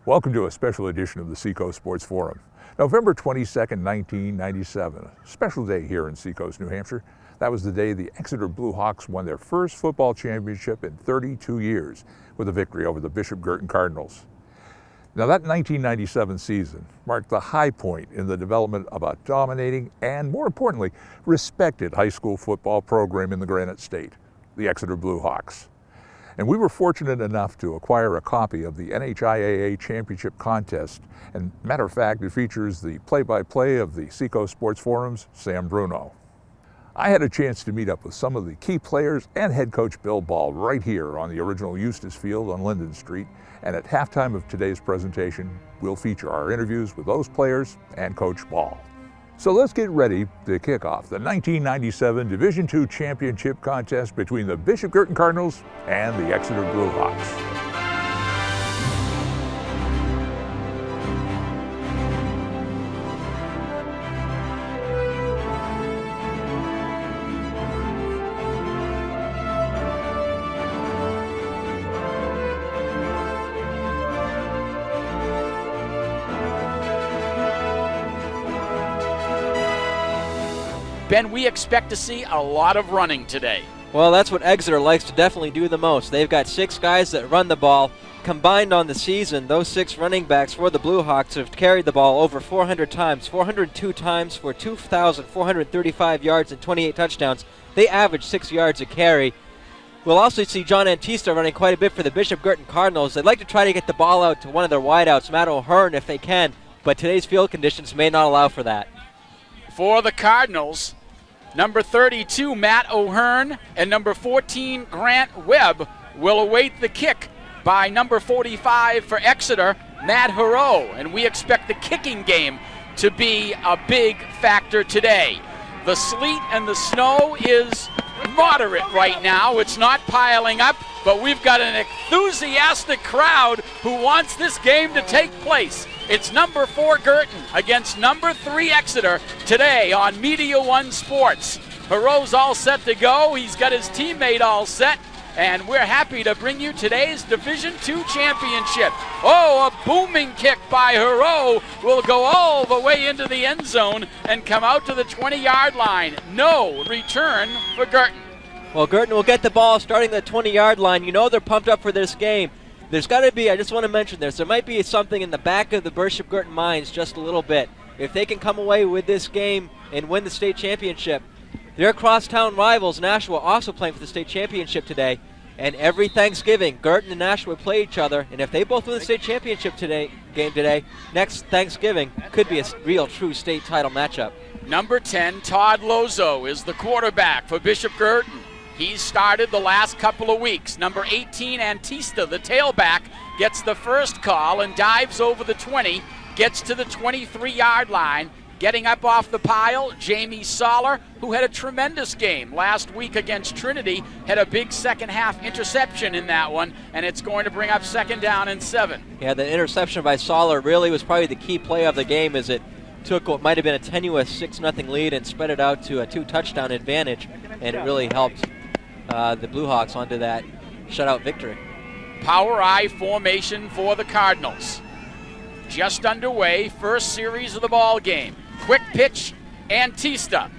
Welcome to a special edition of the Seacoast Sports Forum. November 22nd, 1997, a special day here in Seacoast, New Hampshire. That was the day the Exeter Bluehawks won their first football championship in 32 years with a victory over the Bishop Guertin Cardinals. Now that 1997 season marked the high point in the development of a dominating and, more importantly, respected high school football program in the Granite State, the Exeter Bluehawks. And we were fortunate enough to acquire a copy of the NHIAA Championship Contest. And matter of fact, it features the play-by-play of the Seacoast Sports Forum's Sam Bruno. I had a chance to meet up with some of the key players and head coach Bill Ball right here on the original Eustis Field on Linden Street. And at halftime of today's presentation, we'll feature our interviews with those players and Coach Ball. So let's get ready to kick off the 1997 Division II Championship Contest between the Bishop Guertin Cardinals and the Exeter Bluehawks. Ben, we expect to see a lot of running today. Well, that's what Exeter likes to definitely do the most. They've got 6 guys that run the ball. Combined on the season, those 6 running backs for the Bluehawks have carried the ball over 400 times, 402 times for 2,435 yards and 28 touchdowns. They average 6 yards a carry. We'll also see John Antista running quite a bit for the Bishop Guertin Cardinals. They'd like to try to get the ball out to one of their wideouts, Matt O'Hearn, if they can, but today's field conditions may not allow for that. For the Cardinals, number 32, Matt O'Hearn, and number 14, Grant Webb, will await the kick by number 45 for Exeter, Matt Haro. And we expect the kicking game to be a big factor today. The sleet and the snow is moderate right now. It's not piling up, but we've got an enthusiastic crowd who wants this game to take place. It's number 4 Guertin against number 3 Exeter today on Media One Sports. Haro's all set to go. He's got his teammate all set. And we're happy to bring you today's Division II championship. Oh, a booming kick by Haro will go all the way into the end zone and come out to the 20-yard line. No return for Guertin. Well, Guertin will get the ball starting at the 20-yard line. You know they're pumped up for this game. There's got to be, I just want to mention this, there might be something in the back of the Bishop Guertin minds just a little bit. If they can come away with this game and win the state championship, their crosstown rivals, Nashua, also playing for the state championship today. And every Thanksgiving, Guertin and Nashua play each other. And if they both win the state championship game today, next Thanksgiving could be a real, true state title matchup. Number 10, Todd Lozo, is the quarterback for Bishop Guertin. He's started the last couple of weeks. Number 18, Antista, the tailback, gets the first call and dives over the 20, gets to the 23-yard line. Getting up off the pile, Jamie Soller, who had a tremendous game last week against Trinity, had a big second-half interception in that one, and it's going to bring up 2nd down and 7. Yeah, the interception by Soller really was probably the key play of the game, as it took what might have been a tenuous 6-0 lead and spread it out to a 2-touchdown advantage, and it really helped the Bluehawks onto that shutout victory. Power I formation for the Cardinals. Just underway, first series of the ball game. Quick pitch, Antista.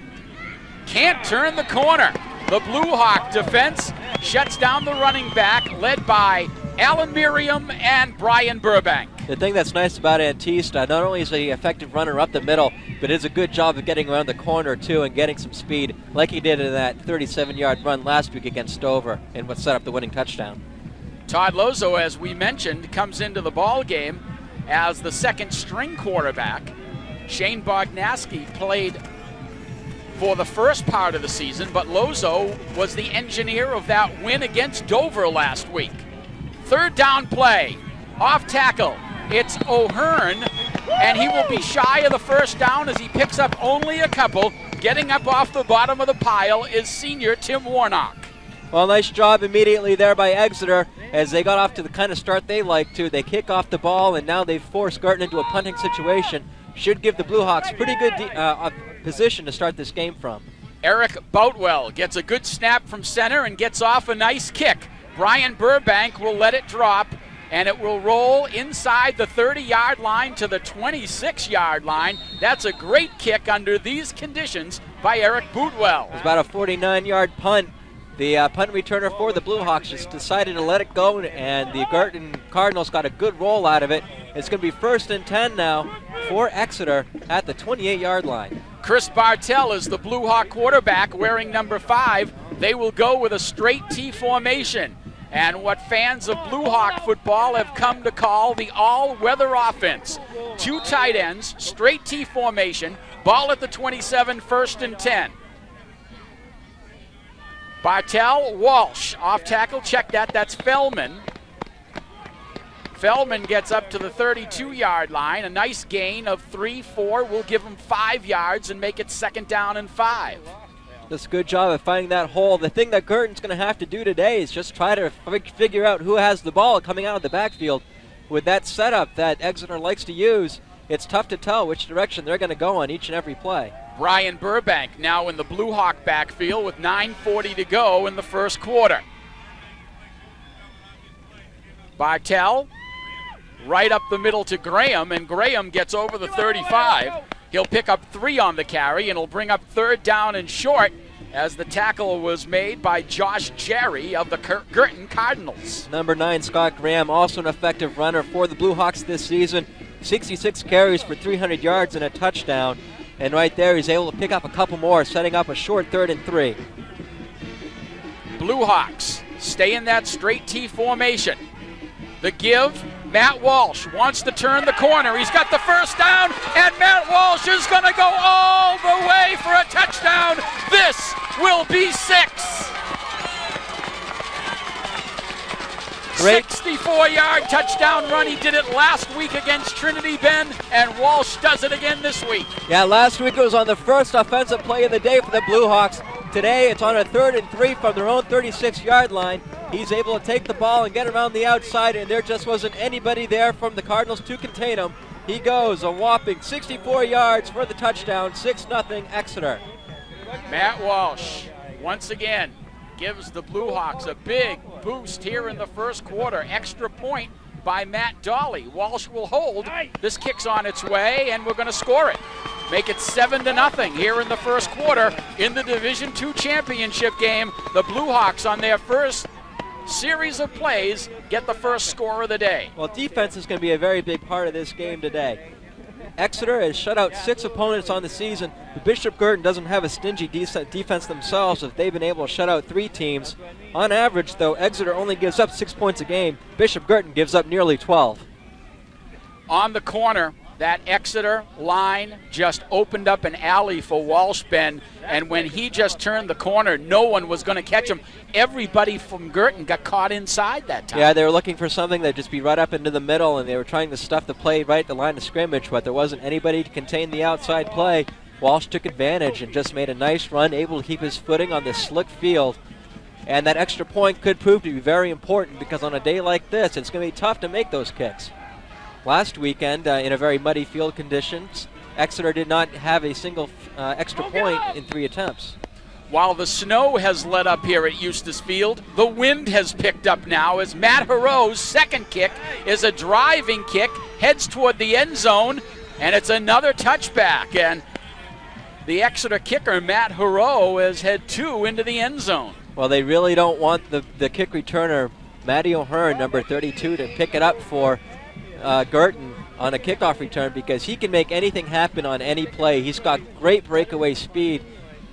Can't turn the corner. The Bluehawk defense shuts down the running back, led by Alan Miriam and Brian Burbank. The thing that's nice about Antista, not only is he an effective runner up the middle, but does a good job of getting around the corner too and getting some speed, like he did in that 37-yard run last week against Stover and what set up the winning touchdown. Todd Lozo, as we mentioned, comes into the ball game as the second-string quarterback. Shane Bognaski played for the first part of the season, but Lozo was the engineer of that win against Dover last week. 3rd down play, off tackle. It's O'Hearn, and he will be shy of the first down as he picks up only a couple. Getting up off the bottom of the pile is senior Tim Warnock. Well, nice job immediately there by Exeter as they got off to the kind of start they like to. They kick off the ball, and now they've forced Guertin into a punting situation. Should give the Bluehawks pretty good position to start this game from. Eric Boutwell gets a good snap from center and gets off a nice kick. Brian Burbank will let it drop, and it will roll inside the 30-yard line to the 26-yard line. That's a great kick under these conditions by Eric Bootwell. It's about a 49-yard punt. The punt returner for the Bluehawks just decided to let it go, and the Guertin Cardinals got a good roll out of it. It's going to be 1st and 10 now for Exeter at the 28-yard line. Chris Bartell is the Bluehawk quarterback wearing number 5. They will go with a straight T formation, and what fans of Bluehawk football have come to call the all-weather offense. 2 tight ends, straight T formation, ball at the 27, 1st and 10. Bartell, Walsh, off tackle, check that, that's Feldman. Feldman gets up to the 32-yard line. A nice gain of 3-4 will give him 5 yards and make it 2nd down and 5. Does a good job of finding that hole. The thing that Guertin's going to have to do today is just try to figure out who has the ball coming out of the backfield. With that setup that Exeter likes to use, it's tough to tell which direction they're going to go on each and every play. Brian Burbank now in the Bluehawk backfield with 9:40 to go in the first quarter. Bartell right up the middle to Graham, and Graham gets over the 35. He'll pick up 3 on the carry, and he'll bring up 3rd down and short as the tackle was made by Josh Jerry of the Guertin Cardinals. Number 9, Scott Graham, also an effective runner for the Bluehawks this season. 66 carries for 300 yards and a touchdown. And right there, he's able to pick up a couple more, setting up a short 3rd and 3. Bluehawks stay in that straight T formation. The give, Matt Walsh wants to turn the corner. He's got the 1st down, and Matt Walsh is going to go all the way for a touchdown. This will be 6. Great. 64-yard touchdown run. He did it last week against Trinity Bend, and Walsh does it again this week. Yeah, last week it was on the first offensive play of the day for the Bluehawks. Today it's on a 3rd and 3 from their own 36-yard line. He's able to take the ball and get around the outside, and there just wasn't anybody there from the Cardinals to contain him. He goes a whopping 64 yards for the touchdown, 6-0 Exeter. Matt Walsh, once again, gives the Bluehawks a big boost here in the first quarter. Extra point by Matt Dolly. Walsh will hold. This kick's on its way, and we're going to score it. Make it 7-0 here in the first quarter in the Division II championship game. The Bluehawks on their first series of plays get the first score of the day. Well, defense is going to be a very big part of this game today. Exeter has shut out 6 opponents on the season. The Bishop Guertin doesn't have a stingy defense themselves if they've been able to shut out 3 teams. On average, though, Exeter only gives up 6 points a game. Bishop Guertin gives up nearly 12. On the corner, that Exeter line just opened up an alley for Walsh, Ben, and when he just turned the corner, no one was going to catch him. Everybody from Guertin got caught inside that time. Yeah, they were looking for something that would just be right up into the middle, and they were trying to stuff the play right at the line of scrimmage, but there wasn't anybody to contain the outside play. Walsh took advantage and just made a nice run, able to keep his footing on this slick field. And that extra point could prove to be very important because on a day like this, it's going to be tough to make those kicks. Last weekend, in a very muddy field conditions, Exeter did not have a single extra point in 3 attempts. While the snow has let up here at Eustis Field, the wind has picked up now as Matt Hero's second kick is a driving kick, heads toward the end zone, and it's another touchback. And the Exeter kicker, Matt Hero, has had 2 into the end zone. Well, they really don't want the kick returner, Matty O'Hearn, number 32, to pick it up for Guertin on a kickoff return because he can make anything happen on any play. He's got great breakaway speed.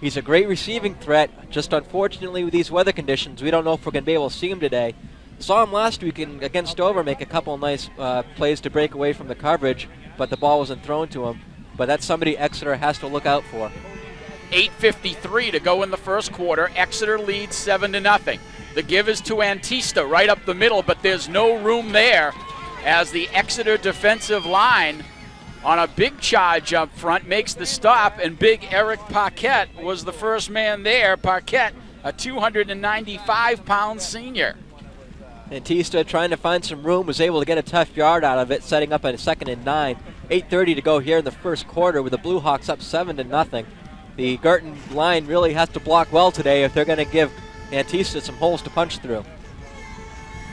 He's a great receiving threat. Just unfortunately with these weather conditions, we don't know if we're going to be able to see him today. Saw him last week against Dover make a couple of nice plays to break away from the coverage, but the ball wasn't thrown to him. But that's somebody Exeter has to look out for. 8:53 to go in the first quarter. Exeter leads 7-0. The give is to Antista right up the middle, but there's no room there as the Exeter defensive line on a big charge up front makes the stop, and big Eric Paquette was the first man there. Paquette, a 295-pound senior. Antista, trying to find some room, was able to get a tough yard out of it, setting up a 2nd and 9. 8:30 to go here in the first quarter with the Bluehawks up 7-0. The Guertin line really has to block well today if they're going to give Antista some holes to punch through.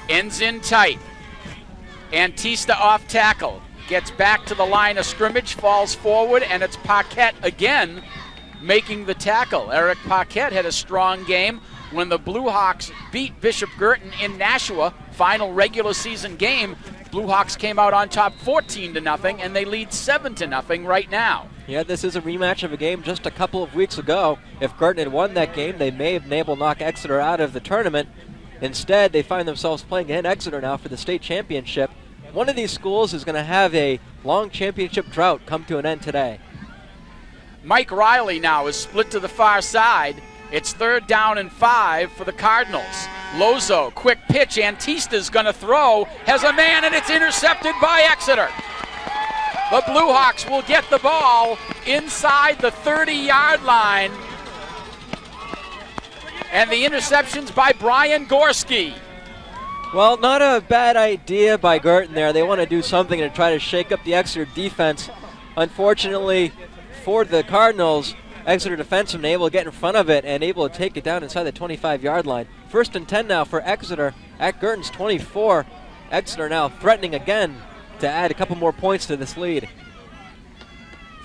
Ends in tight. Antista off tackle. Gets back to the line of scrimmage, falls forward, and it's Paquette again making the tackle. Eric Paquette had a strong game when the Bluehawks beat Bishop Guertin in Nashua. Final regular season game, Bluehawks came out on top 14-0, and they lead 7-0 right now. Yeah, this is a rematch of a game just a couple of weeks ago. If Guertin had won that game, they may have been able to knock Exeter out of the tournament. Instead, they find themselves playing in Exeter now for the state championship. One of these schools is going to have a long championship drought come to an end today. Mike Riley now is split to the far side. It's 3rd down and 5 for the Cardinals. Lozo, quick pitch. Antista's going to throw. Has a man, and it's intercepted by Exeter. The Bluehawks will get the ball inside the 30-yard line. And the interception's by Brian Gorski. Well, not a bad idea by Guertin there. They want to do something to try to shake up the Exeter defense. Unfortunately for the Cardinals, Exeter defensemen able to get in front of it and able to take it down inside the 25-yard line. 1st and 10 now for Exeter at Guertin's 24. Exeter now threatening again to add a couple more points to this lead.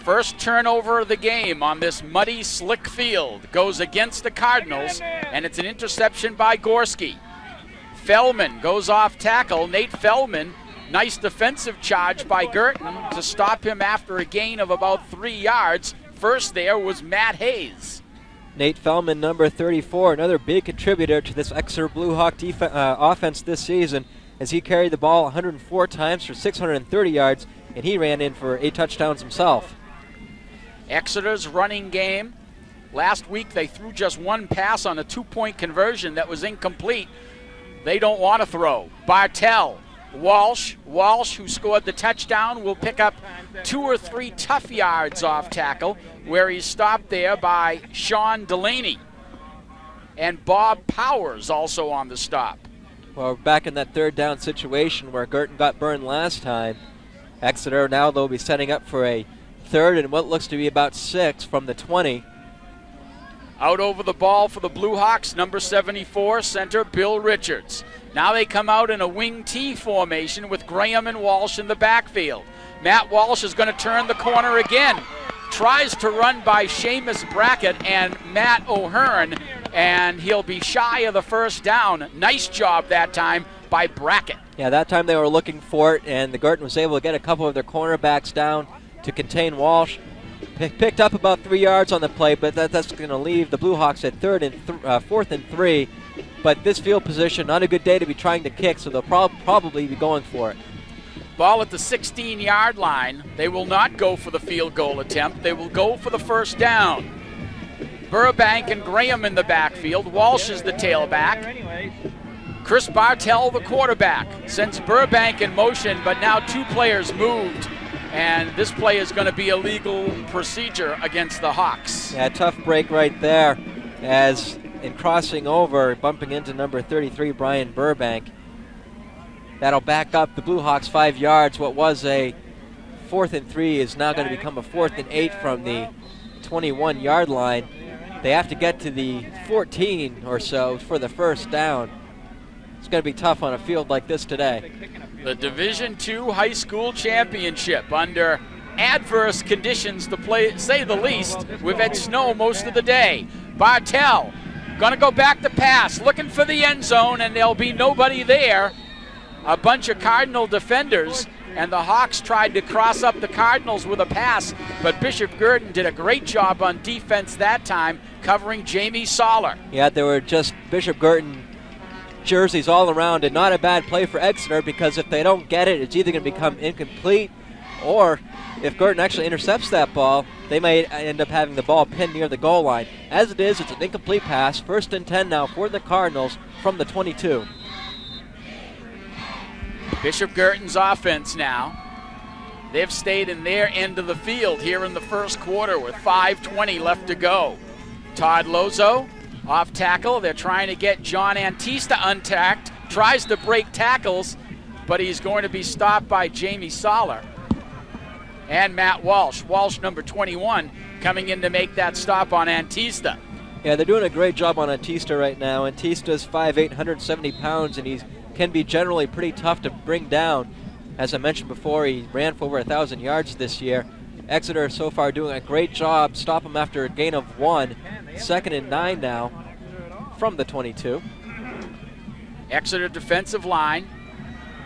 First turnover of the game on this muddy, slick field goes against the Cardinals, and it's an interception by Gorski. Feldman goes off tackle. Nate Feldman, nice defensive charge by Guertin to stop him after a gain of about 3 yards. First there was Matt Hayes. Nate Feldman, number 34, another big contributor to this Exeter Bluehawk offense this season, as he carried the ball 104 times for 630 yards, and he ran in for 8 touchdowns himself. Exeter's running game. Last week they threw just 1 pass on a 2-point conversion that was incomplete. They don't want to throw. Bartell, Walsh, who scored the touchdown, will pick up 2 or 3 tough yards off tackle, where he's stopped there by Sean Delaney. And Bob Powers also on the stop. Well, we're back in that 3rd down situation where Guertin got burned last time. Exeter now they'll be setting up for a 3rd and what looks to be about 6 from the 20. Out over the ball for the Bluehawks, number 74, center Bill Richards. Now they come out in a wing T formation with Graham and Walsh in the backfield. Matt Walsh is going to turn the corner again. Tries to run by Seamus Brackett and Matt O'Hearn, and he'll be shy of the 1st down. Nice job that time by Brackett. Yeah, that time they were looking for it, and the Guertin was able to get a couple of their cornerbacks down to contain Walsh. Picked up about 3 yards on the play, but that's going to leave the Bluehawks at 4th and 3. But this field position, not a good day to be trying to kick, so they'll probably be going for it. Ball at the 16-yard line. They will not go for the field goal attempt. They will go for the 1st down. Burbank and Graham in the backfield. Walsh is the tailback. Chris Bartell, the quarterback, sends Burbank in motion, but now 2 players moved. And this play is going to be a legal procedure against the Hawks. Yeah, tough break right there, as in crossing over, bumping into number 33, Brian Burbank. That'll back up the Bluehawks 5 yards. What was a 4th and 3 is now going to become a 4th and 8 from the 21-yard line. They have to get to the 14 or so for the 1st down. It's going to be tough on a field like this today. The Division II High School Championship under adverse conditions, to say the least. We've had snow most of the day. Bartell going to go back to pass, looking for the end zone, and there'll be nobody there. A bunch of Cardinal defenders, and the Hawks tried to cross up the Cardinals with a pass, but Bishop Guertin did a great job on defense that time, covering Jamie Soller. Yeah, there were just Bishop Guertin jerseys all around, and not a bad play for Exeter, because if they don't get it, it's either going to become incomplete, or if Guertin actually intercepts that ball, they may end up having the ball pinned near the goal line. As it is, it's an incomplete pass. 1st and 10 now for the Cardinals from the 22. Bishop Guertin's offense now. They've stayed in their end of the field here in the 1st quarter with 5:20 left to go. Todd Lozo off tackle. They're trying to get John Antista untacked. Tries to break tackles, but he's going to be stopped by Jamie Soller and Matt Walsh. Walsh, number 21, coming in to make that stop on Antista. Yeah, they're doing a great job on Antista right now. Antista's 5'8", 170 pounds, and he can be generally pretty tough to bring down. As I mentioned before, he ran for over 1,000 yards this year. Exeter so far doing a great job. Stop him after a gain of 1. 2nd and 9 now from the 22. Exeter defensive line,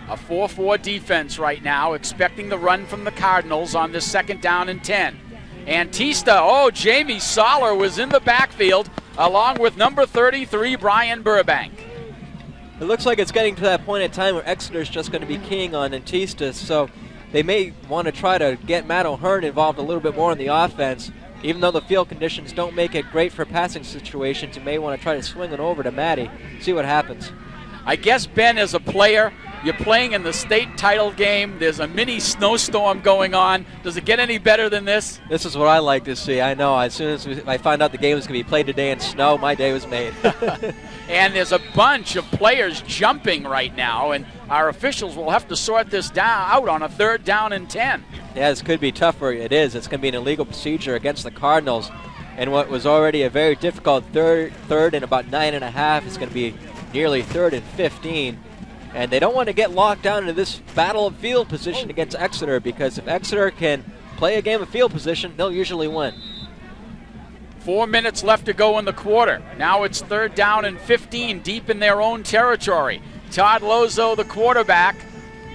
a 4-4 defense right now, expecting the run from the Cardinals on this 2nd down and 10. Antista, Jamie Soller was in the backfield along with number 33, Brian Burbank. It looks like it's getting to that point in time where Exeter's just going to be keying on Antista, so they may want to try to get Matt O'Hearn involved a little bit more in the offense. Even though the field conditions don't make it great for passing situations, you may want to try to swing it over to Matty, see what happens. I guess, Ben, as a player, you're playing in the state title game. There's a mini snowstorm going on. Does it get any better than this? This is what I like to see. I know. As soon as I found out the game was going to be played today in snow, my day was made. And there's a bunch of players jumping right now, and our officials will have to sort this out on a 3rd down and 10. Yeah, this could be tougher. It is. It's going to be an illegal procedure against the Cardinals. And what was already a very difficult third and about 9.5 is going to be nearly 3rd and 15. And they don't want to get locked down into this battle of field position against Exeter, because if Exeter can play a game of field position, they'll usually win. 4 minutes left to go in the quarter. Now it's 3rd down and 15 deep in their own territory. Todd Lozo, the quarterback,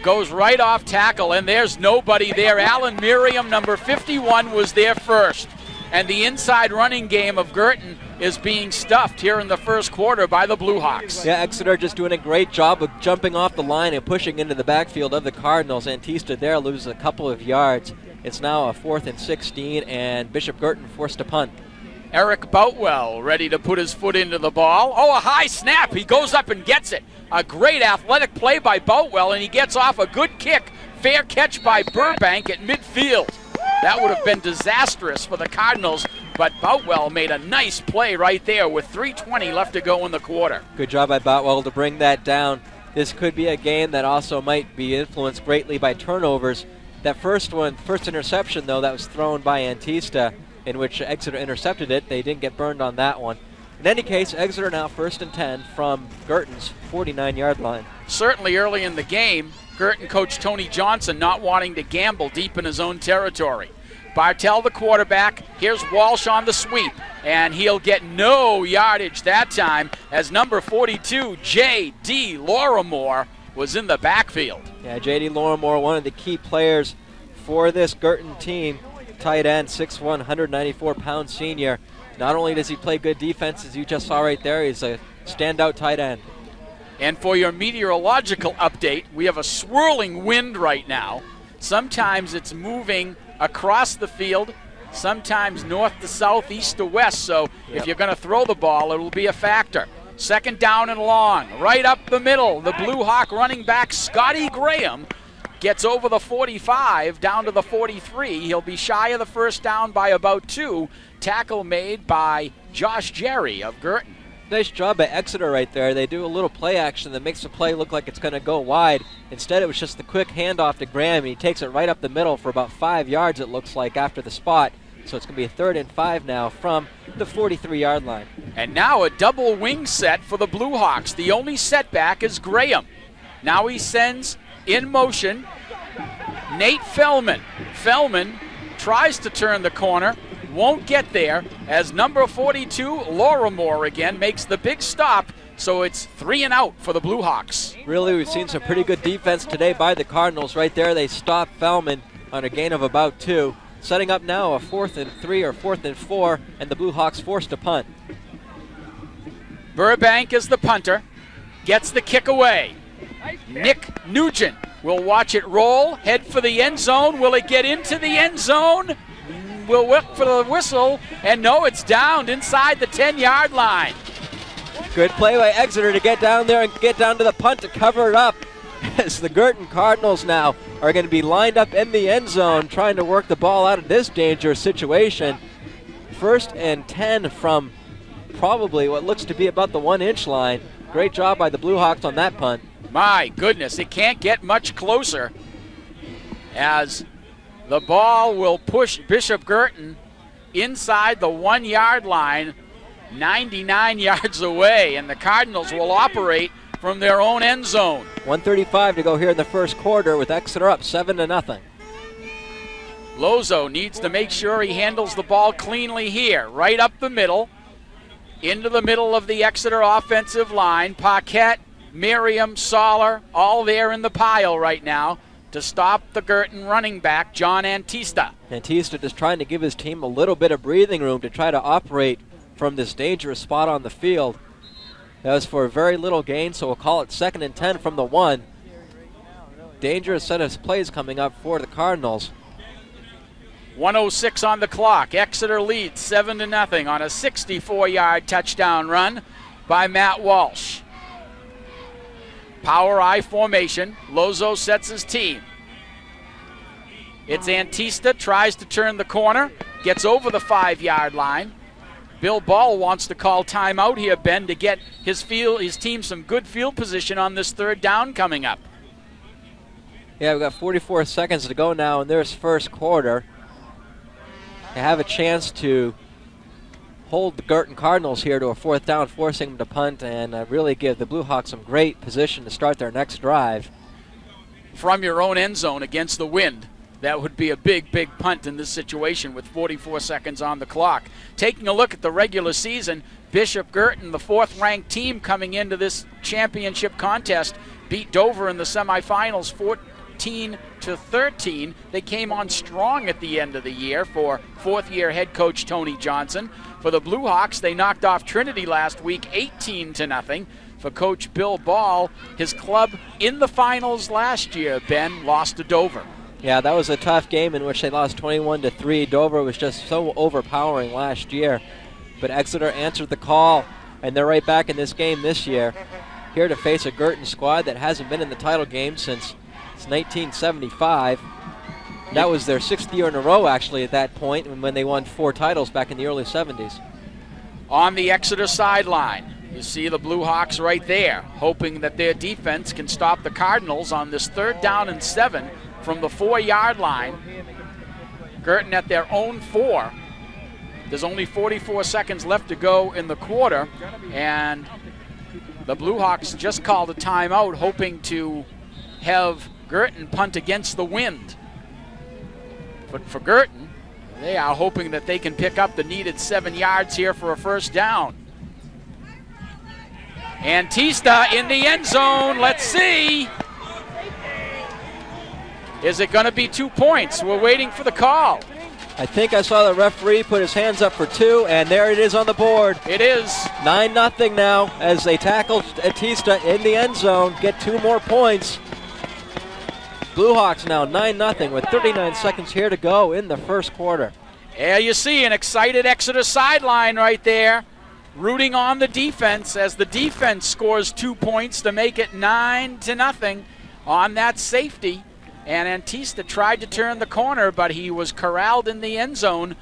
goes right off tackle, and there's nobody there. Alan Merriam, number 51, was there first. And the inside running game of Guertin is being stuffed here in the first quarter by the Bluehawks. Yeah, Exeter just doing a great job of jumping off the line and pushing into the backfield of the Cardinals. Antista there loses a couple of yards. It's now a 4th and 16, and Bishop Guertin forced to punt. Eric Boutwell ready to put his foot into the ball. A high snap. He goes up and gets it. A great athletic play by Boutwell, and he gets off a good kick. Fair catch by Burbank at midfield. That would have been disastrous for the Cardinals, but Boutwell made a nice play right there with 3:20 left to go in the quarter. Good job by Boutwell to bring that down. This could be a game that also might be influenced greatly by turnovers. That first interception, though, that was thrown by Antista, in which Exeter intercepted it. They didn't get burned on that one. In any case, Exeter now 1st and 10 from Guertin's 49-yard line. Certainly early in the game, Guertin coach Tony Johnson not wanting to gamble deep in his own territory. Bartell, the quarterback. Here's Walsh on the sweep, and he'll get no yardage that time as number 42, J.D. Lorimore, was in the backfield. Yeah, J.D. Lorimore, one of the key players for this Guertin team. Tight end, 6'1", 194-pound senior. Not only does he play good defense, as you just saw right there, he's a standout tight end. And for your meteorological update, we have a swirling wind right now. Sometimes it's moving across the field, sometimes north to south, east to west. So if you're going to throw the ball, it'll be a factor. 2nd down and long, right up the middle. The Blue Hawk running back, Scotty Graham, gets over the 45, down to the 43. He'll be shy of the first down by about 2. Tackle made by Josh Jerry of Guertin. Nice job by Exeter right there. They do a little play action that makes the play look like it's going to go wide. Instead, it was just the quick handoff to Graham, and he takes it right up the middle for about 5 yards, it looks like, after the spot. So it's going to be a 3rd and 5 now from the 43-yard line. And now a double wing set for the Bluehawks. The only setback is Graham. Now he sends in motion Nate Fellman. Fellman tries to turn the corner, won't get there, as number 42, Lorimore again, makes the big stop, so it's 3 and out for the Bluehawks. Really, we've seen some pretty good defense today by the Cardinals. Right there, they stop Fellman on a gain of about 2. Setting up now a 4th and 3 or 4th and 4, and the Bluehawks forced to punt. Burbank is the punter, gets the kick away. Nick Nugent will watch it roll, head for the end zone. Will it get into the end zone? We'll look for the whistle, and no, it's downed inside the 10-yard line. Good play by Exeter to get down there and get down to the punt to cover it up, as the Guertin Cardinals now are going to be lined up in the end zone trying to work the ball out of this dangerous situation. 1st and 10 from probably what looks to be about the 1-inch line. Great job by the Bluehawks on that punt. My goodness, it can't get much closer, as the ball will push Bishop Guertin inside the 1-yard line, 99 yards away, and the Cardinals will operate from their own end zone. 1:35 to go here in the first quarter with Exeter up 7-0. Lozo needs to make sure he handles the ball cleanly here. Right up the middle, into the middle of the Exeter offensive line. Paquette, Miriam, Soller, all there in the pile right now to stop the Guertin running back, John Antista. Antista just trying to give his team a little bit of breathing room to try to operate from this dangerous spot on the field. That was for a very little gain, so we'll call it 2nd and 10 from the 1. Dangerous set of plays coming up for the Cardinals. 1:06 on the clock. Exeter leads 7-0 on a 64-yard touchdown run by Matt Walsh. Power I formation. Lozo sets his team. It's Antista, tries to turn the corner, gets over the 5-yard line. Bill Ball wants to call timeout here, Ben, to get his team some good field position on this 3rd down coming up. Yeah, we've got 44 seconds to go now in this first quarter. They have a chance to hold the Guertin Cardinals here to a 4th down, forcing them to punt and really give the Bluehawks some great position to start their next drive. From your own end zone against the wind. That would be a big, big punt in this situation with 44 seconds on the clock. Taking a look at the regular season, Bishop Guertin, the 4th-ranked team coming into this championship contest, beat Dover in the semifinals 14-13. They came on strong at the end of the year for 4th-year head coach Tony Johnson. For the Bluehawks, they knocked off Trinity last week 18-0. For Coach Bill Ball, his club in the finals last year, Ben, lost to Dover. Yeah, that was a tough game in which they lost 21-3. Dover was just so overpowering last year. But Exeter answered the call, and they're right back in this game this year. Here to face a Guertin squad that hasn't been in the title game since 1975. That was their 6th year in a row, actually, at that point, when they won 4 titles back in the early 70s. On the Exeter sideline, you see the Bluehawks right there, hoping that their defense can stop the Cardinals on this 3rd down and 7 from the 4-yard line. Guertin at their own 4. There's only 44 seconds left to go in the quarter, and the Bluehawks just called a timeout, hoping to have Guertin punt against the wind. But for Guertin, they are hoping that they can pick up the needed 7 yards here for a 1st down. Antista in the end zone. Let's see. Is it going to be 2 points? We're waiting for the call. I think I saw the referee put his hands up for 2, and there it is on the board. It is. 9-0 now as they tackle Antista in the end zone, get 2 more points. Bluehawks now 9-0 with 39 seconds here to go in the first quarter. Yeah, you see an excited Exeter sideline right there, rooting on the defense as the defense scores 2 points to make it 9-0 on that safety. And Antista tried to turn the corner, but he was corralled in the end zone.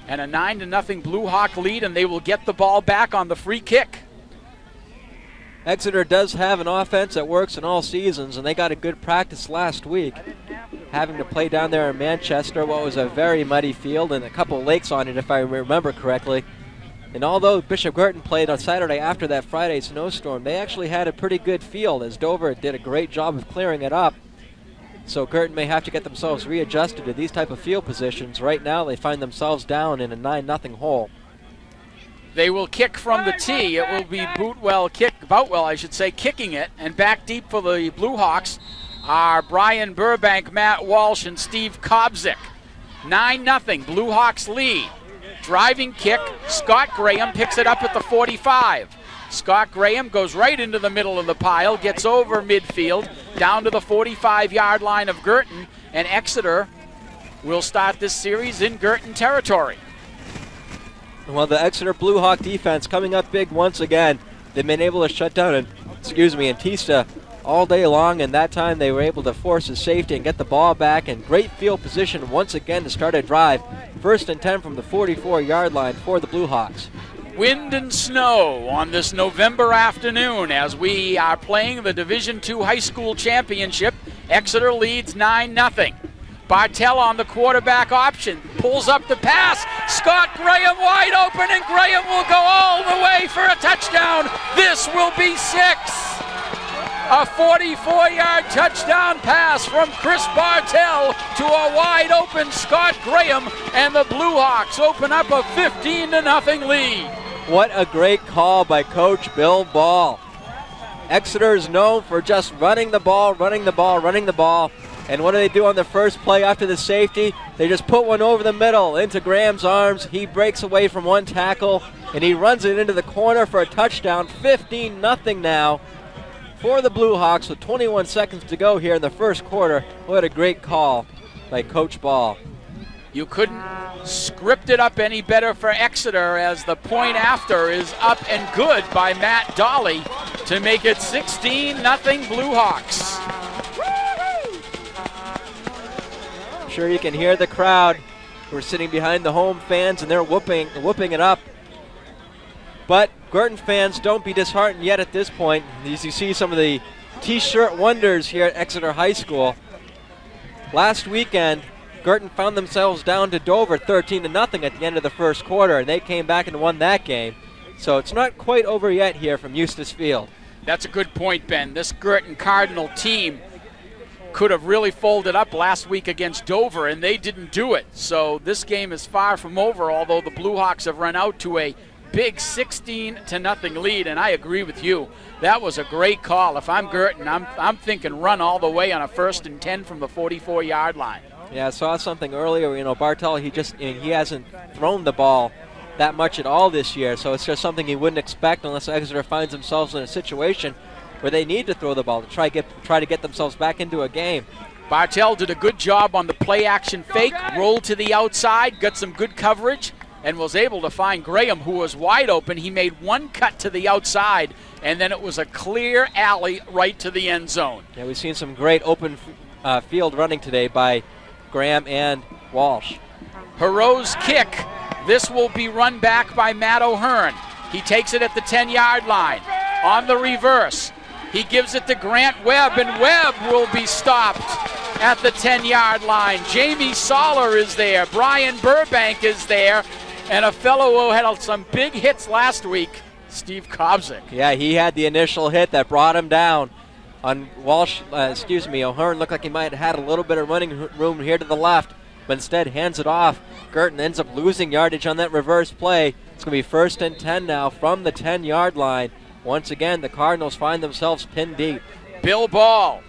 And a 9-0 Bluehawk lead, and they will get the ball back on the free kick. Exeter does have an offense that works in all seasons, and they got a good practice last week, having to play down there in Manchester, what was a very muddy field and a couple lakes on it, if I remember correctly. And although Bishop Guertin played on Saturday after that Friday snowstorm, they actually had a pretty good field, as Dover did a great job of clearing it up. So Guertin may have to get themselves readjusted to these type of field positions. Right now they find themselves down in a 9-0 hole. They will kick from the tee. It will be Boutwell, kicking it. And back deep for the Bluehawks are Brian Burbank, Matt Walsh, and Steve Kobzik. 9-0, Bluehawks lead. Driving kick, Scott Graham picks it up at the 45. Scott Graham goes right into the middle of the pile, gets over midfield, down to the 45-yard line of Guertin, and Exeter will start this series in Guertin territory. Well, the Exeter Bluehawk defense coming up big once again. They've been able to shut down Antista all day long, and that time they were able to force a safety and get the ball back in great field position once again to start a drive. 1st and 10 from the 44-yard line for the Bluehawks. Wind and snow on this November afternoon as we are playing the Division II High School Championship. Exeter leads 9-0. Bartell on the quarterback option, pulls up the pass. Scott Graham wide open, and Graham will go all the way for a touchdown. This will be 6. A 44-yard touchdown pass from Chris Bartell to a wide open Scott Graham, and the Bluehawks open up a 15-0 lead. What a great call by Coach Bill Ball. Exeter is known for just running the ball. And what do they do on the first play after the safety? They just put one over the middle into Graham's arms. He breaks away from one tackle, and he runs it into the corner for a touchdown. 15-0 now for the Bluehawks with 21 seconds to go here in the first quarter. What a great call by Coach Ball. You couldn't script it up any better for Exeter, as the point after is up and good by Matt Dolly to make it 16-0 Bluehawks. I'm sure you can hear the crowd who are sitting behind the home fans, and they're whooping it up. But Guertin fans, don't be disheartened yet at this point. As you see some of the T-shirt wonders here at Exeter High School. Last weekend, Guertin found themselves down to Dover 13-0 at the end of the first quarter, and they came back and won that game. So it's not quite over yet here from Eustis Field. That's a good point, Ben. This Guertin Cardinal team could have really folded up last week against Dover, and they didn't do it. So this game is far from over, although the Bluehawks have run out to a big 16-0 lead, and I agree with you. That was a great call. If I'm Guertin, I'm thinking run all the way on a 1st and 10 from the 44-yard line. Yeah, I saw something earlier. Bartell, he hasn't thrown the ball that much at all this year, so it's just something you wouldn't expect unless Exeter finds themselves in a situation where they need to throw the ball to try to get themselves back into a game. Bartell did a good job on the play-action fake, rolled to the outside, got some good coverage, and was able to find Graham, who was wide open. He made one cut to the outside, and then it was a clear alley right to the end zone. Yeah, we've seen some great open field running today by Graham and Walsh. Perot's kick. This will be run back by Matt O'Hearn. He takes it at the 10-yard line. On the reverse, he gives it to Grant Webb, and Webb will be stopped at the 10-yard line. Jamie Soller is there. Brian Burbank is there. And a fellow who had some big hits last week, Steve Kobzik. Yeah, he had the initial hit that brought him down. On O'Hearn looked like he might have had a little bit of running room here to the left, but instead hands it off. Guertin ends up losing yardage on that reverse play. It's going to be 1st and 10 now from the 10-yard line. Once again, the Cardinals find themselves pinned deep. Bill Ball,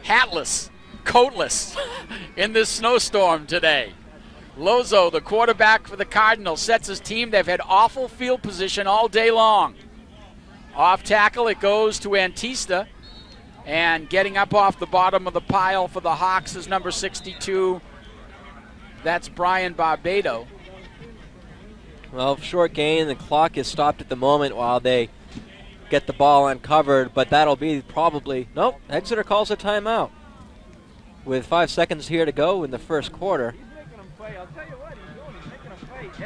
hatless, coatless in this snowstorm today. Lozo, the quarterback for the Cardinals, sets his team. They've had awful field position all day long. Off tackle, it goes to Antista. And getting up off the bottom of the pile for the Hawks is number 62. That's Brian Barbado. Well, short gain. The clock is stopped at the moment while they get the ball uncovered, but that'll be probably... Nope, Exeter calls a timeout. With 5 seconds here to go in the first quarter.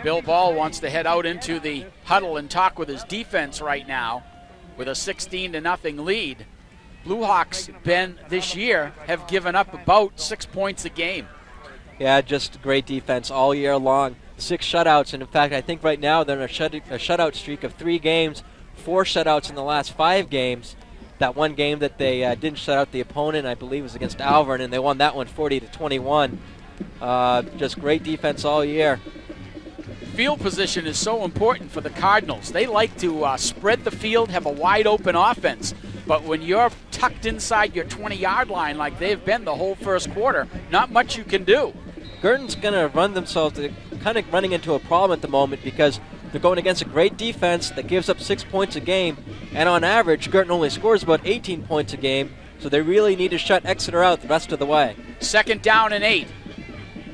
Bill Ball wants to head out into the huddle and talk with his defense right now with a 16-0 lead. Bluehawks, Ben, this year have given up about 6 points a game. Yeah, just great defense all year long. 6 shutouts, and in fact, I think right now they're in a shutout streak of 3 games, 4 shutouts in the last 5 games. That one game that they didn't shut out the opponent, I believe, was against Alvern, and they won that one 40-21. Just great defense all year. Field position is so important for the Cardinals. They like to spread the field, have a wide open offense. But when you're tucked inside your 20-yard line like they've been the whole first quarter, not much you can do. Guertin's going to run themselves, they're kind of running into a problem at the moment because they're going against a great defense that gives up 6 points a game. And on average, Guertin only scores about 18 points a game. So they really need to shut Exeter out the rest of the way. 2nd down and 8.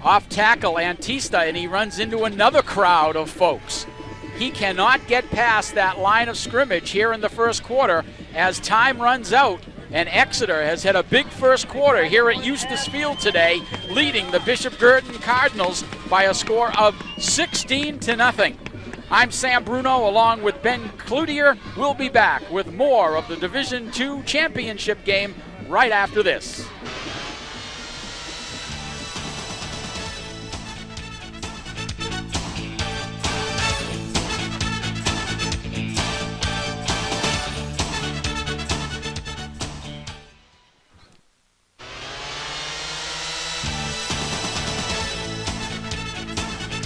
Off tackle, Antista, and he runs into another crowd of folks. He cannot get past that line of scrimmage here in the first quarter as time runs out, and Exeter has had a big first quarter here at Eustis Field today, leading the Bishop Guertin Cardinals by a score of 16-0. I'm Sam Bruno along with Ben Cloutier. We'll be back with more of the Division II championship game right after this.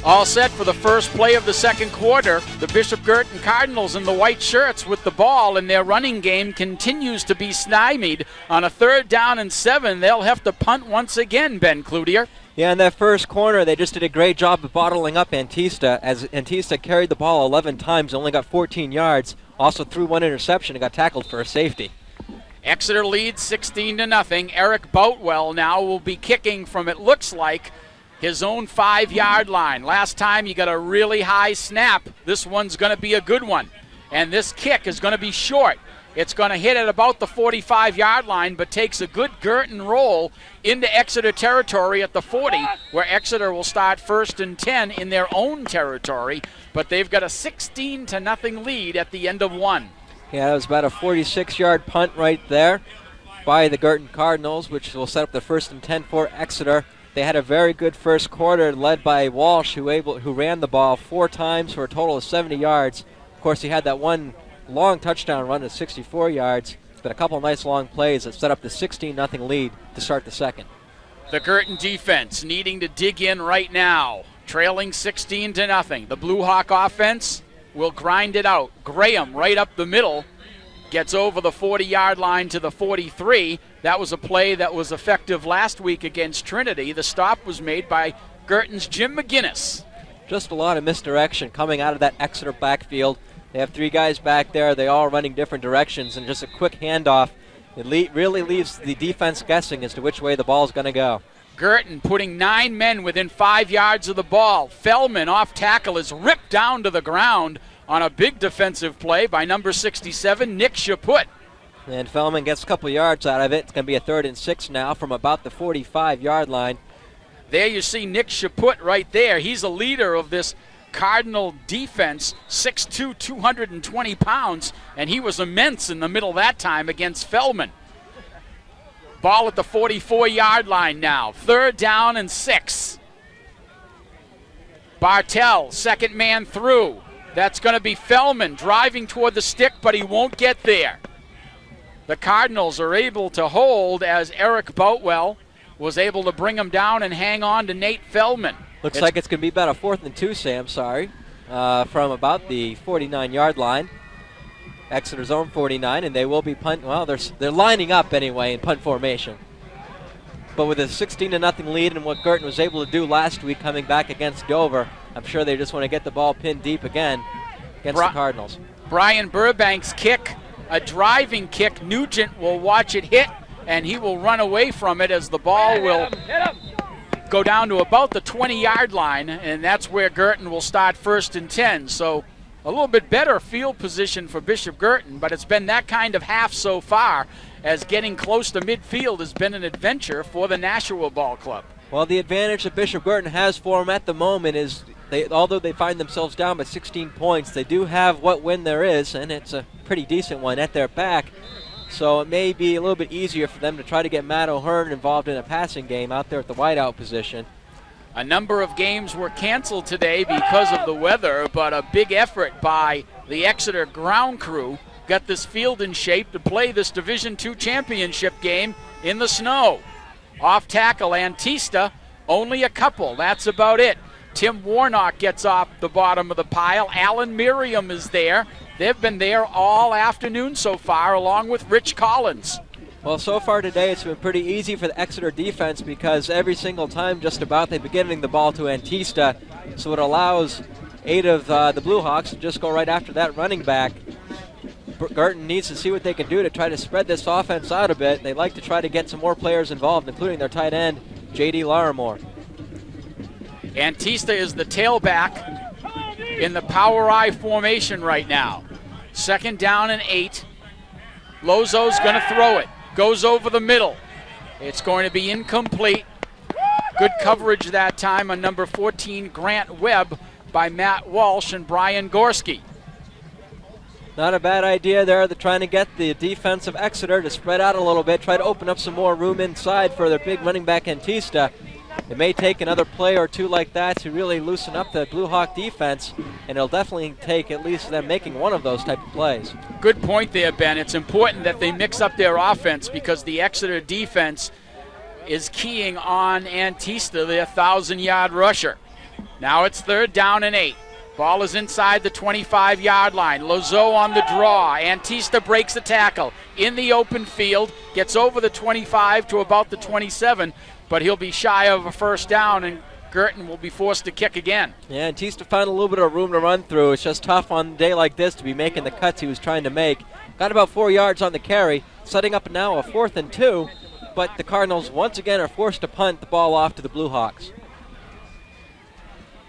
All set for the first play of the second quarter. The Bishop Guertin Cardinals in the white shirts with the ball, and their running game continues to be stymied. On a 3rd down and 7, they'll have to punt once again, Ben Cloutier. Yeah, in that first corner, they just did a great job of bottling up Antista, as Antista carried the ball 11 times, only got 14 yards, also threw 1 interception and got tackled for a safety. Exeter leads 16-0. Eric Boutwell now will be kicking from, it looks like, his own 5-yard line. Last time he got a really high snap. This one's going to be a good one. And this kick is going to be short. It's going to hit at about the 45-yard line, but takes a good Guertin roll into Exeter territory at the 40, where Exeter will start 1st and 10 in their own territory. But they've got a 16-0 lead at the end of 1. Yeah, it was about a 46-yard punt right there by the Guertin Cardinals, which will set up the 1st and 10 for Exeter. They had a very good first quarter led by Walsh, who ran the ball 4 times for a total of 70 yards. Of course, he had that one long touchdown run of 64 yards, but a couple of nice long plays that set up the 16-0 lead to start the second. The Guertin defense needing to dig in right now, trailing 16-0. The Blue Hawk offense will grind it out. Graham right up the middle gets over the 40-yard line to the 43. That was a play that was effective last week against Trinity. The stop was made by Guertin's Jim McGinnis. Just a lot of misdirection coming out of that Exeter backfield. They have 3 guys back there. They all running different directions, and just a quick handoff. It really leaves the defense guessing as to which way the ball is going to go. Guertin putting 9 men within 5 yards of the ball. Fellman off tackle is ripped down to the ground on a big defensive play by number 67, Nick Chaput. And Fellman gets a couple yards out of it. It's going to be a 3rd and 6 now from about the 45-yard line. There you see Nick Chaput right there. He's a leader of this Cardinal defense, 6'2", 220 pounds, and he was immense in the middle that time against Fellman. Ball at the 44-yard line now. 3rd down and 6. Bartell, second man through. That's going to be Fellman driving toward the stick, but he won't get there. The Cardinals are able to hold as Eric Boutwell was able to bring him down and hang on to Nate Fellman. Looks like it's going to be about a 4th and 2, Sam, from about the 49-yard line. Exeter's own 49, and they will be punt. Well, they're lining up anyway in punt formation. But with a 16-0 lead and what Guertin was able to do last week coming back against Dover, I'm sure they just want to get the ball pinned deep again against the Cardinals. Brian Burbank's kick, a driving kick. Nugent will watch it hit, and he will run away from it as the ball will go down to about the 20-yard line, and that's where Guertin will start 1st and 10. So a little bit better field position for Bishop Guertin, but it's been that kind of half so far, as getting close to midfield has been an adventure for the Nashua Ball Club. Well, the advantage that Bishop Guertin has for them at the moment is, although they find themselves down by 16 points, they do have what win there is, and it's a pretty decent one at their back. So it may be a little bit easier for them to try to get Matt O'Hearn involved in a passing game out there at the wideout position. A number of games were canceled today because of the weather, but a big effort by the Exeter ground crew got this field in shape to play this Division II championship game in the snow. Off tackle, Antista, only a couple. That's about it. Tim Warnock gets off the bottom of the pile. Alan Miriam is there. They've been there all afternoon so far, along with Rich Collins. Well, so far today it's been pretty easy for the Exeter defense because every single time just about they've been giving the ball to Antista, so it allows 8 of the Bluehawks to just go right after that running back. Guertin needs to see what they can do to try to spread this offense out a bit. They like to try to get some more players involved, including their tight end, J.D. Larimore. Antista is the tailback in the power I formation right now. 2nd down and 8. Lozo's going to throw it. Goes over the middle. It's going to be incomplete. Good coverage that time on number 14, Grant Webb, by Matt Walsh and Brian Gorski. Not a bad idea there. They're trying to get the defense of Exeter to spread out a little bit, try to open up some more room inside for their big running back Antista. It may take another play or two like that to really loosen up the Blue Hawk defense, and it'll definitely take at least them making one of those type of plays. Good point there, Ben. It's important that they mix up their offense because the Exeter defense is keying on Antista, their 1,000-yard rusher. Now it's 3rd down and 8. Ball is inside the 25-yard line. Lozeau on the draw. Antista breaks the tackle in the open field, gets over the 25 to about the 27, but he'll be shy of a first down, and Guertin will be forced to kick again. Yeah, Antista found a little bit of room to run through. It's just tough on a day like this to be making the cuts he was trying to make. Got about 4 yards on the carry, setting up now a 4th and 2, but the Cardinals once again are forced to punt the ball off to the Bluehawks.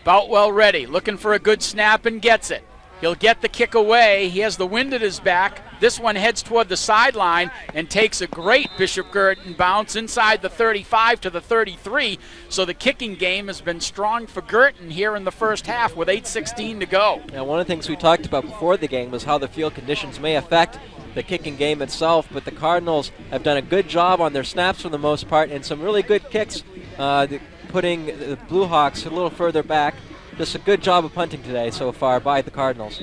Boutwell ready, looking for a good snap and gets it. He'll get the kick away. He has the wind at his back. This one heads toward the sideline and takes a great Bishop Guertin bounce inside the 35 to the 33. So the kicking game has been strong for Guertin here in the first half with 8:16 to go. Now, one of the things we talked about before the game was how the field conditions may affect the kicking game itself, but the Cardinals have done a good job on their snaps for the most part and some really good kicks, putting the Bluehawks a little further back. Just a good job of punting today so far by the Cardinals.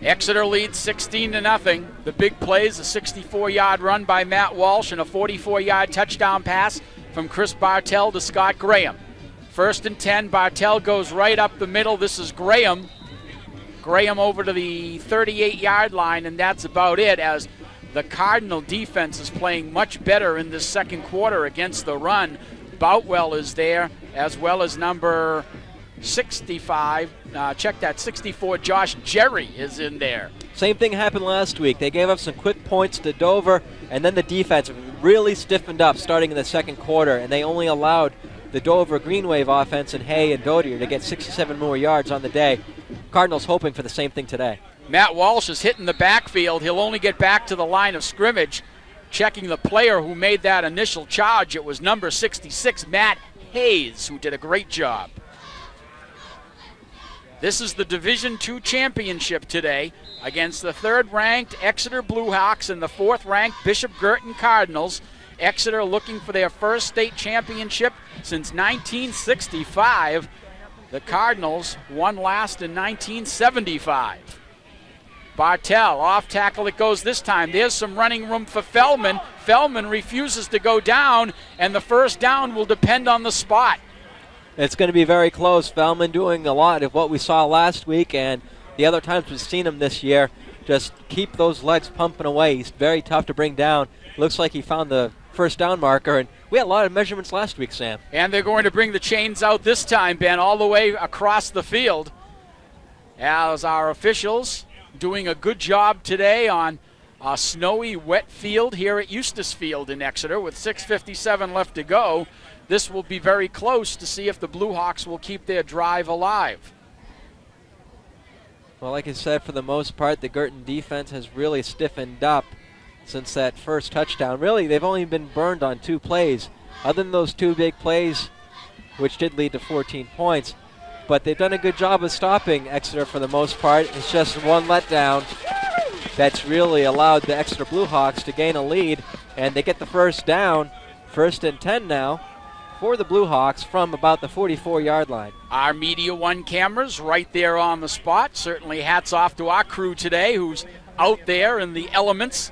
Exeter leads 16-0. The big plays, a 64-yard run by Matt Walsh and a 44-yard touchdown pass from Chris Bartell to Scott Graham. 1st and 10, Bartell goes right up the middle. This is Graham. Graham over to the 38-yard line, and that's about it, as the Cardinal defense is playing much better in this second quarter against the run. Boutwell is there, as well as number 65, 64, Josh Jerry is in there. Same thing happened last week. They gave up some quick points to Dover, and then the defense really stiffened up starting in the second quarter, and they only allowed the Dover Green Wave offense and Hay and Dodier to get 67 more yards on the day. Cardinals hoping for the same thing today. Matt Walsh is hitting the backfield. He'll only get back to the line of scrimmage. Checking the player who made that initial charge, it was number 66, Matt Hayes, who did a great job. This is the Division II championship today against the 3rd-ranked Exeter Bluehawks and the 4th-ranked Bishop Guertin Cardinals. Exeter looking for their first state championship since 1965. The Cardinals won last in 1975. Bartell, off tackle it goes this time. There's some running room for Feldman. Feldman refuses to go down, and the first down will depend on the spot. It's going to be very close. Feldman doing a lot of what we saw last week and the other times we've seen him this year. Just keep those legs pumping away. He's very tough to bring down. Looks like he found the first down marker, and we had a lot of measurements last week, Sam. And they're going to bring the chains out this time, Ben, all the way across the field, as our officials doing a good job today on a snowy, wet field here at Eustis Field in Exeter with 6:57 left to go. This will be very close to see if the Bluehawks will keep their drive alive. Well, like I said, for the most part, the Guertin defense has really stiffened up since that first touchdown. Really, they've only been burned on 2 plays. Other than those 2 big plays, which did lead to 14 points. But they've done a good job of stopping Exeter for the most part. It's just one letdown that's really allowed the Exeter Bluehawks to gain a lead, and they get the first down, 1st and 10 now, for the Bluehawks from about the 44-yard line. Our Media One cameras right there on the spot. Certainly hats off to our crew today who's out there in the elements,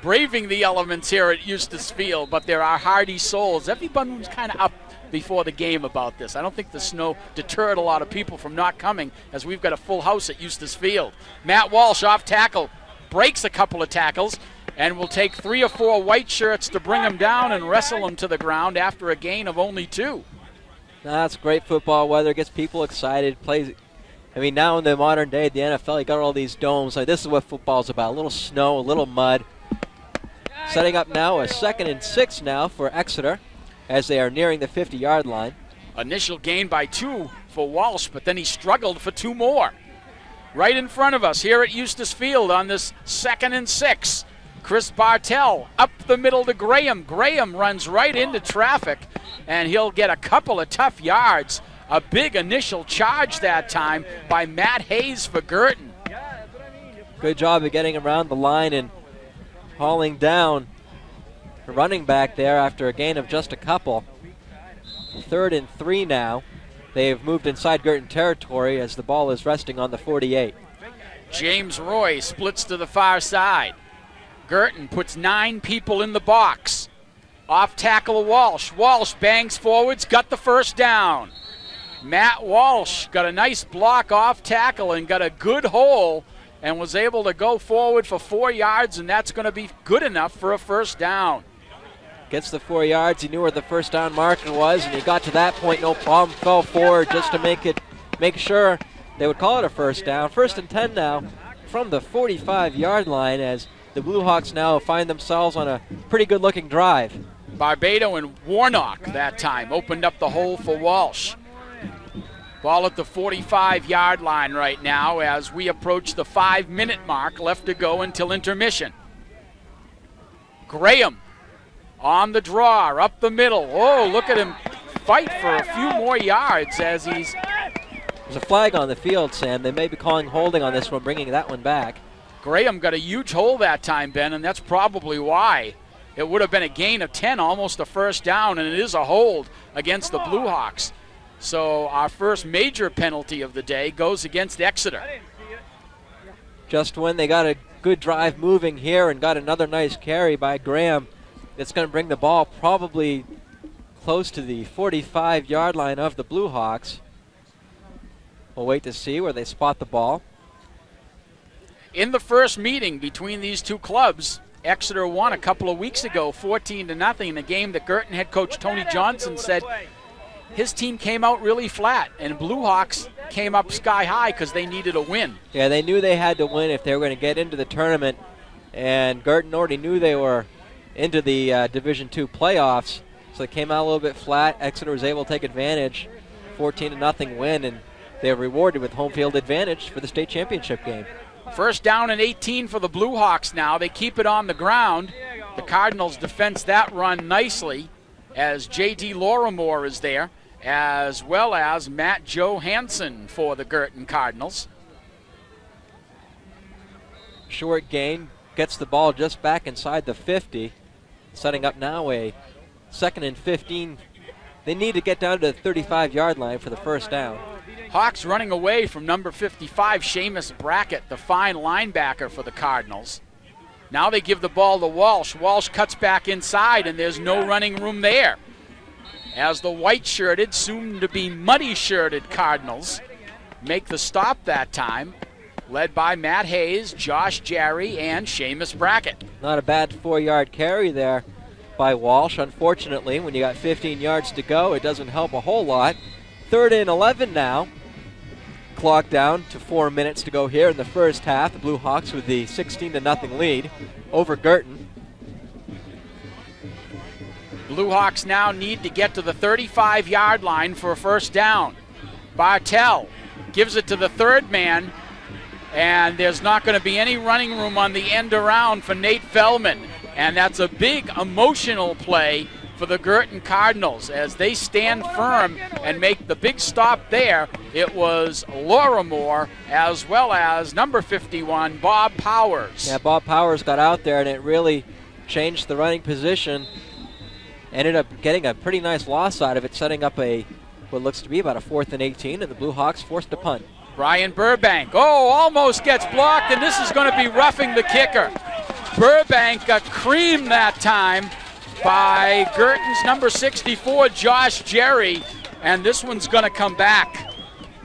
braving the elements here at Eustis Field, but there are hardy souls. Everyone was kind of up before the game about this. I don't think the snow deterred a lot of people from not coming, as we've got a full house at Eustis Field. Matt Walsh off tackle, breaks a couple of tackles, and will take 3 or 4 white shirts to bring him down and wrestle him to the ground after a gain of only 2. That's great football weather, gets people excited. Plays. I mean, now in the modern day, the NFL, you got all these domes. Like, this is what football's about, a little snow, a little mud. Setting up now a 2nd and 6 now for Exeter as they are nearing the 50-yard line. Initial gain by 2 for Walsh, but then he struggled for 2 more. Right in front of us here at Eustis Field on this 2nd and 6. Chris Bartell up the middle to Graham. Graham runs right into traffic, and he'll get a couple of tough yards. A big initial charge that time by Matt Hayes for Guertin. Good job of getting around the line and hauling down the running back there after a gain of just a couple. 3rd and 3 now. They've moved inside Guertin territory as the ball is resting on the 48. James Roy splits to the far side. Guertin puts 9 people in the box. Off tackle Walsh. Walsh bangs forwards, got the first down. Matt Walsh got a nice block off tackle and got a good hole and was able to go forward for 4 yards, and that's going to be good enough for a first down. Gets the 4 yards. He knew where the first down marker was, and he got to that point, no problem. Fell forward just to make sure they would call it a first down. 1st and 10 now from the 45-yard line as the Bluehawks now find themselves on a pretty good-looking drive. Barbado and Warnock that time opened up the hole for Walsh. Ball at the 45-yard line right now as we approach the 5-minute mark, left to go until intermission. Graham on the draw, up the middle. Oh, look at him fight for a few more yards as he's... There's a flag on the field, Sam. They may be calling holding on this one, bringing that one back. Graham got a huge hole that time, Ben, and that's probably why. It would have been a gain of 10, almost a first down, and it is a hold against the Bluehawks. So our first major penalty of the day goes against Exeter. Just when they got a good drive moving here and got another nice carry by Graham, it's going to bring the ball probably close to the 45-yard line of the Bluehawks. We'll wait to see where they spot the ball. In the first meeting between these two clubs, Exeter won a couple of weeks ago, 14-0, in a game that Guertin head coach Tony Johnson said his team came out really flat, and Bluehawks came up sky high because they needed a win. Yeah, they knew they had to win if they were going to get into the tournament, and Guertin already knew they were into the Division II playoffs, so they came out a little bit flat. Exeter was able to take advantage, 14-0 win, and they were rewarded with home field advantage for the state championship game. First down and 18 for the Bluehawks now. They keep it on the ground. The Cardinals defense that run nicely as J.D. Lorimore is there, as well as Matt Johansson for the Guertin Cardinals. Short gain, gets the ball just back inside the 50, setting up now a 2nd and 15. They need to get down to the 35-yard line for the first down. Hawks running away from number 55, Seamus Brackett, the fine linebacker for the Cardinals. Now they give the ball to Walsh. Walsh cuts back inside, and there's no running room there. As the white-shirted, soon-to-be muddy-shirted Cardinals make the stop that time, led by Matt Hayes, Josh Jarry, and Seamus Brackett. Not a bad 4-yard carry there by Walsh. Unfortunately, when you got 15 yards to go, it doesn't help a whole lot. 3rd and 11 now. Clock down to 4 minutes to go here in the first half. The Bluehawks with the 16-0 lead over Guertin. Bluehawks now need to get to the 35-yard line for a first down. Bartell gives it to the third man, and there's not going to be any running room on the end around for Nate Feldman. And that's a big emotional play for the Guertin Cardinals as they stand firm and make the big stop there. It was Lorimore as well as number 51, Bob Powers. Yeah, Bob Powers got out there and it really changed the running position. Ended up getting a pretty nice loss out of it, setting up what looks to be about a 4th and 18, and the Bluehawks forced to punt. Brian Burbank, almost gets blocked, and this is going to be roughing the kicker. Burbank got creamed that time by Guertin's number 64, Josh Jarry, and this one's going to come back.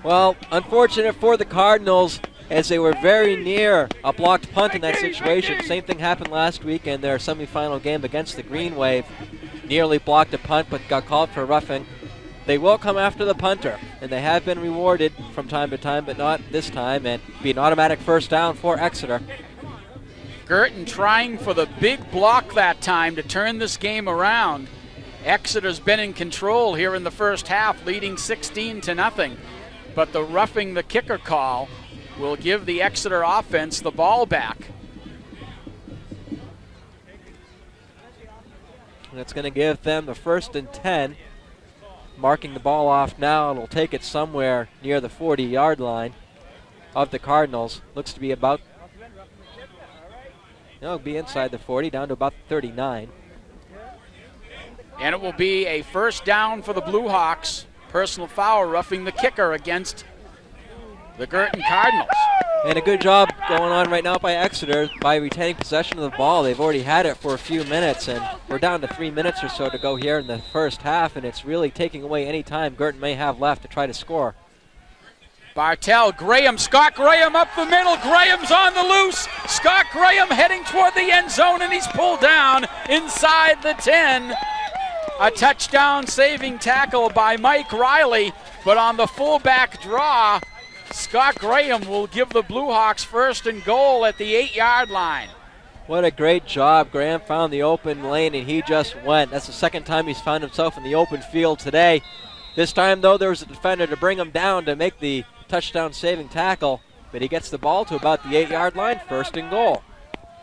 Well, unfortunate for the Cardinals as they were very near a blocked punt in that situation. Same thing happened last week in their semifinal game against the Green Wave. Nearly blocked a punt but got called for roughing. They will come after the punter, and they have been rewarded from time to time, but not this time, and be an automatic first down for Exeter. Guertin trying for the big block that time to turn this game around. Exeter's been in control here in the first half, leading 16-0. But the roughing the kicker call will give the Exeter offense the ball back. And it's going to give them the 1st and 10. Marking the ball off now, it'll take it somewhere near the 40-yard line of the Cardinals. Looks to be about, it'll be inside the 40, down to about 39. And it will be a first down for the Bluehawks. Personal foul roughing the kicker against the Guertin Cardinals. And a good job going on right now by Exeter by retaining possession of the ball. They've already had it for a few minutes, and we're down to 3 minutes or so to go here in the first half, and it's really taking away any time Guertin may have left to try to score. Bartell, Graham, Scott Graham up the middle. Graham's on the loose. Scott Graham heading toward the end zone, and he's pulled down inside the 10. A touchdown saving tackle by Mike Riley, but on the fullback draw, Scott Graham will give the Bluehawks first and goal at the 8-yard line. What a great job. Graham found the open lane, and he just went. That's the second time he's found himself in the open field today. This time, though, there was a defender to bring him down to make the touchdown saving tackle, but he gets the ball to about the 8-yard line, first and goal.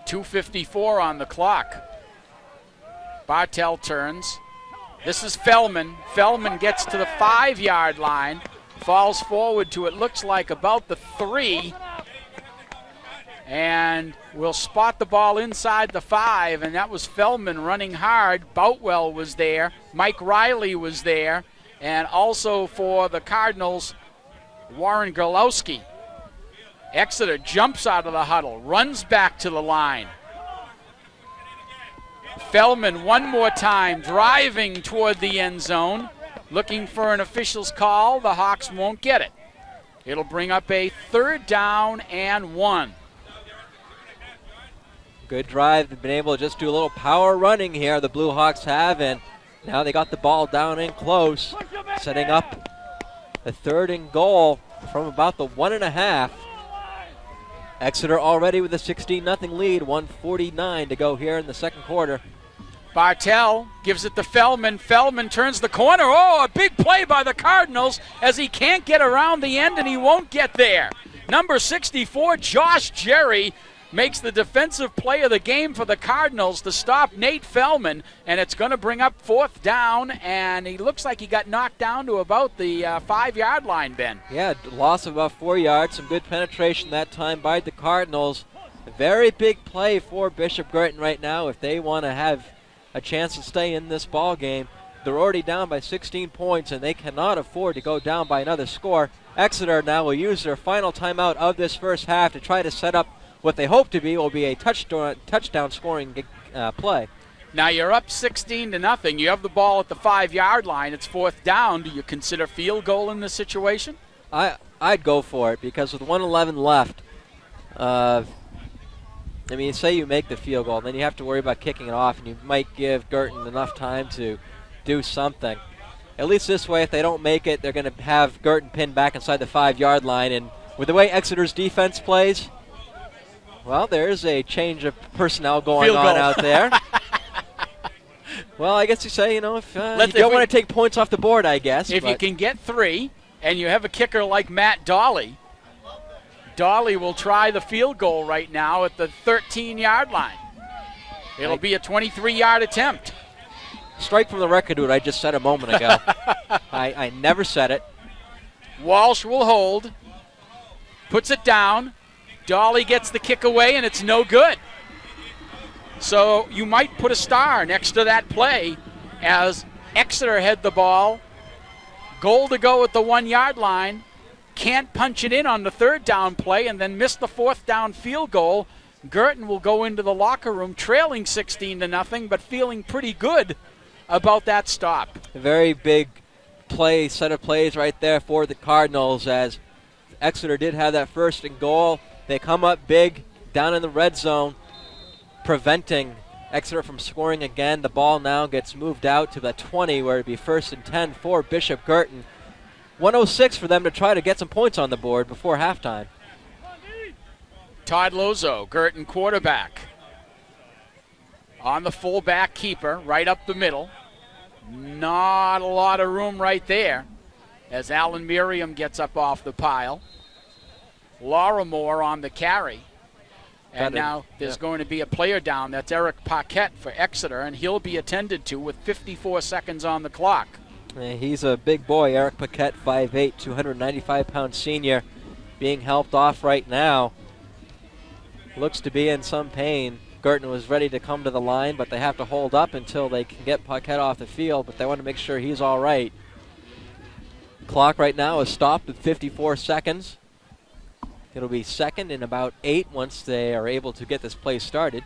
2:54 on the clock. Bartell turns. This is Fellman. Fellman gets to the 5-yard line, falls forward to it looks like about the 3, and will spot the ball inside the 5, and that was Fellman running hard. Boutwell was there. Mike Riley was there, and also for the Cardinals, Warren Gorlowski. Exeter jumps out of the huddle, runs back to the line. Fellman one more time, driving toward the end zone, looking for an official's call. The Hawks won't get it. It'll bring up a 3rd down and 1. Good drive. They've been able to just do a little power running here, the Bluehawks have, and now they got the ball down in close, setting up a 3rd and goal from about the 1.5. Exeter already with a 16-0 lead, 1:49 to go here in the second quarter. Bartell gives it to Fellman. Fellman turns the corner. Oh, a big play by the Cardinals as he can't get around the end, and he won't get there. Number 64, Josh Jerry, makes the defensive play of the game for the Cardinals to stop Nate Fellman, and it's going to bring up 4th down, and he looks like he got knocked down to about the 5-yard line, Ben. Yeah, loss of about 4 yards, some good penetration that time by the Cardinals. A very big play for Bishop Guertin right now if they want to have a chance to stay in this ball game. They're already down by 16 points, and they cannot afford to go down by another score. Exeter now will use their final timeout of this first half to try to set up what they hope to be will be a touchdown scoring play. Now you're up 16-0. You have the ball at the 5-yard line. It's 4th down. Do you consider field goal in this situation? I'd go for it because with 1:11 left, say you make the field goal, then you have to worry about kicking it off, and you might give Guertin enough time to do something. At least this way, if they don't make it, they're going to have Guertin pinned back inside the 5-yard line. And with the way Exeter's defense plays, well, there's a change of personnel going on out there. Well, I guess you say, if you don't want to take points off the board, I guess. If you can get 3 and you have a kicker like Matt Dolly, Dolly will try the field goal right now at the 13-yard line. It'll be a 23-yard attempt. Strike from the record what I just said a moment ago. I never said it. Walsh will hold, puts it down. Dolly gets the kick away, and it's no good. So you might put a star next to that play as Exeter had the ball. Goal to go at the 1-yard line. Can't punch it in on the 3rd down play and then miss the 4th down field goal. Guertin will go into the locker room trailing 16-0, but feeling pretty good about that stop. A very big set of plays right there for the Cardinals as Exeter did have that 1st and goal. They come up big down in the red zone, preventing Exeter from scoring again. The ball now gets moved out to the 20, where it'd be 1st and 10 for Bishop Guertin. 1:06 for them to try to get some points on the board before halftime. Todd Lozo, Guertin quarterback. On the fullback keeper, right up the middle. Not a lot of room right there as Alan Merriam gets up off the pile. Larimore on the carry. And now there's going to be a player down. That's Eric Paquette for Exeter, and he'll be attended to with 54 seconds on the clock. He's a big boy, Eric Paquette, 5'8", 295-pound senior, being helped off right now. Looks to be in some pain. Guertin was ready to come to the line, but they have to hold up until they can get Paquette off the field, but they want to make sure he's all right. Clock right now is stopped at 54 seconds. It'll be second and about 8 once they are able to get this play started.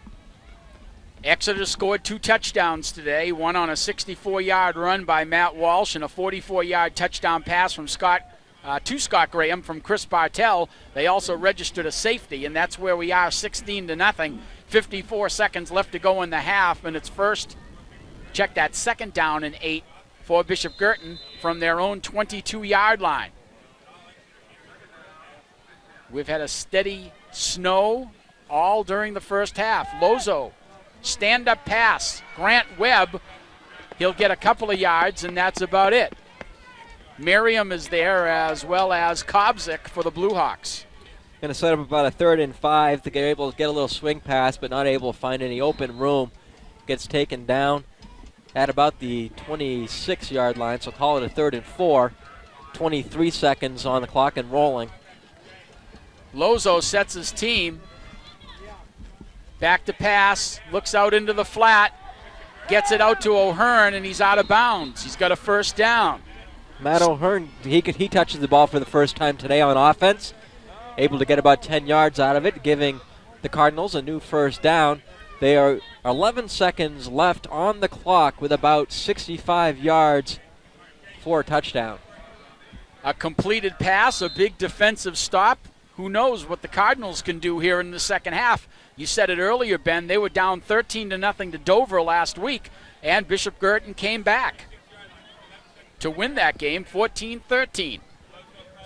Exeter scored 2 touchdowns today, one on a 64-yard run by Matt Walsh and a 44-yard touchdown pass from Scott Graham from Chris Bartell. They also registered a safety, and that's where we are, 16-0. 54 seconds left to go in the half, and it's first, check that, second down and 8 for Bishop Guertin from their own 22-yard line. We've had a steady snow all during the first half. Lozo, stand-up pass. Grant Webb, he'll get a couple of yards, and that's about it. Merriam is there, as well as Kobzik for the Bluehawks. Going to set up about a 3rd and 5 to get able to get a little swing pass, but not able to find any open room. Gets taken down at about the 26-yard line, so call it a 3rd and 4. 23 seconds on the clock and rolling. Lozo sets his team. Back to pass, looks out into the flat, gets it out to O'Hearn, and he's out of bounds. He's got a first down. Matt O'Hearn, he touches the ball for the first time today on offense. Able to get about 10 yards out of it, giving the Cardinals a new first down. They are 11 seconds left on the clock with about 65 yards for a touchdown. A completed pass, a big defensive stop. Who knows what the Cardinals can do here in the second half. You said it earlier, Ben. They were down 13-0 to Dover last week, and Bishop Guertin came back to win that game 14-13.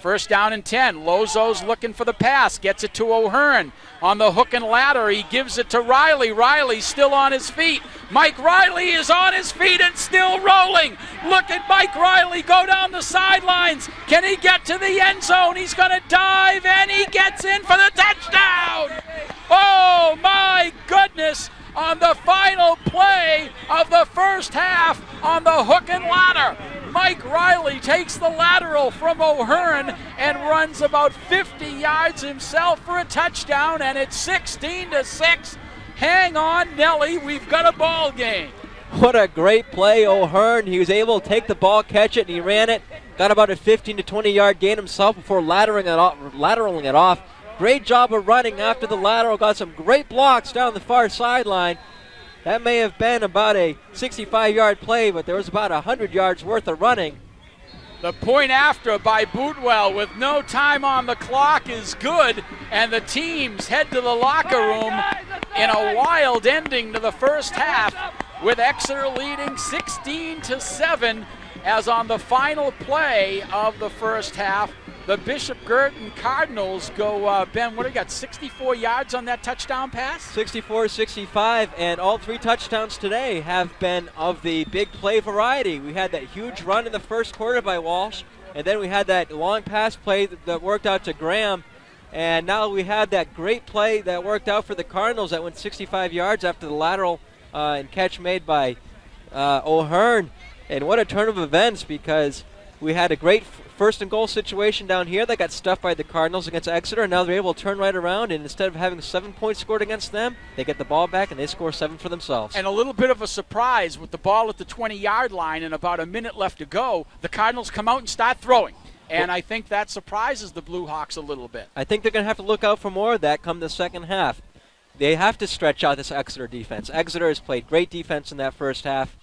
First down and 10. Lozo's looking for the pass. Gets it to O'Hearn. On the hook and ladder, he gives it to Riley. Riley's still on his feet. Mike Riley is on his feet and still rolling. Look at Mike Riley go down the sidelines. Can he get to the end zone? He's going to dive, and he gets in for the touchdown. Oh, my goodness. On the final play of the first half on the hook and ladder, Mike Riley takes the lateral from O'Hearn and runs about 50 yards himself for a touchdown, and it's 16-6. Hang on, Nelly, we've got a ball game. What a great play, O'Hearn. He was able to take the ball, catch it, and he ran it. Got about a 15 to 20 yard gain himself before lateraling it off. Great job of running after the lateral. Got some great blocks down the far sideline. That may have been about a 65-yard play, but there was about 100 yards worth of running. The point after by Bootwell with no time on the clock is good, and the teams head to the locker room in a wild ending to the first half, with Exeter leading 16-7, as on the final play of the first half, the Bishop Guertin Cardinals go, Ben, what do you got, 64 yards on that touchdown pass? 64-65, and all 3 touchdowns today have been of the big play variety. We had that huge run in the first quarter by Walsh, and then we had that long pass play that worked out to Graham, and now we had that great play that worked out for the Cardinals that went 65 yards after the lateral and catch made by O'Hearn. And what a turn of events, because we had a great first and goal situation down here. They got stuffed by the Cardinals against Exeter, and now they're able to turn right around, and instead of having 7 points scored against them, they get the ball back and they score 7 for themselves. And a little bit of a surprise with the ball at the 20-yard line and about a minute left to go, the Cardinals come out and start throwing. And I think that surprises the Bluehawks a little bit. I think they're going to have to look out for more of that come the second half. They have to stretch out this Exeter defense. Exeter has played great defense in that first half.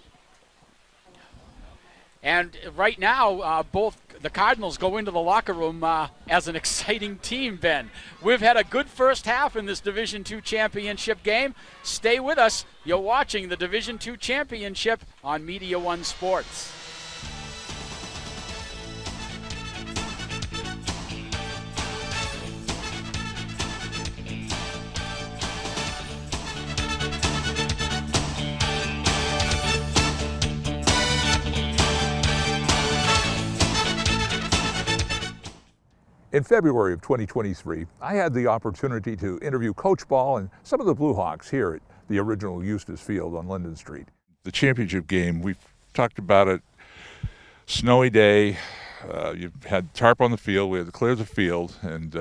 And right now, both the Cardinals go into the locker room as an exciting team, Ben. We've had a good first half in this Division II championship game. Stay with us. You're watching the Division II championship on Media One Sports. In February of 2023, I had the opportunity to interview Coach Ball and some of the Bluehawks here at the original Eustis Field on Linden Street. The championship game, we've talked about it, snowy day, you had tarp on the field, we had to clear the field, and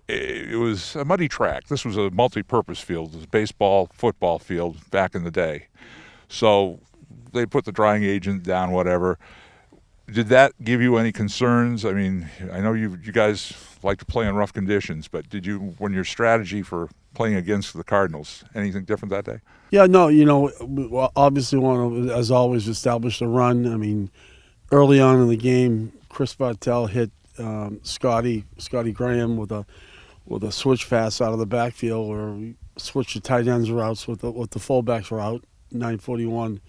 it was a muddy track. This was a multi-purpose field. It was a baseball, football field back in the day. So they put the drying agent down, whatever. Did that give you any concerns? I mean, I know you guys like to play in rough conditions, but did you, when your strategy for playing against the Cardinals, anything different that day? Yeah, no, we obviously want to, as always, establish the run. I mean, early on in the game, Chris Bartell hit Scotty Graham with a switch pass out of the backfield, where we switched the tight ends routes with the fullbacks route, 941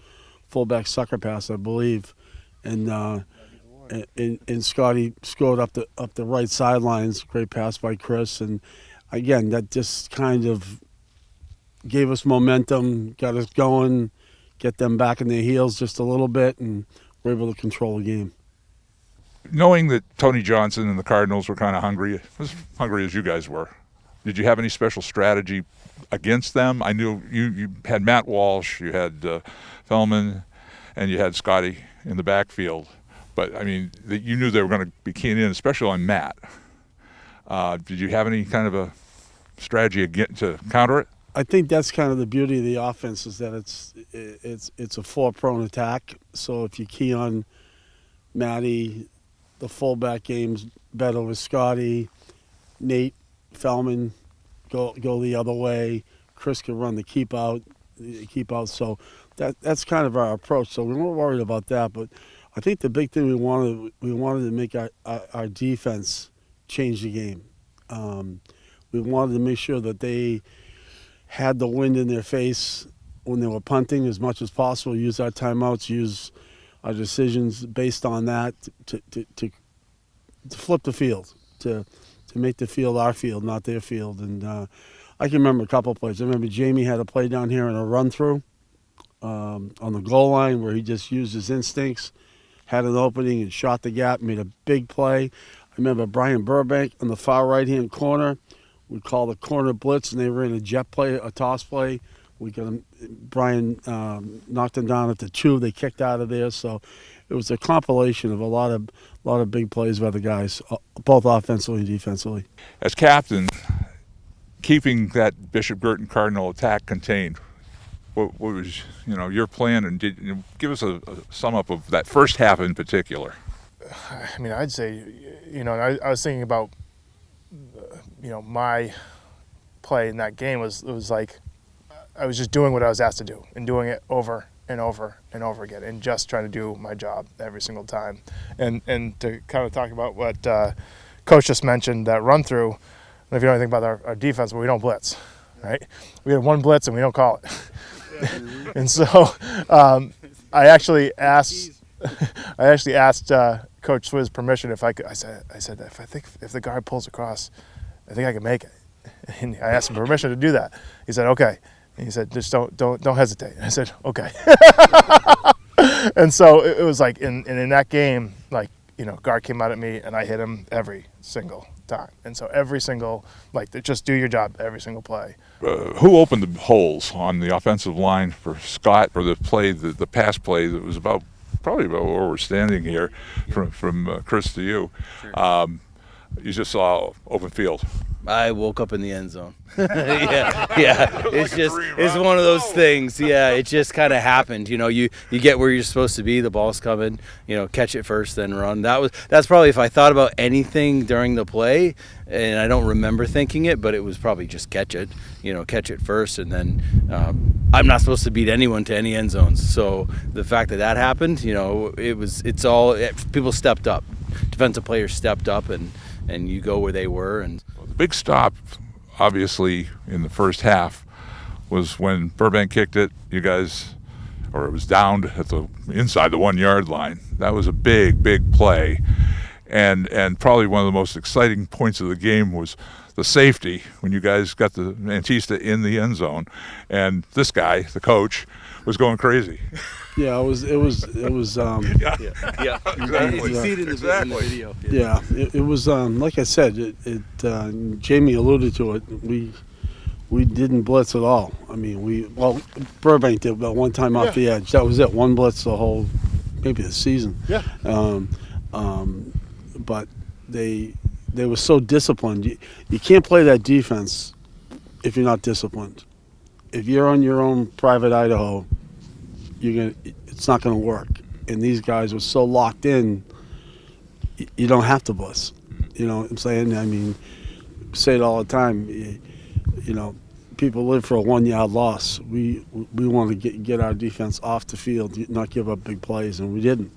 fullback sucker pass, I believe, and Scotty scored up the right sidelines. Great pass by Chris, and again, that just kind of gave us momentum, got us going, get them back in their heels just a little bit, and we're able to control the game. Knowing that Tony Johnson and the Cardinals were kind of hungry, as hungry as you guys were, did you have any special strategy against them? I knew you had Matt Walsh, you had Feldman, and you had Scotty in the backfield. But, I mean, you knew they were going to be keying in, especially on Matt. Did you have any kind of a strategy to counter it? I think that's kind of the beauty of the offense, is that it's a four-prone attack. So if you key on Matty, the fullback game's better with Scotty, Nate, Feldman go the other way. Chris can run the keep out. So that's kind of our approach. So we weren't worried about that, but I think the big thing we wanted to make our defense change the game. We wanted to make sure that they had the wind in their face when they were punting as much as possible. Use our timeouts, use our decisions based on that to flip the field, to make the field our field, not their field. And I can remember a couple of plays. I remember Jamie had a play down here in a run-through on the goal line where he just used his instincts, had an opening and shot the gap, made a big play. I remember Brian Burbank on the far right-hand corner. We called the corner blitz, and they ran a jet play, a toss play. We got him. Brian knocked him down at the 2. They kicked out of there. So it was a compilation of a lot of big plays by the guys, both offensively and defensively. As captain, keeping that Bishop Guertin Cardinal attack contained, what was your plan? And give us a sum up of that first half in particular. I mean, I'd say, I was thinking about, my play in that game was like I was just doing what I was asked to do and doing it over and over and over again and just trying to do my job every single time. And to kind of talk about what Coach just mentioned, that run through, and if you know anything about our defense, we don't blitz, right? We have one blitz and we don't call it. And so I actually asked Coach Swizz permission if I could. I said if the guard pulls across, I think I can make it. And I asked him permission to do that. He said okay. And he said just don't hesitate. And I said okay. And so it was like in that game, like guard came out at me and I hit him every single time. And so every single just do your job every single play. Who opened the holes on the offensive line for Scott for the play, the pass play that was probably about where we're standing here, from Chris to you? Sure. You just saw open field. I woke up in the end zone. yeah. It's one of those things. Yeah, it just kind of happened. You get where you're supposed to be. The ball's coming. Catch it first, then run. That's probably, if I thought about anything during the play, and I don't remember thinking it, but it was probably just catch it. Catch it first, and then I'm not supposed to beat anyone to any end zones. So the fact that happened, people stepped up. Defensive players stepped up, and you go where they were. And the big stop, obviously, in the first half was when Burbank kicked it. You guys, or it was downed at inside the 1 yard line. That was a big play, and probably one of the most exciting points of the game was the safety when you guys got the Antista in the end zone, and this guy, the coach, was going crazy. Yeah, it was. Yeah, exactly. You see it in the video. Yeah, it was. Like I said, Jamie alluded to it. We didn't blitz at all. I mean, Burbank did, but one time off the edge. That was it. One blitz maybe the season. Yeah. But they were so disciplined. You can't play that defense if you're not disciplined. If you're on your own private Idaho, it's not going to work. And these guys were so locked in you don't have to blitz. You know what I'm saying? I mean, say it all the time. You know, people live for a 1-yard loss. We want to get our defense off the field, not give up big plays, and we didn't.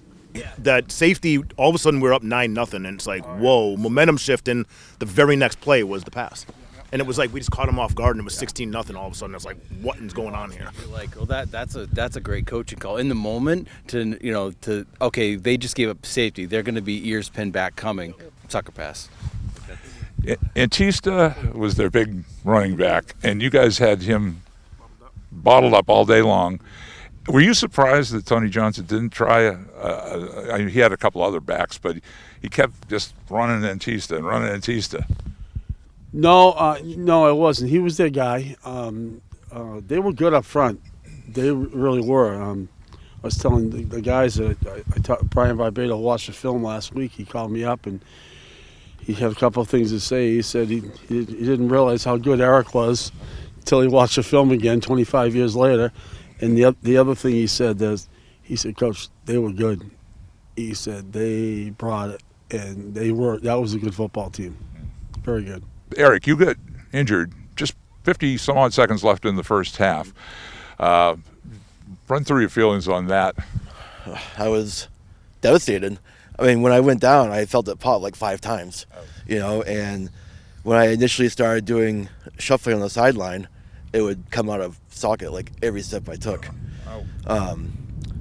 That safety, all of a sudden we're up 9-0, and it's like, whoa, momentum shifting. The very next play was the pass. And it was like we just caught him off guard, and it was 16-0 all of a sudden. It's like, what is going on here? You're like, well, that's a great coaching call. In the moment, okay, they just gave up safety. They're going to be ears pinned back coming. Sucker pass. Antista was their big running back, and you guys had him bottled up all day long. Were you surprised that Tony Johnson didn't try I mean, he had a couple other backs, but he kept just running Antista and running Antista? No, no, it wasn't. He was their guy. They were good up front. They really were. I was telling the guys that Brian Barbado watched the film last week. He called me up, and he had a couple of things to say. He said he didn't realize how good Eric was until he watched the film again 25 years later. And the other thing he said is, Coach, they were good. He said they brought it, and that was a good football team. Very good. Eric, you got injured just 50 some odd seconds left in the first half. Run through your feelings on that. I was devastated. I mean, when I went down, I felt it pop like 5 times, and when I initially started doing shuffling on the sideline, it would come out of socket like every step I took.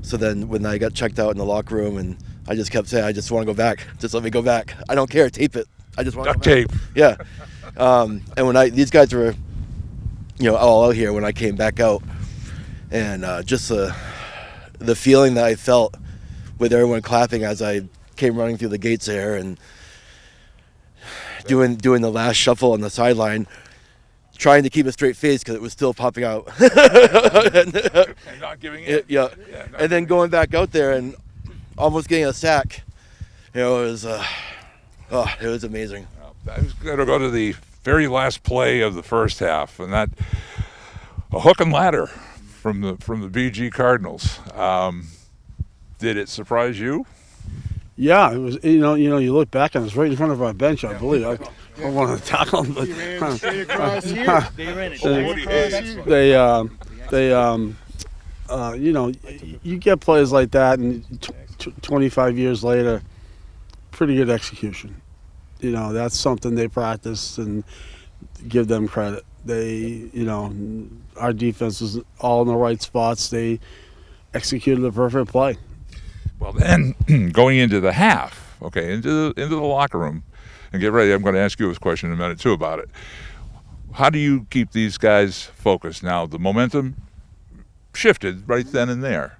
So then when I got checked out in the locker room, and I just kept saying, I just want to go back. Just let me go back. I don't care. Tape it. I just want to go back. Duct tape. Yeah. And when these guys were, all out here when I came back out, and just the feeling that I felt with everyone clapping as I came running through the gates there and doing the last shuffle on the sideline, trying to keep a straight face because it was still popping out. And not giving it. Yeah. And then going back out there and almost getting a sack. It was amazing. I was going to go to the very last play of the first half, and that a hook and ladder from the BG Cardinals. Did it surprise you? Yeah, it was. You look back and it's right in front of our bench. I believe. I don't want to tackle them, but you get plays like that, and 25 years later, pretty good execution. That's something they practiced, and give them credit. They, our defense was all in the right spots. They executed the perfect play. Well, then going into the half, okay, into the locker room, and get ready. I'm going to ask you this question in a minute too about it. How do you keep these guys focused now? The momentum shifted right then and there,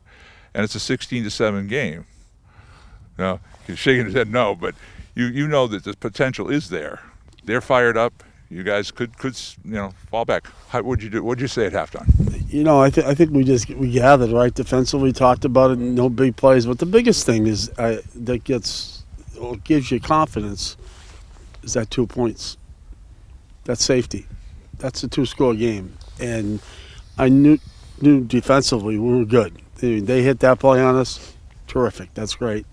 and it's a 16-7 game. Now you're shaking his head no, but you know that the potential is there. They're fired up. You guys could fall back. How would you do? What'd you say at halftime? I think we gathered right defensively. Talked about it. No big plays, but the biggest thing is that gives you confidence is that 2 points. That's safety. That's a 2-score game, and I knew defensively we were good. They hit that play on us. Terrific. That's great,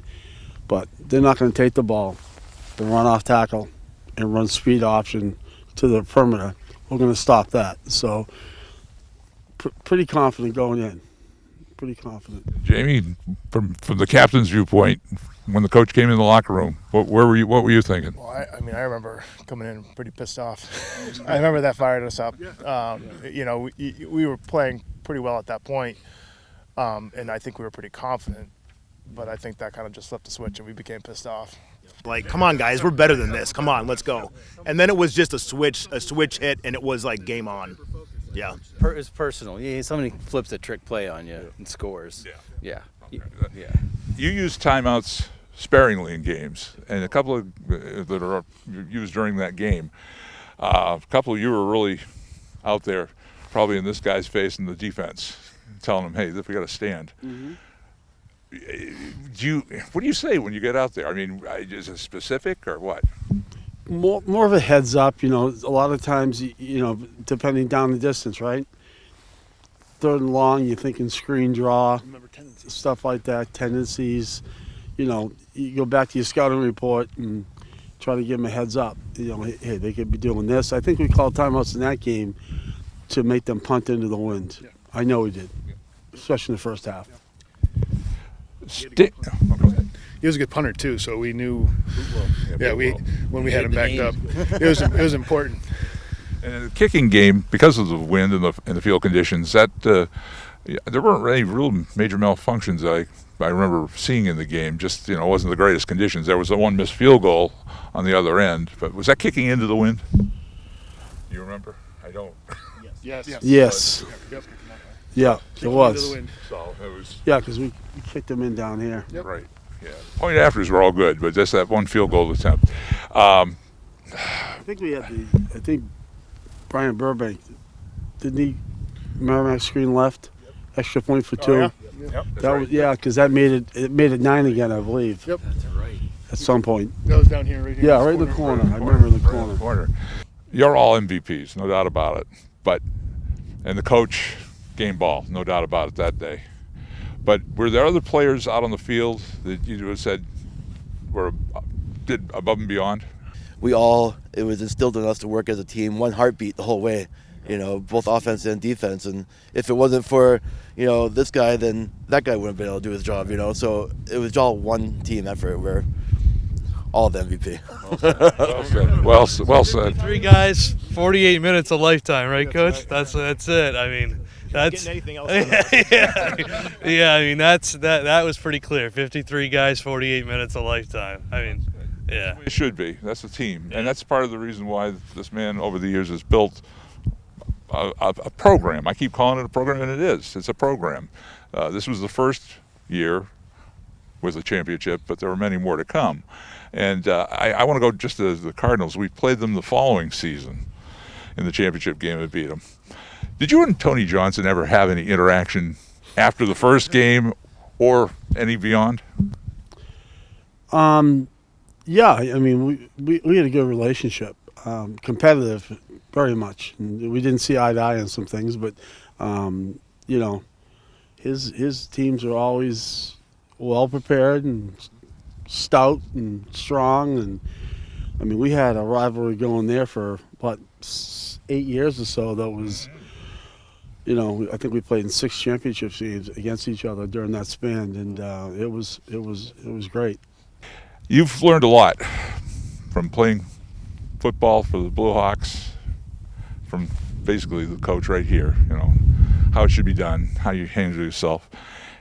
but they're not going to take the ball, and run off tackle, and run speed option to the perimeter. We're going to stop that. So pretty confident going in. Pretty confident. Jamie, from the captain's viewpoint, when the coach came in the locker room, what were you thinking? Well, I remember coming in pretty pissed off. I remember that fired us up. We were playing pretty well at that point, and I think we were pretty confident. But I think that kind of just flipped the switch, and we became pissed off. Like, come on, guys, we're better than this. Come on, let's go. And then it was just a switch hit, and it was like game on. Yeah. It's personal. Yeah, somebody flips a trick play on you and scores. Yeah. You use timeouts sparingly in games, and a couple of that are used during that game. A couple of you were really out there, probably in this guy's face in the defense, telling him, "Hey, we got to stand." Mm-hmm. What do you say when you get out there? I mean, is it specific or what? More of a heads up. A lot of times, depending down the distance, right? 3rd and long, you're thinking screen draw, stuff like that, tendencies. you go back to your scouting report and try to give them a heads up. Hey, they could be doing this. I think we called timeouts in that game to make them punt into the wind. Yeah. I know we did, especially in the first half. He was a good punter too, so we knew. When we had him backed up, it was important. And in the kicking game, because of the wind and the field conditions, that there weren't any real major malfunctions I remember seeing in the game. Just it wasn't the greatest conditions. There was the one missed field goal on the other end, but was that kicking into the wind? You remember? I don't. Yes. Yep. Yeah, it was. So it was. Yeah, because we kicked them in down here. Yep. Right. Yeah. Point afters were all good, but just that one field goal attempt. I think we had I think Brian Burbank, didn't he? Merrimack screen left, extra point for 2. Oh, yeah. Yep. That was because that made it 9 again, I believe. Yep. That's right. At some point. That was down here, right here. Yeah, right in the corner. I remember in the corner. You're all MVPs, no doubt about it. And the coach, game ball, no doubt about it that day. But were there other players out on the field that you would have said did above and beyond? It was instilled in us to work as a team, one heartbeat the whole way, both offense and defense. And if it wasn't for, this guy, then that guy wouldn't have been able to do his job, So it was all one team effort. We're all the MVP. Well said. 3 guys, 48 minutes a lifetime, right, Coach? That's it. I mean, that's anything else. yeah. I mean, that was pretty clear. 53 guys, 48 minutes a lifetime. I mean, yeah. It should be. That's a team, and that's part of the reason why this man over the years has built a program. I keep calling it a program, and it is. It's a program. This was the first year with a championship, but there were many more to come. And I want to go just to the Cardinals. We played them the following season in the championship game and beat them. Did you and Tony Johnson ever have any interaction after the first game or any beyond? Yeah, I mean, we had a good relationship, competitive, very much. And we didn't see eye to eye on some things, but his teams are always well prepared and stout and strong. And I mean, we had a rivalry going there for 8 years or so. That was, I think we played in 6 championship games against each other during that span, and it was great. You've learned a lot from playing football for the Bluehawks, from basically the coach right here, how it should be done, how you handle yourself,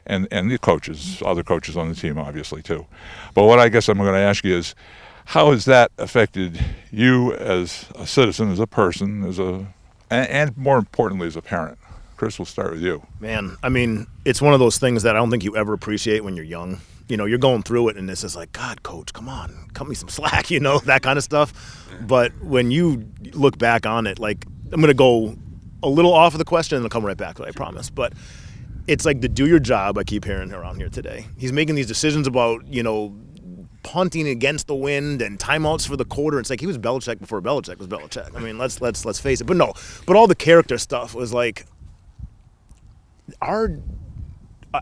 and the coaches, other coaches on the team, obviously, too. But what I guess I'm going to ask you is, how has that affected you as a citizen, as a person, and more importantly, as a parent? Chris, we'll start with you. Man, I mean, it's one of those things that I don't think you ever appreciate when you're young. You're going through it, and it's just like, God, Coach, come on, cut me some slack, that kind of stuff. But when you look back on it, like, I'm going to go a little off of the question, and I'll come right back to it, I promise. But it's like the do your job I keep hearing around here today. He's making these decisions about, punting against the wind and timeouts for the quarter. It's like he was Belichick before Belichick was Belichick. I mean, let's face it. But no, but all the character stuff was like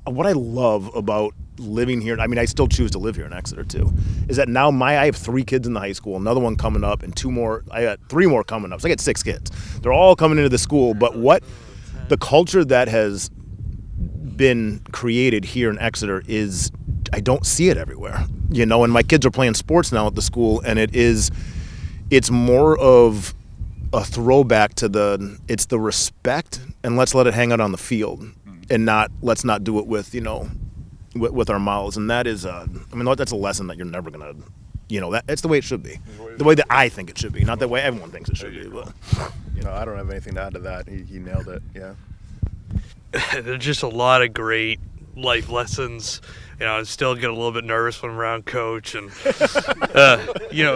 what I love about living here, I mean, I still choose to live here in Exeter too, is that now I have 3 kids in the high school, another one coming up, and 2 more. I got 3 more coming up. So I got 6 kids. They're all coming into the school. But what the culture that has been created here in Exeter is, I don't see it everywhere, and my kids are playing sports now at the school, and it's more of a throwback to it's the respect, and let's let it hang out on the field, and let's not do it with, with our mouths. And that is, that's a lesson that you're never going to, that's the way it should be. The way that I think it should be, not the way everyone thinks it should be. But I don't have anything to add to that. He nailed it, yeah. There's just a lot of great life lessons. I still get a little bit nervous when I'm around Coach and,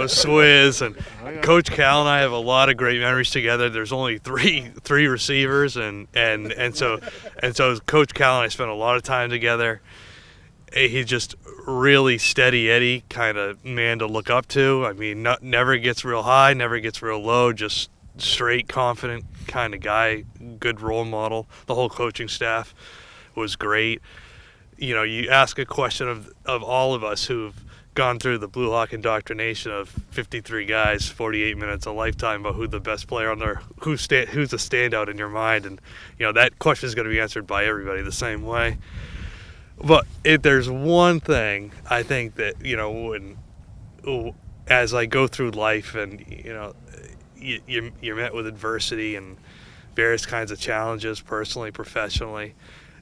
Swizz and Coach Cal and I have a lot of great memories together. There's only three receivers, and so Coach Cal and I spent a lot of time together. He's just really steady Eddie kind of man to look up to. I mean, never gets real high, never gets real low, just straight, confident kind of guy, good role model. The whole coaching staff was great. you ask a question of all of us who've gone through the Blue Hawk indoctrination of 53 guys, 48 minutes, a lifetime, about who the best player on there, who's a standout in your mind, and that question is going to be answered by everybody the same way. But if there's one thing I think that as I go through life, and you're met with adversity and various kinds of challenges, personally, professionally,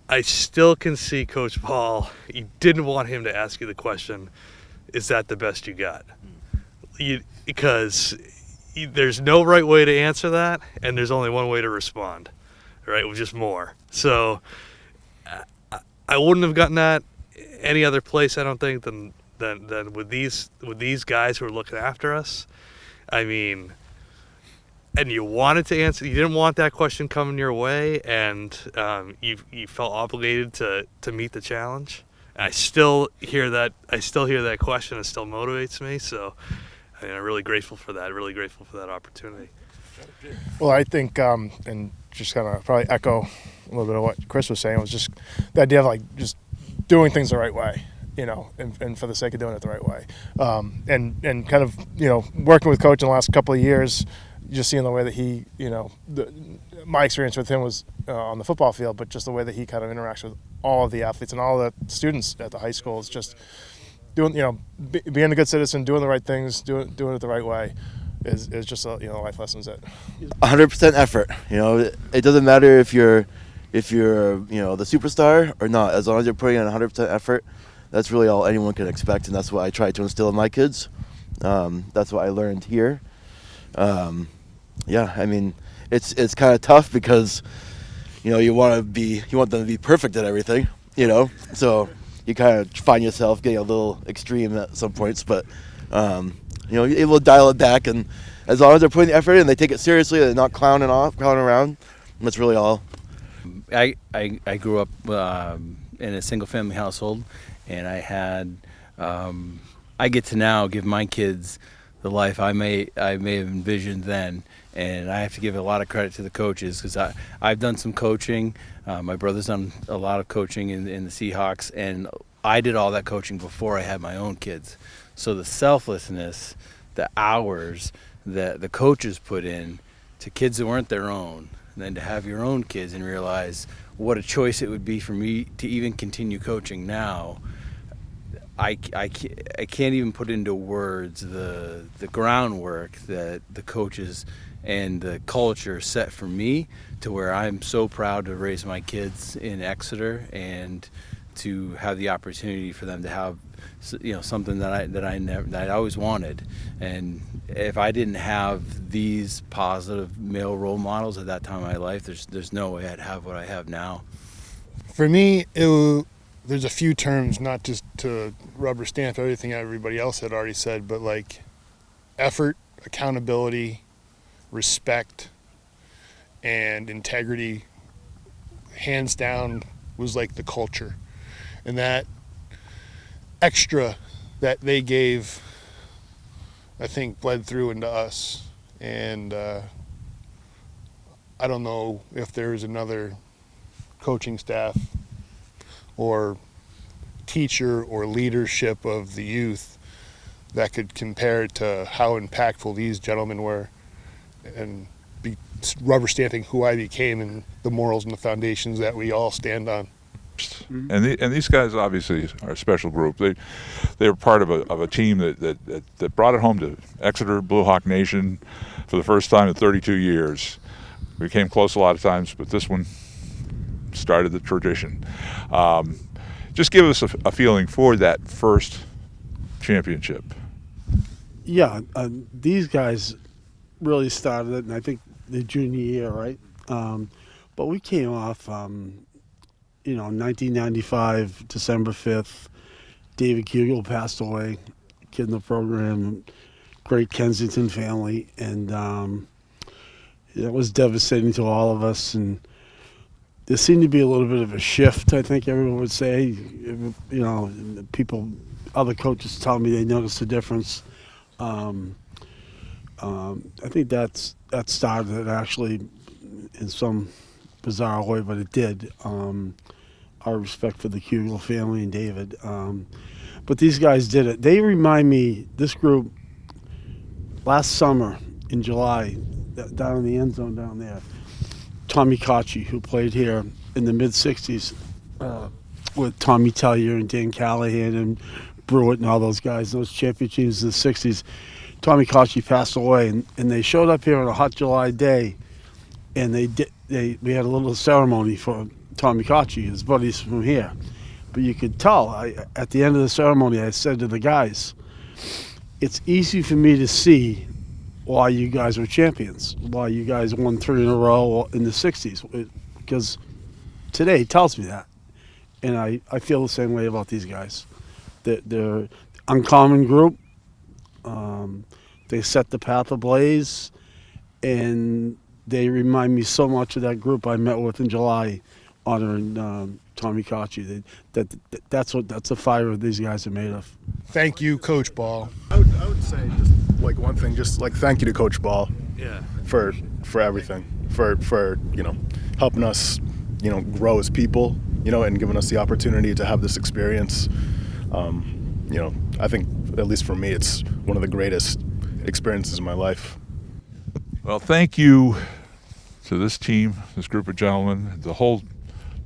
I still can see Coach Paul. You didn't want him to ask you the question, is that the best you got? Because there's no right way to answer that, and there's only one way to respond, right? With just more. So I wouldn't have gotten that any other place, I don't think, than with these guys who are looking after us. I mean, and you wanted to answer. You didn't want that question coming your way, and you felt obligated to meet the challenge. I still hear that. I still hear that question. It still motivates me. So, I'm really grateful for that. Really grateful for that opportunity. Well, I think, and just kind of probably echo a little bit of what Chris was saying, was just the idea of just doing things the right way, and for the sake of doing it the right way, and kind of working with Coach in the last couple of years, just seeing the way that he, my experience with him was on the football field, but just the way that he kind of interacts with all of the athletes and all the students at the high school is just doing, being a good citizen, doing the right things, doing it the right way is just life lessons that 100% effort. It doesn't matter if you're the superstar or not. As long as you're putting in 100% effort, that's really all anyone can expect, and that's what I try to instill in my kids. That's what I learned here. I mean, it's kind of tough because you want them to be perfect at everything, so you kind of find yourself getting a little extreme at some points, but you're able to dial it back, and as long as they're putting the effort in, they take it seriously, they're not clowning around, that's really all. I grew up in a single family household, and I get to now give my kids the life I may have envisioned then, and I have to give a lot of credit to the coaches, because I've done some coaching. My brother's done a lot of coaching in the Seahawks, and I did all that coaching before I had my own kids. So the selflessness, the hours that the coaches put in to kids that weren't their own, and then to have your own kids and realize what a choice it would be for me to even continue coaching now. I can't even put into words the groundwork that the coaches and the culture set for me, to where I'm so proud to raise my kids in Exeter and to have the opportunity for them to have something that I always wanted. And if I didn't have these positive male role models at that time in my life, there's no way I'd have what I have now. For me, there's a few terms, not just to rubber stamp everything everybody else had already said, but effort, accountability, respect, and integrity, hands down, was the culture. And that extra that they gave, I think, bled through into us. And I don't know if there's another coaching staff or teacher or leadership of the youth that could compare to how impactful these gentlemen were, and be rubber stamping who I became and the morals and the foundations that we all stand on. And these guys obviously are a special group. They were part of a team that brought it home to Exeter Bluehawk Nation for the first time in 32 years. We came close a lot of times, but this one started the tradition. Just give us a feeling for that first championship. Yeah, these guys really started it, and I think the junior year, right? But we came off, 1995, December 5th, David Kugel passed away, kid in the program, great Kensington family, and it was devastating to all of us, and there seemed to be a little bit of a shift, I think everyone would say. Other coaches tell me they noticed a difference. I think that started it actually in some bizarre way, but it did. our respect for the Kugel family and David. But these guys did it. They remind me, this group, last summer in July, down in the end zone down there, Tommy Kachi, who played here in the mid-'60s with Tommy Tellier and Dan Callahan and Brewitt and all those guys, those championship teams in the 60s. Tommy Kachi passed away, and they showed up here on a hot July day, and we had a little ceremony for Tommy Kachi, his buddies from here. But you could tell, at the end of the ceremony, I said to the guys, it's easy for me to see why you guys were champions, why you guys won 3 in a row in the 60s, because today tells me that. And I feel the same way about these guys. They're an uncommon group. They set the path ablaze, and they remind me so much of that group I met with in July honoring Tommy Kachi. That's the fire these guys are made of. Thank you, Coach Ball. I would say just like one thing, just like thank you to Coach Ball. Yeah. For everything, for helping us, grow as people, and giving us the opportunity to have this experience. I think, at least for me, it's one of the greatest experiences in my life. Well, thank you to this team, this group of gentlemen, the whole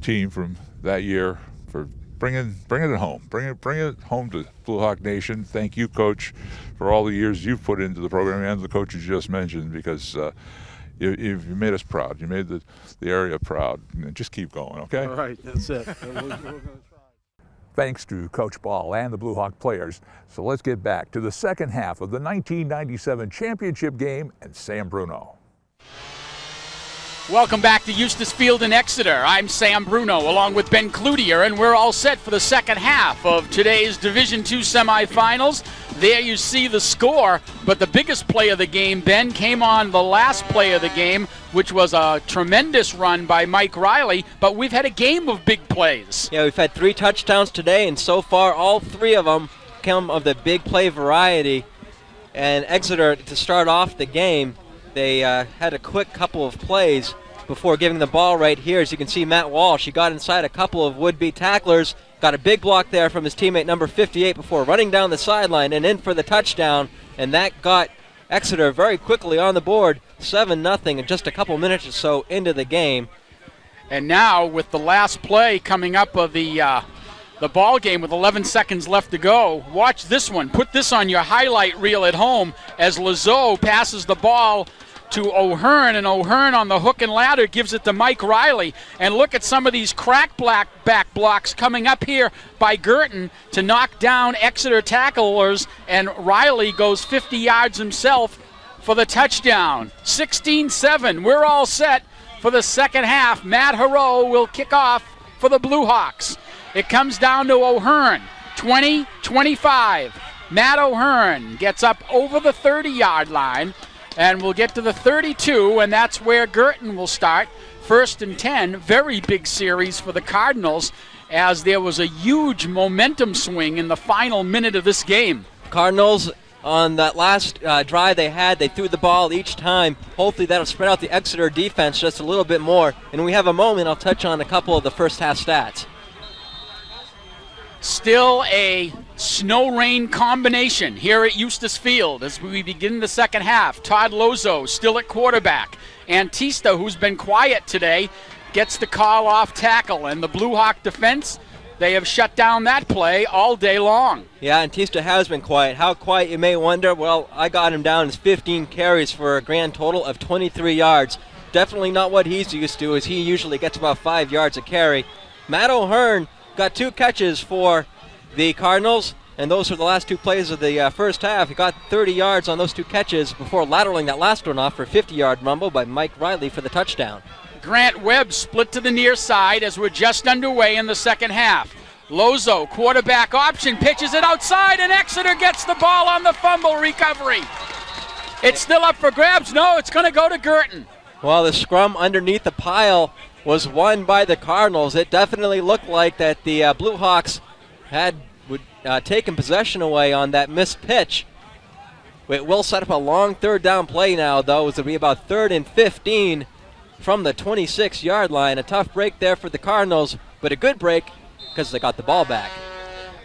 team from that year for bringing it home, bringing it home to Blue Hawk Nation. Thank you, Coach, for all the years you've put into the program, and the coach you just mentioned, because you made us proud. You made the area proud. And just keep going, okay? All right, that's it. We're gonna try. Thanks to Coach Ball and the Blue Hawk players. So let's get back to the second half of the 1997 championship game and Sam Bruno. Welcome back to Eustis Field in Exeter. I'm Sam Bruno along with Ben Cloutier, and we're all set for the second half of today's Division II semifinals. There you see the score, but the biggest play of the game, Ben, came on the last play of the game, which was a tremendous run by Mike Riley, but we've had a game of big plays. Yeah, we've had 3 touchdowns today, and so far all 3 of them come of the big play variety. And Exeter, to start off the game, they had a quick couple of plays before giving the ball right here. As you can see, Matt Walsh, he got inside a couple of would-be tacklers, got a big block there from his teammate number 58 before running down the sideline and in for the touchdown, and that got Exeter very quickly on the board, 7-0 in just a couple minutes or so into the game. And now with the last play coming up of the ball game with 11 seconds left to go, watch this one. Put this on your highlight reel at home as Lazo passes the ball to O'Hearn, and O'Hearn on the hook and ladder gives it to Mike Riley. And look at some of these crack back blocks coming up here by Guertin to knock down Exeter tacklers, and Riley goes 50 yards himself for the touchdown. 16-7. We're all set for the second half. Matt Harrow will kick off for the Blue Hawks. It comes down to O'Hearn, 20-25. Matt O'Hearn gets up over the 30-yard line, and we'll get to the 32, and that's where Guertin will start. 1st and 10, very big series for the Cardinals, as there was a huge momentum swing in the final minute of this game. Cardinals, on that last drive they threw the ball each time. Hopefully that'll spread out the Exeter defense just a little bit more. And when we have a moment, I'll touch on a couple of the first half stats. Still a snow-rain combination here at Eustis Field as we begin the second half. Todd Lozo still at quarterback. Antista, who's been quiet today, gets the call off tackle. And the Blue Hawk defense, they have shut down that play all day long. Yeah, Antista has been quiet. How quiet, you may wonder? Well, I got him down as 15 carries for a grand total of 23 yards. Definitely not what he's used to, as he usually gets about 5 yards a carry. Matt O'Hearn got 2 catches for the Cardinals, and those are the last 2 plays of the first half. He got 30 yards on those 2 catches before lateraling that last one off for a 50-yard rumble by Mike Riley for the touchdown. Grant Webb split to the near side as we're just underway in the second half. Lozo, quarterback option, pitches it outside, and Exeter gets the ball on the fumble recovery. It's still up for grabs. No, it's going to go to Guertin. Well, the scrum underneath the pile was won by the Cardinals. It definitely looked like that the Blue Hawks had taken possession away on that missed pitch. It will set up a long 3rd down play now, though. It'll be about 3rd and 15 from the 26-yard line. A tough break there for the Cardinals. but a good break because they got the ball back.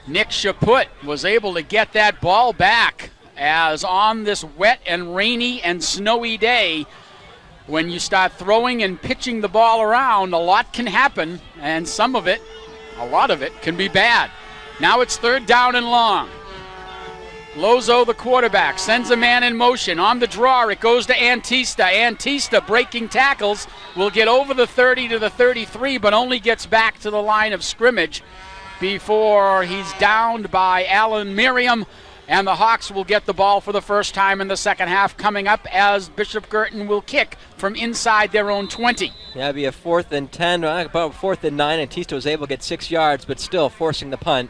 Nick Chaput was able to get that ball back, as on this wet and rainy and snowy day, when you start throwing and pitching the ball around, a lot can happen, and some of it, a lot of it, can be bad. Now it's 3rd down and long. Lozo, the quarterback, sends a man in motion. On the draw, it goes to Antista. Antista, breaking tackles, will get over the 30 to the 33, but only gets back to the line of scrimmage before he's downed by Alan Merriam, and the Hawks will get the ball for the first time in the second half coming up, as Bishop Guertin will kick from inside their own 20. Yeah, it'd be a 4th and 10, about 4th and 9, and Antista was able to get 6 yards, but still forcing the punt.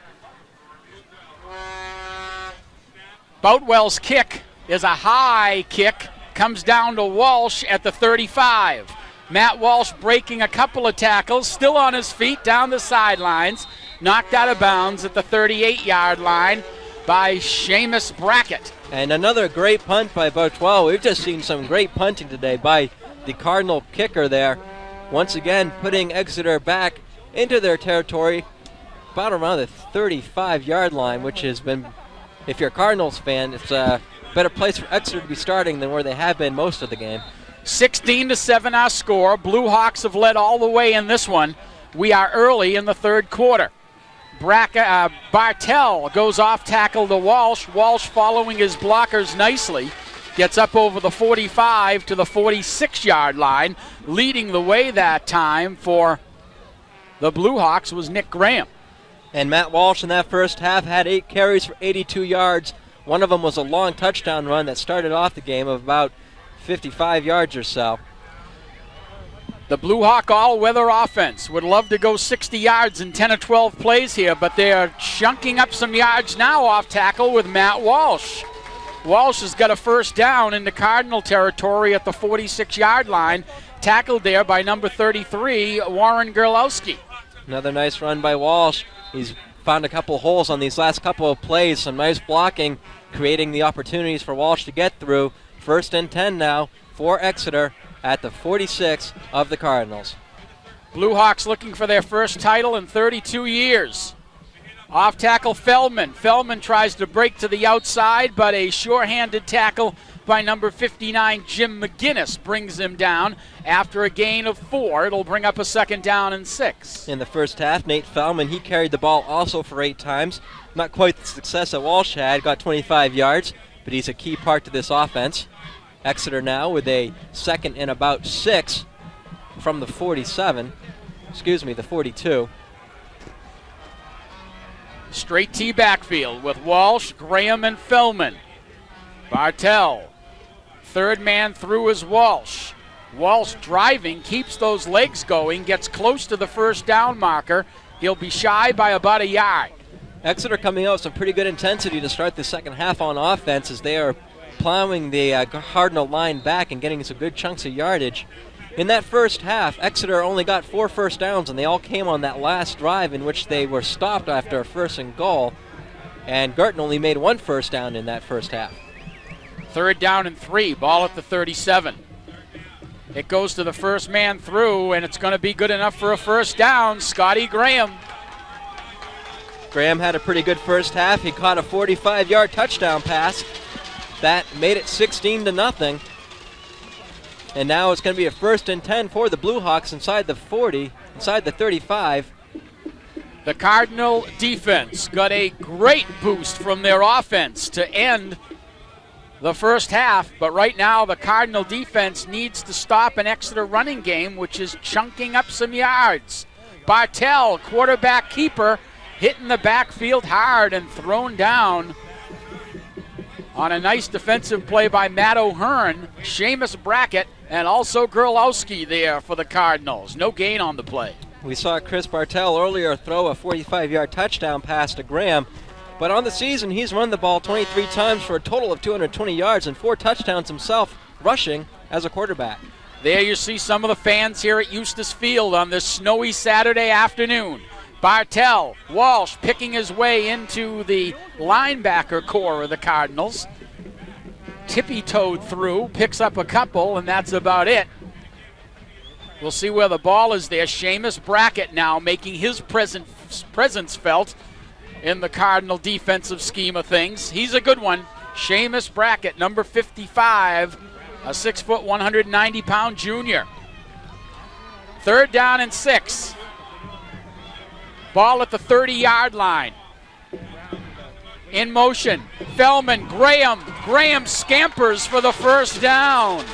Boutwell's kick is a high kick, comes down to Walsh at the 35. Matt Walsh breaking a couple of tackles, still on his feet down the sidelines, knocked out of bounds at the 38-yard line by Seamus Brackett. And another great punt by Boutwell. We've just seen some great punting today by the Cardinal kicker there. Once again, putting Exeter back into their territory, about around the 35-yard line, which has been, if you're a Cardinals fan, it's a better place for Exeter to be starting than where they have been most of the game. 16-7 our score. Bluehawks have led all the way in this one. We are early in the 3rd quarter. Bartell goes off tackle to Walsh. Walsh, following his blockers nicely, gets up over the 45 to the 46-yard line. Leading the way that time for the Bluehawks was Nick Graham. And Matt Walsh in that first half had 8 carries for 82 yards. One of them was a long touchdown run that started off the game of about 55 yards or so. The Bluehawk all-weather offense would love to go 60 yards in 10 or 12 plays here, but they are chunking up some yards now off tackle with Matt Walsh. Walsh has got a first down into Cardinal territory at the 46-yard line, tackled there by number 33, Warren Gerlowski. Another nice run by Walsh. He's found a couple holes on these last couple of plays, some nice blocking, creating the opportunities for Walsh to get through. 1st and 10 now for Exeter at the 46 of the Cardinals. Bluehawks looking for their first title in 32 years. Off tackle Feldman. Feldman tries to break to the outside, but a sure-handed tackle by number 59, Jim McGinnis, brings him down. After a gain of 4, it'll bring up a 2nd down and 6. In the first half, Nate Feldman, he carried the ball also for 8 times. Not quite the success that Walsh had, got 25 yards, but he's a key part to this offense. Exeter now with a 2nd and about 6 from the 42. Straight T backfield with Walsh, Graham, and Feldman. Bartell, 3rd man through is Walsh. Walsh driving, keeps those legs going, gets close to the first down marker. He'll be shy by about a yard. Exeter coming out with some pretty good intensity to start the second half on offense as they are plowing the Cardinal line back and getting some good chunks of yardage. In that first half, Exeter only got 4 first downs, and they all came on that last drive in which they were stopped after a 1st and goal. And Guertin only made 1 first down in that first half. 3rd down and 3, ball at the 37. It goes to the first man through, and it's going to be good enough for a first down. Scotty Graham. Graham had a pretty good first half. He caught a 45-yard touchdown pass. That made it 16-0. And now it's going to be a 1st and 10 for the Bluehawks inside the 40, inside the 35. The Cardinal defense got a great boost from their offense to end the first half, but right now the Cardinal defense needs to stop an Exeter running game, which is chunking up some yards. Bartell, quarterback keeper, hitting the backfield hard and thrown down on a nice defensive play by Matt O'Hearn. Seamus Brackett and also Gerlowski there for the Cardinals. No gain on the play. We saw Chris Bartell earlier throw a 45-yard touchdown pass to Graham, but on the season he's run the ball 23 times for a total of 220 yards and 4 touchdowns himself rushing as a quarterback. There you see some of the fans here at Eustis Field on this snowy Saturday afternoon. Bartell, Walsh picking his way into the linebacker core of the Cardinals. Tippy-toed through, picks up a couple, and that's about it. We'll see where the ball is there. Seamus Brackett now making his presence felt in the Cardinal defensive scheme of things. He's a good one. Seamus Brackett, number 55, a 6 foot, 190-pound junior. 3rd down and 6. Ball at the 30-yard line. In motion, Fellman, Graham. Graham scampers for the first down.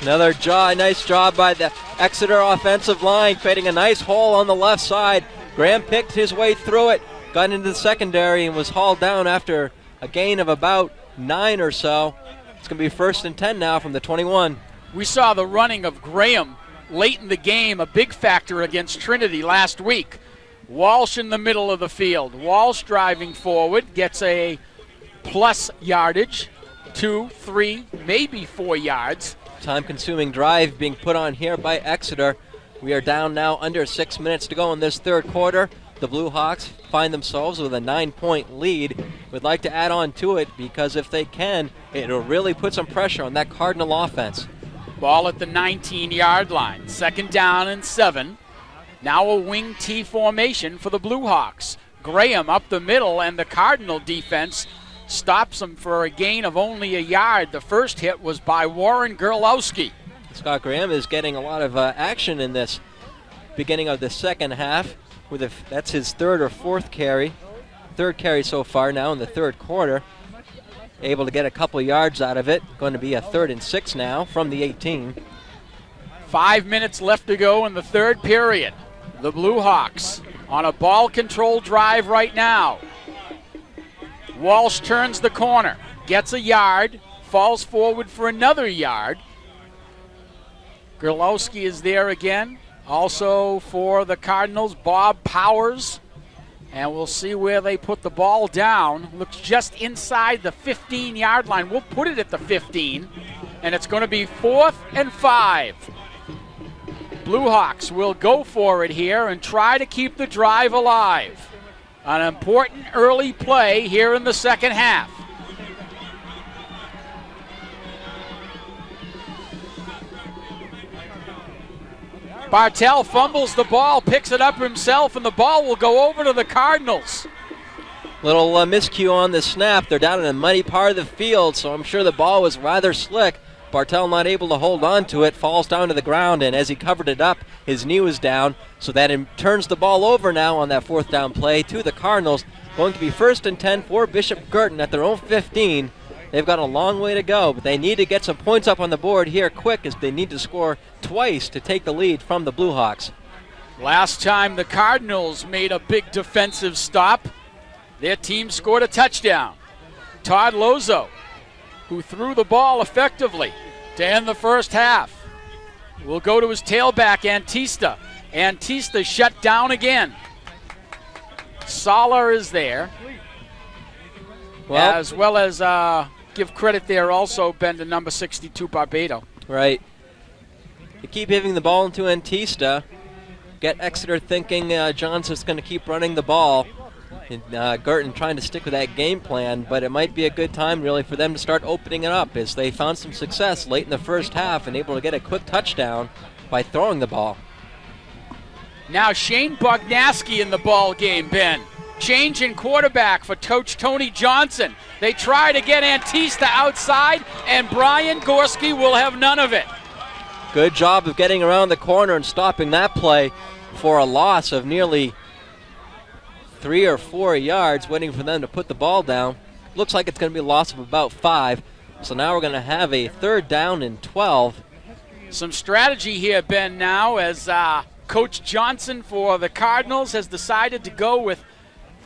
Another nice job by the Exeter offensive line, creating a nice hole on the left side. Graham picked his way through it, got into the secondary, and was hauled down after a gain of about 9 or so. It's going to be 1st and 10 now from the 21. We saw the running of Graham late in the game, a big factor against Trinity last week. Walsh in the middle of the field. Walsh driving forward, gets a plus yardage, 2, 3, maybe 4 yards. Time-consuming drive being put on here by Exeter. We are down now under 6 minutes to go in this 3rd quarter. The Bluehawks find themselves with a 9-point lead. Would like to add on to it because if they can, it'll really put some pressure on that Cardinal offense. Ball at the 19-yard line. 2nd down and 7. Now a wing T formation for the Bluehawks. Graham up the middle, and the Cardinal defense stops him for a gain of only a yard. The first hit was by Warren Gerlowski. Scott Graham is getting a lot of action in this beginning of the second half. That's his 3rd or 4th carry. 3rd carry so far now in the 3rd quarter. Able to get a couple yards out of it. Going to be a 3rd and 6 now from the 18. 5 minutes left to go in the 3rd period. The Bluehawks on a ball control drive right now. Walsh turns the corner, gets a yard, falls forward for another yard. Gerlowski is there again. Also for the Cardinals, Bob Powers. And we'll see where they put the ball down. Looks just inside the 15-yard line. We'll put it at the 15. And it's going to be 4th and 5. Bluehawks will go for it here and try to keep the drive alive. An important early play here in the second half. Bartell fumbles the ball, picks it up himself, and the ball will go over to the Cardinals. Little miscue on the snap. They're down in a muddy part of the field, so I'm sure the ball was rather slick. Bartell not able to hold on to it, falls down to the ground, and as he covered it up, his knee was down, so that turns the ball over now on that 4th down play to the Cardinals. Going to be 1st and 10 for Bishop Guertin at their own 15. They've got a long way to go, but they need to get some points up on the board here quick as they need to score twice to take the lead from the Bluehawks. Last time the Cardinals made a big defensive stop, their team scored a touchdown. Todd Lozo, who threw the ball effectively to end the first half, will go to his tailback, Antista. Antista shut down again. Soller is there, as well as give credit there also, Ben, to number 62, Barbado. Right. You keep giving the ball into Antista. Get Exeter thinking Johnson's going to keep running the ball. And Guertin trying to stick with that game plan, but it might be a good time really for them to start opening it up as they found some success late in the first half and able to get a quick touchdown by throwing the ball. Now Shane Bognaski in the ball game, Ben. Change in quarterback for Coach Tony Johnson. They try to get Antista outside, and Brian Gorski will have none of it. Good job of getting around the corner and stopping that play for a loss of nearly 3 or 4 yards, waiting for them to put the ball down. Looks like it's going to be a loss of about 5. So now we're going to have a 3rd down and 12. Some strategy here, Ben, now as Coach Johnson for the Cardinals has decided to go with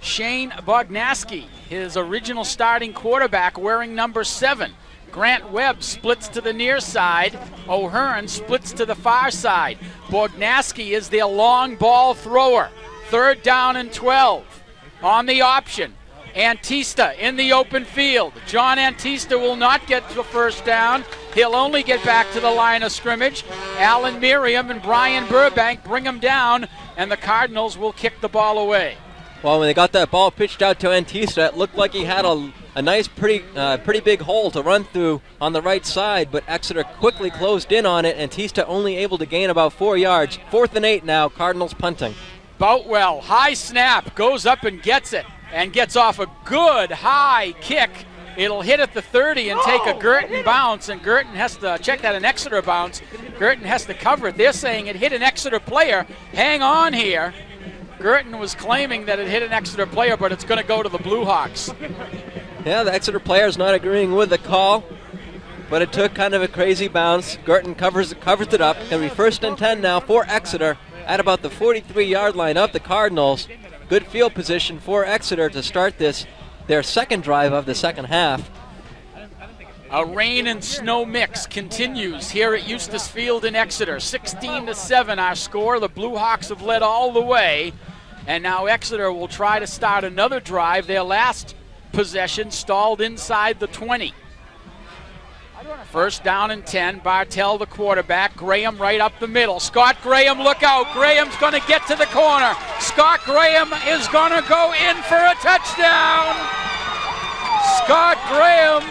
Shane Bognaski, his original starting quarterback, wearing number 7. Grant Webb splits to the near side. O'Hearn splits to the far side. Bognaski is their long ball thrower. 3rd down and 12 on the option. Antista in the open field. John Antista will not get to the first down. He'll only get back to the line of scrimmage. Alan Merriam and Brian Burbank bring him down, and the Cardinals will kick the ball away. Well, when they got that ball pitched out to Antista, it looked like he had a nice, pretty big hole to run through on the right side, but Exeter quickly closed in on it. Antista only able to gain about 4 yards. 4th and 8 now, Cardinals punting. Boutwell, high snap, goes up and gets it, and gets off a good high kick. It'll hit at the 30 and take a Guertin bounce, and Guertin has to check that an Exeter bounce. Guertin has to cover it. They're saying it hit an Exeter player. Hang on here. Guertin was claiming that it hit an Exeter player, but it's going to go to the Bluehawks. Yeah, the Exeter player's not agreeing with the call, but it took kind of a crazy bounce. Guertin covers it up. Going to be 1st and 10 now for Exeter at about the 43-yard line of the Cardinals. Good field position for Exeter to start this, their second drive of the second half. A rain and snow mix continues here at Eustace Field in Exeter. 16-7 our score. The Bluehawks have led all the way, and now Exeter will try to start another drive. Their last possession stalled inside the 20. 1st down and 10. Bartell, the quarterback. Graham right up the middle. Scott Graham, look out. Graham's going to get to the corner. Scott Graham is going to go in for a touchdown. Scott Graham,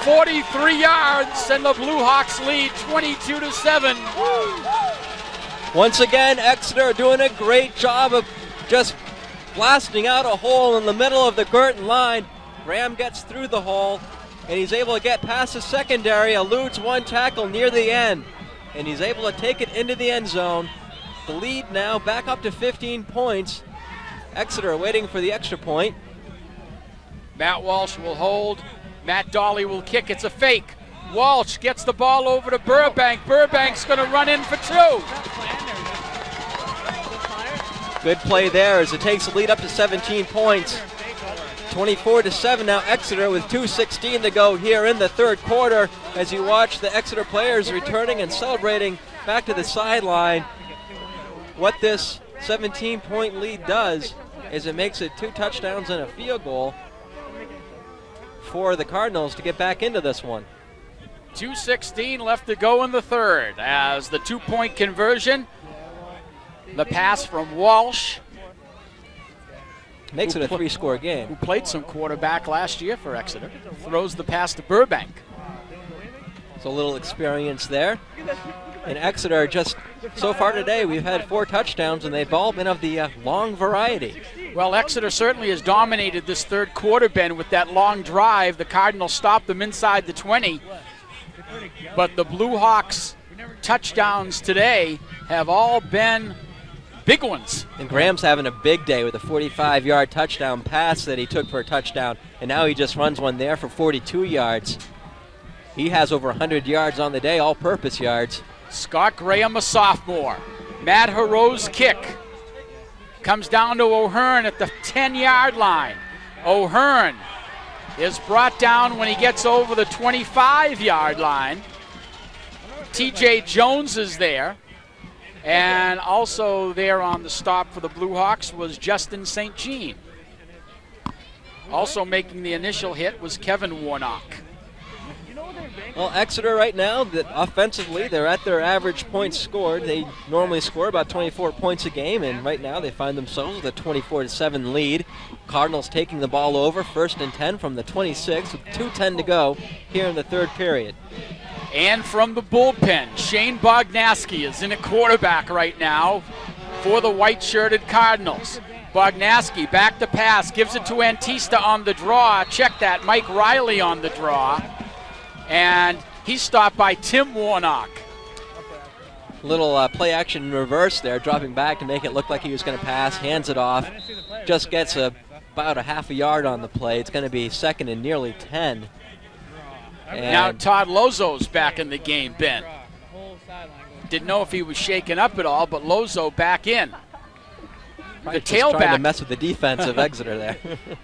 43 yards, and the Bluehawks lead 22-7. Once again, Exeter doing a great job of just blasting out a hole in the middle of the Guertin line. Graham gets through the hole, and he's able to get past the secondary, eludes one tackle near the end, and he's able to take it into the end zone. The lead now back up to 15 points. Exeter waiting for the extra point. Matt Walsh will hold. Matt Dolly will kick. It's a fake. Walsh gets the ball over to Burbank. Burbank's going to run in for 2. Good play there as it takes the lead up to 17 points. 24-7 now Exeter with 2:16 to go here in the third quarter as you watch the Exeter players returning and celebrating back to the sideline. What this 17-point lead does is it makes it 2 touchdowns and a field goal for the Cardinals to get back into this one. 2:16 left to go in the third as the 2-point conversion, the pass from Walsh. Makes it a 3-score game. Who played some quarterback last year for Exeter. Throws the pass to Burbank. So a little experience there. And Exeter just, so far today, we've had 4 touchdowns, and they've all been of the long variety. Well, Exeter certainly has dominated this third quarter, Ben, with that long drive. The Cardinals stopped them inside the 20. But the Bluehawks touchdowns today have all been big ones. And Graham's having a big day with a 45-yard touchdown pass that he took for a touchdown, and now he just runs one there for 42 yards. He has over 100 yards on the day, all-purpose yards. Scott Graham, a sophomore. Matt Harrow's kick comes down to O'Hearn at the 10-yard line. O'Hearn is brought down when he gets over the 25-yard line. TJ Jones is there. And also there on the stop for the Bluehawks was Justin St. Jean. Also making the initial hit was Kevin Warnock. Well, Exeter right now, offensively, they're at their average points scored. They normally score about 24 points a game, and right now they find themselves with a 24-7 lead. Cardinals taking the ball over, 1st and 10 from the 26 with 2:10 to go here in the third period. And from the bullpen, Shane Bognaski is in at quarterback right now for the white-shirted Cardinals. Bognaski back to pass, gives it to Antista on the draw. Check that, Mike Riley on the draw. And he's stopped by Tim Warnock. Little play action in reverse there, dropping back to make it look like he was going to pass, hands it off. Just gets about a half a yard on the play. It's going to be 2nd and nearly 10. And now Todd Lozo's back in the game, Ben. Didn't know if he was shaken up at all, but Lozo back in. The tailback, trying to mess with the defense of Exeter there.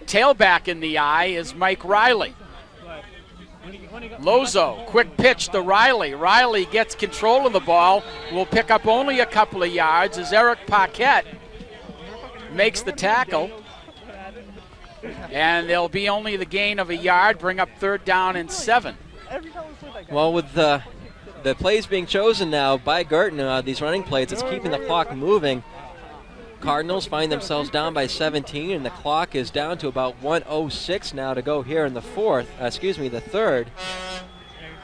Tailback in the eye is Mike Riley. Lozo, quick pitch to Riley. Riley gets control of the ball. Will pick up only a couple of yards as Eric Paquette makes the tackle. And there'll be only the gain of a yard, bring up 3rd down and 7. Well, with the plays being chosen now by Guertin, these running plays, it's keeping the clock moving. Cardinals find themselves down by 17, and the clock is down to about 1:06 now to go here in the the third.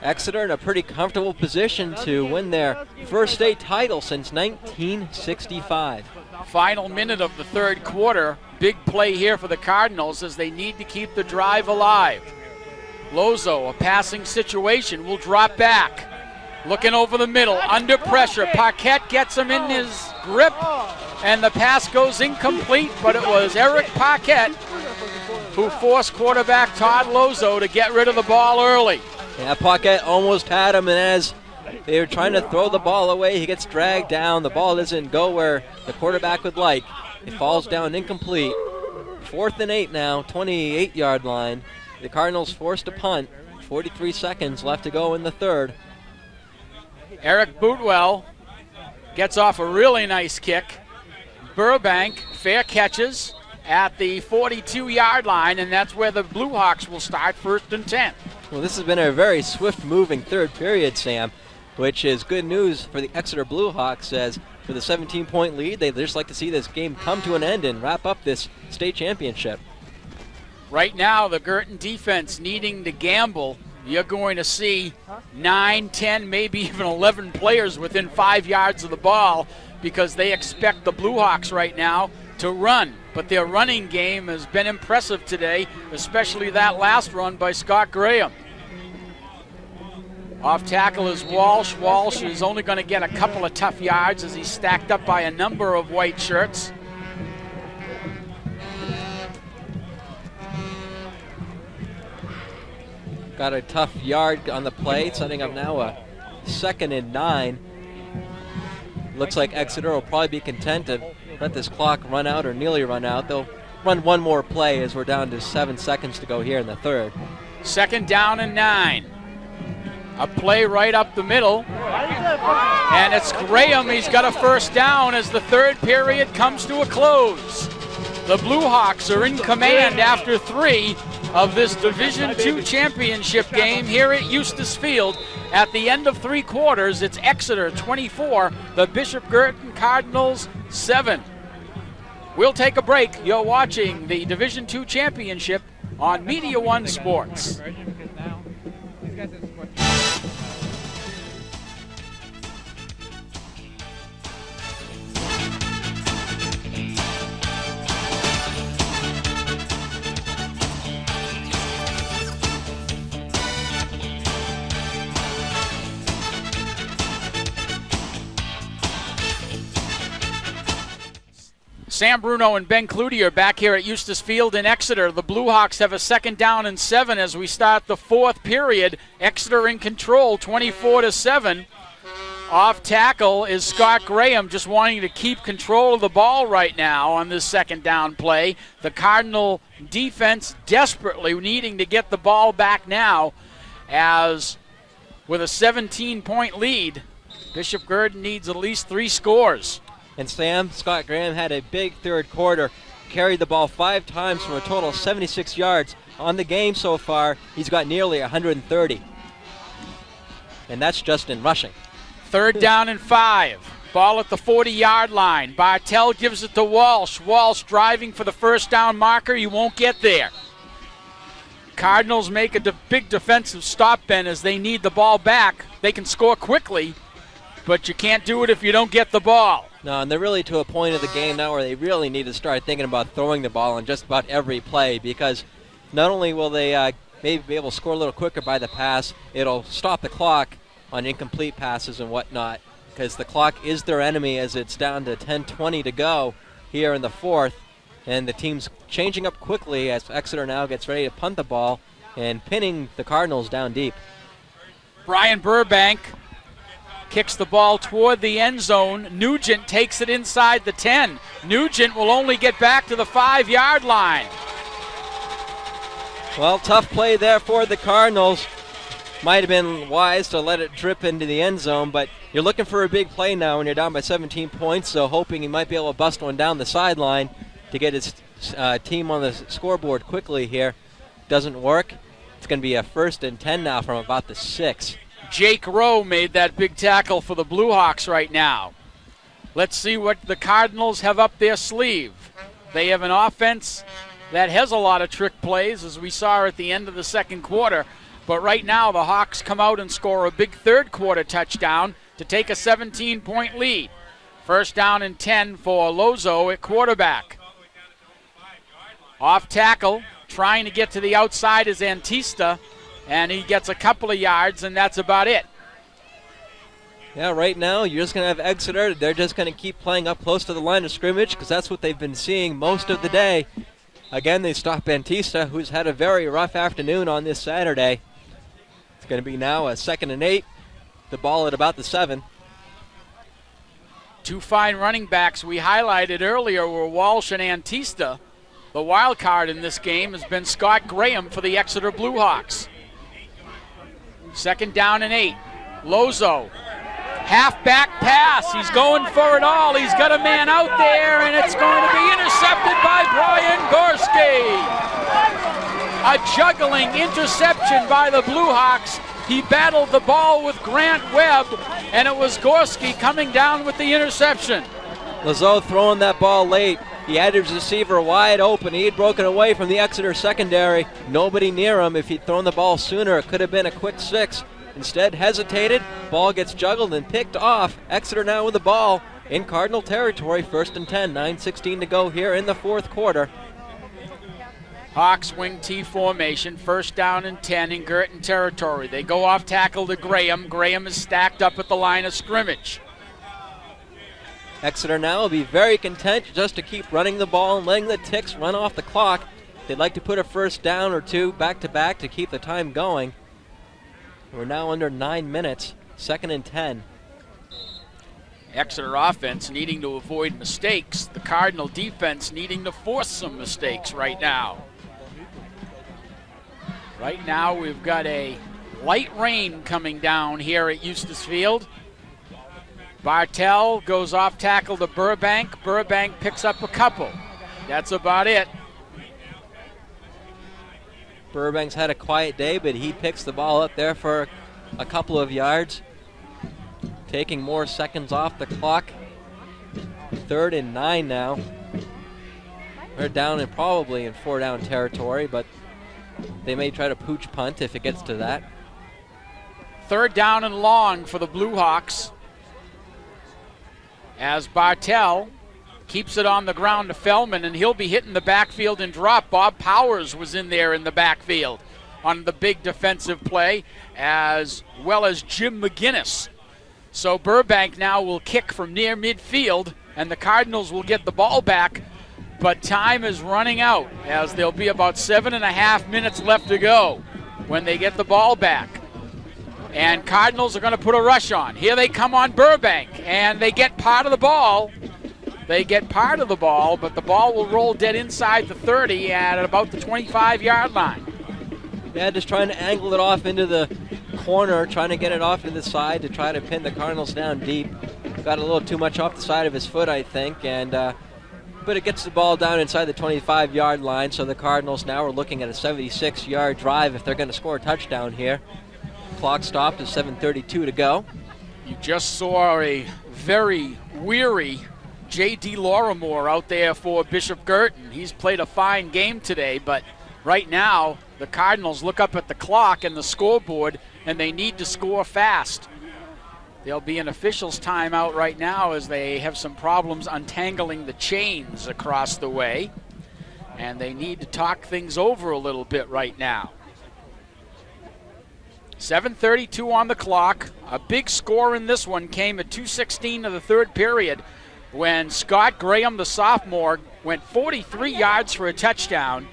Exeter in a pretty comfortable position to win their first state title since 1965. Final minute of the third quarter. Big play here for the Cardinals as they need to keep the drive alive. Lozo, a passing situation, will drop back. Looking over the middle, under pressure. Paquette gets him in his grip, and the pass goes incomplete, but it was Eric Paquette who forced quarterback Todd Lozo to get rid of the ball early. Yeah, Paquette almost had him, and as they were trying to throw the ball away, he gets dragged down. The ball doesn't go where the quarterback would like. It falls down incomplete. 4th and 8 now, 28-yard line. The Cardinals forced a punt. 43 seconds left to go in the third. Eric Bootwell gets off a really nice kick. Burbank fair catches at the 42-yard line, and that's where the Bluehawks will start 1st and 10. Well, this has been a very swift-moving third period, Sam, which is good news for the Exeter Bluehawks, as for the 17-point lead, they'd just like to see this game come to an end and wrap up this state championship. Right now, the Guertin defense needing to gamble. You're going to see 9, 10, maybe even 11 players within 5 yards of the ball because they expect the Bluehawks right now to run. But their running game has been impressive today, especially that last run by Scott Graham. Off tackle is Walsh. Walsh is only going to get a couple of tough yards as he's stacked up by a number of white shirts. Got a tough yard on the play, setting up now a 2nd and 9. Looks like Exeter will probably be content to let this clock run out or nearly run out. They'll run one more play as we're down to 7 seconds to go here in the third. 2nd down and 9. A play right up the middle. And it's Graham. He's got a first down as the third period comes to a close. The Bluehawks are in command after 3 of this Division II championship game here at Eustis Field. At the end of 3 quarters, it's Exeter 24, the Bishop Guertin Cardinals 7. We'll take a break. You're watching the Division II championship on Media One Sports. Sam Bruno and Ben Cloutier back here at Eustis Field in Exeter. The Bluehawks have a 2nd down and 7 as we start the 4th period. Exeter in control, 24-7. Off tackle is Scott Graham, just wanting to keep control of the ball right now on this 2nd down play. The Cardinal defense desperately needing to get the ball back now, as with a 17-point lead, Bishop Guertin needs at least 3 scores. And Sam, Scott Graham had a big third quarter, carried the ball 5 times for a total of 76 yards. On the game so far, he's got nearly 130. And that's just in rushing. 3rd down and 5. Ball at the 40-yard line. Bartell gives it to Walsh. Walsh driving for the first down marker. He won't get there. Cardinals make a big defensive stop, Ben, as they need the ball back. They can score quickly, but you can't do it if you don't get the ball. No, and they're really to a point of the game now where they really need to start thinking about throwing the ball on just about every play, because not only will they maybe be able to score a little quicker by the pass, it'll stop the clock on incomplete passes and whatnot, because the clock is their enemy as it's down to 10:20 to go here in the 4th, and the team's changing up quickly as Exeter now gets ready to punt the ball and pinning the Cardinals down deep. Brian Burbank kicks the ball toward the end zone. Nugent takes it inside the 10. Nugent will only get back to the 5-yard line. Well, tough play there for the Cardinals. Might have been wise to let it drip into the end zone, but you're looking for a big play now when you're down by 17 points, so hoping he might be able to bust one down the sideline to get his team on the scoreboard quickly here. Doesn't work. It's going to be a 1st and 10 now from about the 6. Jake Rowe made that big tackle for the Bluehawks right now. Let's see what the Cardinals have up their sleeve. They have an offense that has a lot of trick plays, as we saw at the end of the second quarter. But right now, the Hawks come out and score a big third quarter touchdown to take a 17-point lead. First down and 10 for Lozo at quarterback. Off tackle, trying to get to the outside is Antista, and he gets a couple of yards, and that's about it. Yeah, right now you're just going to have Exeter. They're just going to keep playing up close to the line of scrimmage because that's what they've been seeing most of the day. Again, they stop Antista, who's had a very rough afternoon on this Saturday. It's going to be now a 2nd and 8. The ball at about the 7. Two fine running backs we highlighted earlier were Walsh and Antista. The wild card in this game has been Scott Graham for the Exeter Bluehawks. 2nd down and 8. Lozo. Half-back pass. He's going for it all. He's got a man out there, and it's going to be intercepted by Brian Gorski. A juggling interception by the Bluehawks. He battled the ball with Grant Webb, and it was Gorski coming down with the interception. Lozo throwing that ball late. He had his receiver wide open. He had broken away from the Exeter secondary. Nobody near him. If he'd thrown the ball sooner, it could have been a quick 6. Instead, hesitated. Ball gets juggled and picked off. Exeter now with the ball in Cardinal territory. 1st and 10. 9:16 to go here in the fourth quarter. Hawks wing T formation. 1st down and 10 in Guertin territory. They go off tackle to Graham. Graham is stacked up at the line of scrimmage. Exeter now will be very content just to keep running the ball and letting the ticks run off the clock. They'd like to put a 1st down or 2 back-to-back to keep the time going. We're now under 9 minutes, 2nd and 10. Exeter offense needing to avoid mistakes. The Cardinal defense needing to force some mistakes right now. Right now we've got a light rain coming down here at Eustis Field. Bartell goes off tackle to Burbank. Burbank picks up a couple. That's about it. Burbank's had a quiet day, but he picks the ball up there for a couple of yards, taking more seconds off the clock. 3rd and 9 now. We're down and probably in 4-down territory, but they may try to pooch punt if it gets to that. 3rd down and long for the Bluehawks, as Bartell keeps it on the ground to Fellman, and he'll be hitting the backfield and drop. Bob Powers was in there in the backfield on the big defensive play, as well as Jim McGinnis. So Burbank now will kick from near midfield, and the Cardinals will get the ball back, but time is running out, as there'll be about 7.5 minutes left to go when they get the ball back. And Cardinals are going to put a rush on. Here they come on Burbank, and they get part of the ball. But the ball will roll dead inside the 30 at about the 25-yard line. Yeah, just trying to angle it off into the corner, trying to get it off to the side to try to pin the Cardinals down deep. Got a little too much off the side of his foot, I think, and but it gets the ball down inside the 25-yard line, so the Cardinals now are looking at a 76-yard drive if they're going to score a touchdown here. Clock stopped at 7:32 to go. You just saw a very weary J.D. Lorimore out there for Bishop Guertin. He's played a fine game today, but right now the Cardinals look up at the clock and the scoreboard, and they need to score fast. There'll be an official's timeout right now as they have some problems untangling the chains across the way, and they need to talk things over a little bit right now. 7:32 on the clock. A big score in this one came at 2:16 of the third period when Scott Graham, the sophomore, went 43 yards for a touchdown.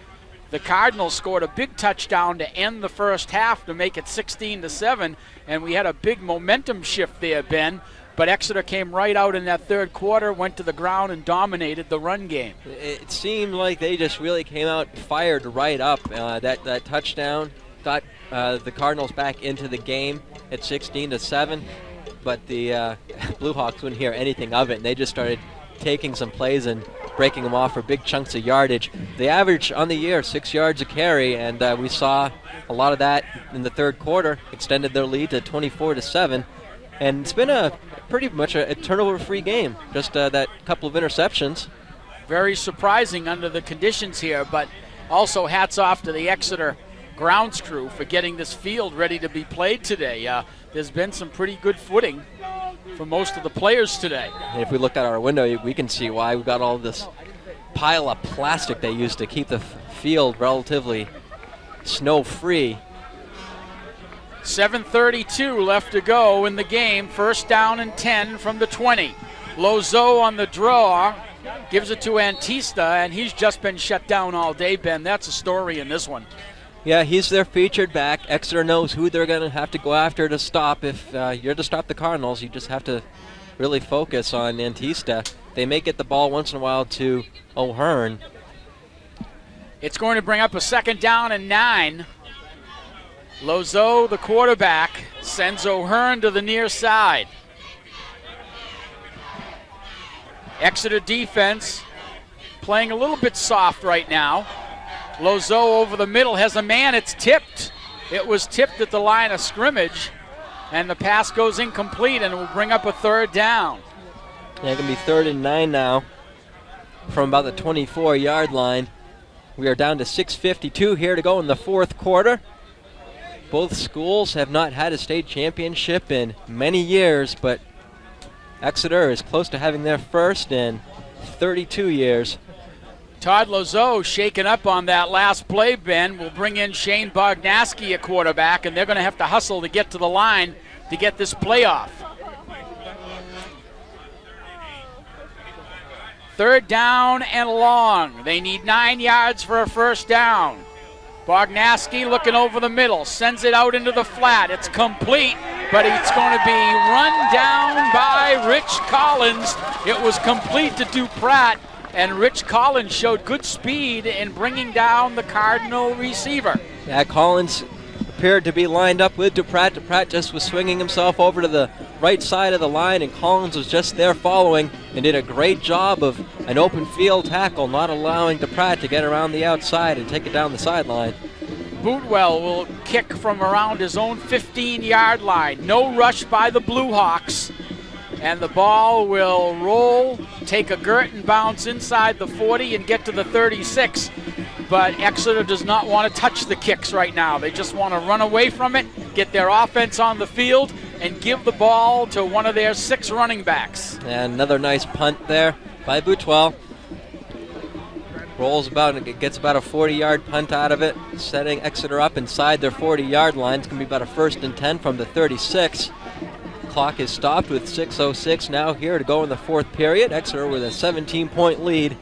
The Cardinals scored a big touchdown to end the first half to make it 16-7, and we had a big momentum shift there, Ben. But Exeter came right out in that third quarter, went to the ground, and dominated the run game. It seemed like they just really came out fired right up. That touchdown got the Cardinals back into the game at 16-7, but the Bluehawks wouldn't hear anything of it, and they just started taking some plays and breaking them off for big chunks of yardage. The average on the year, 6 yards a carry, and we saw a lot of that in the third quarter, extended their lead to 24-7. And it's been a pretty much a turnover-free game. Just that couple of interceptions. Very surprising under the conditions here, but also hats off to the Exeter grounds crew for getting this field ready to be played today. There's been some pretty good footing for most of the players today. And if we look out our window, we can see why we've got all this pile of plastic they used to keep the field relatively snow-free. 7:32 left to go in the game. First down and 10 from the 20. Lozo on the draw. Gives it to Antista, and he's just been shut down all day, Ben. That's a story in this one. Yeah, he's their featured back. Exeter knows who they're going to have to go after to stop. If you're to stop the Cardinals, you just have to really focus on Antista. They may get the ball once in a while to O'Hearn. It's going to bring up a second down and 9. Lozo, the quarterback, sends O'Hearn to the near side. Exeter defense playing a little bit soft right now. Lozo over the middle has a man. It's tipped. It was tipped at the line of scrimmage, and the pass goes incomplete, and it will bring up a third down. Yeah, it's going to be 3rd and 9 now from about the 24-yard line. We are down to 6:52 here to go in the fourth quarter. Both schools have not had a state championship in many years, but Exeter is close to having their first in 32 years. Todd Lozo shaken up on that last play, Ben. Will bring in Shane Bognaski at quarterback, and they're going to have to hustle to get to the line to get this play off. Third down and long. They need 9 yards for a first down. Bognaski looking over the middle, sends it out into the flat. It's complete, but it's going to be run down by Rich Collins. It was complete to Dupratt, and Rich Collins showed good speed in bringing down the Cardinal receiver. Yeah, Collins appeared to be lined up with Dupratt. Dupratt just was swinging himself over to the right side of the line, and Collins was just there following and did a great job of an open field tackle, not allowing Dupratt to get around the outside and take it down the sideline. Bootwell will kick from around his own 15-yard line. No rush by the Bluehawks. And the ball will roll, take a Guertin bounce inside the 40 and get to the 36. But Exeter does not want to touch the kicks right now. They just want to run away from it, get their offense on the field, and give the ball to one of their 6 running backs. And another nice punt there by Bootwell. Rolls about and gets about a 40-yard punt out of it, setting Exeter up inside their 40-yard line. It's going to be about a 1st and 10 from the 36. Clock is stopped with 6:06 now here to go in the fourth period. Exeter with a 17-point lead.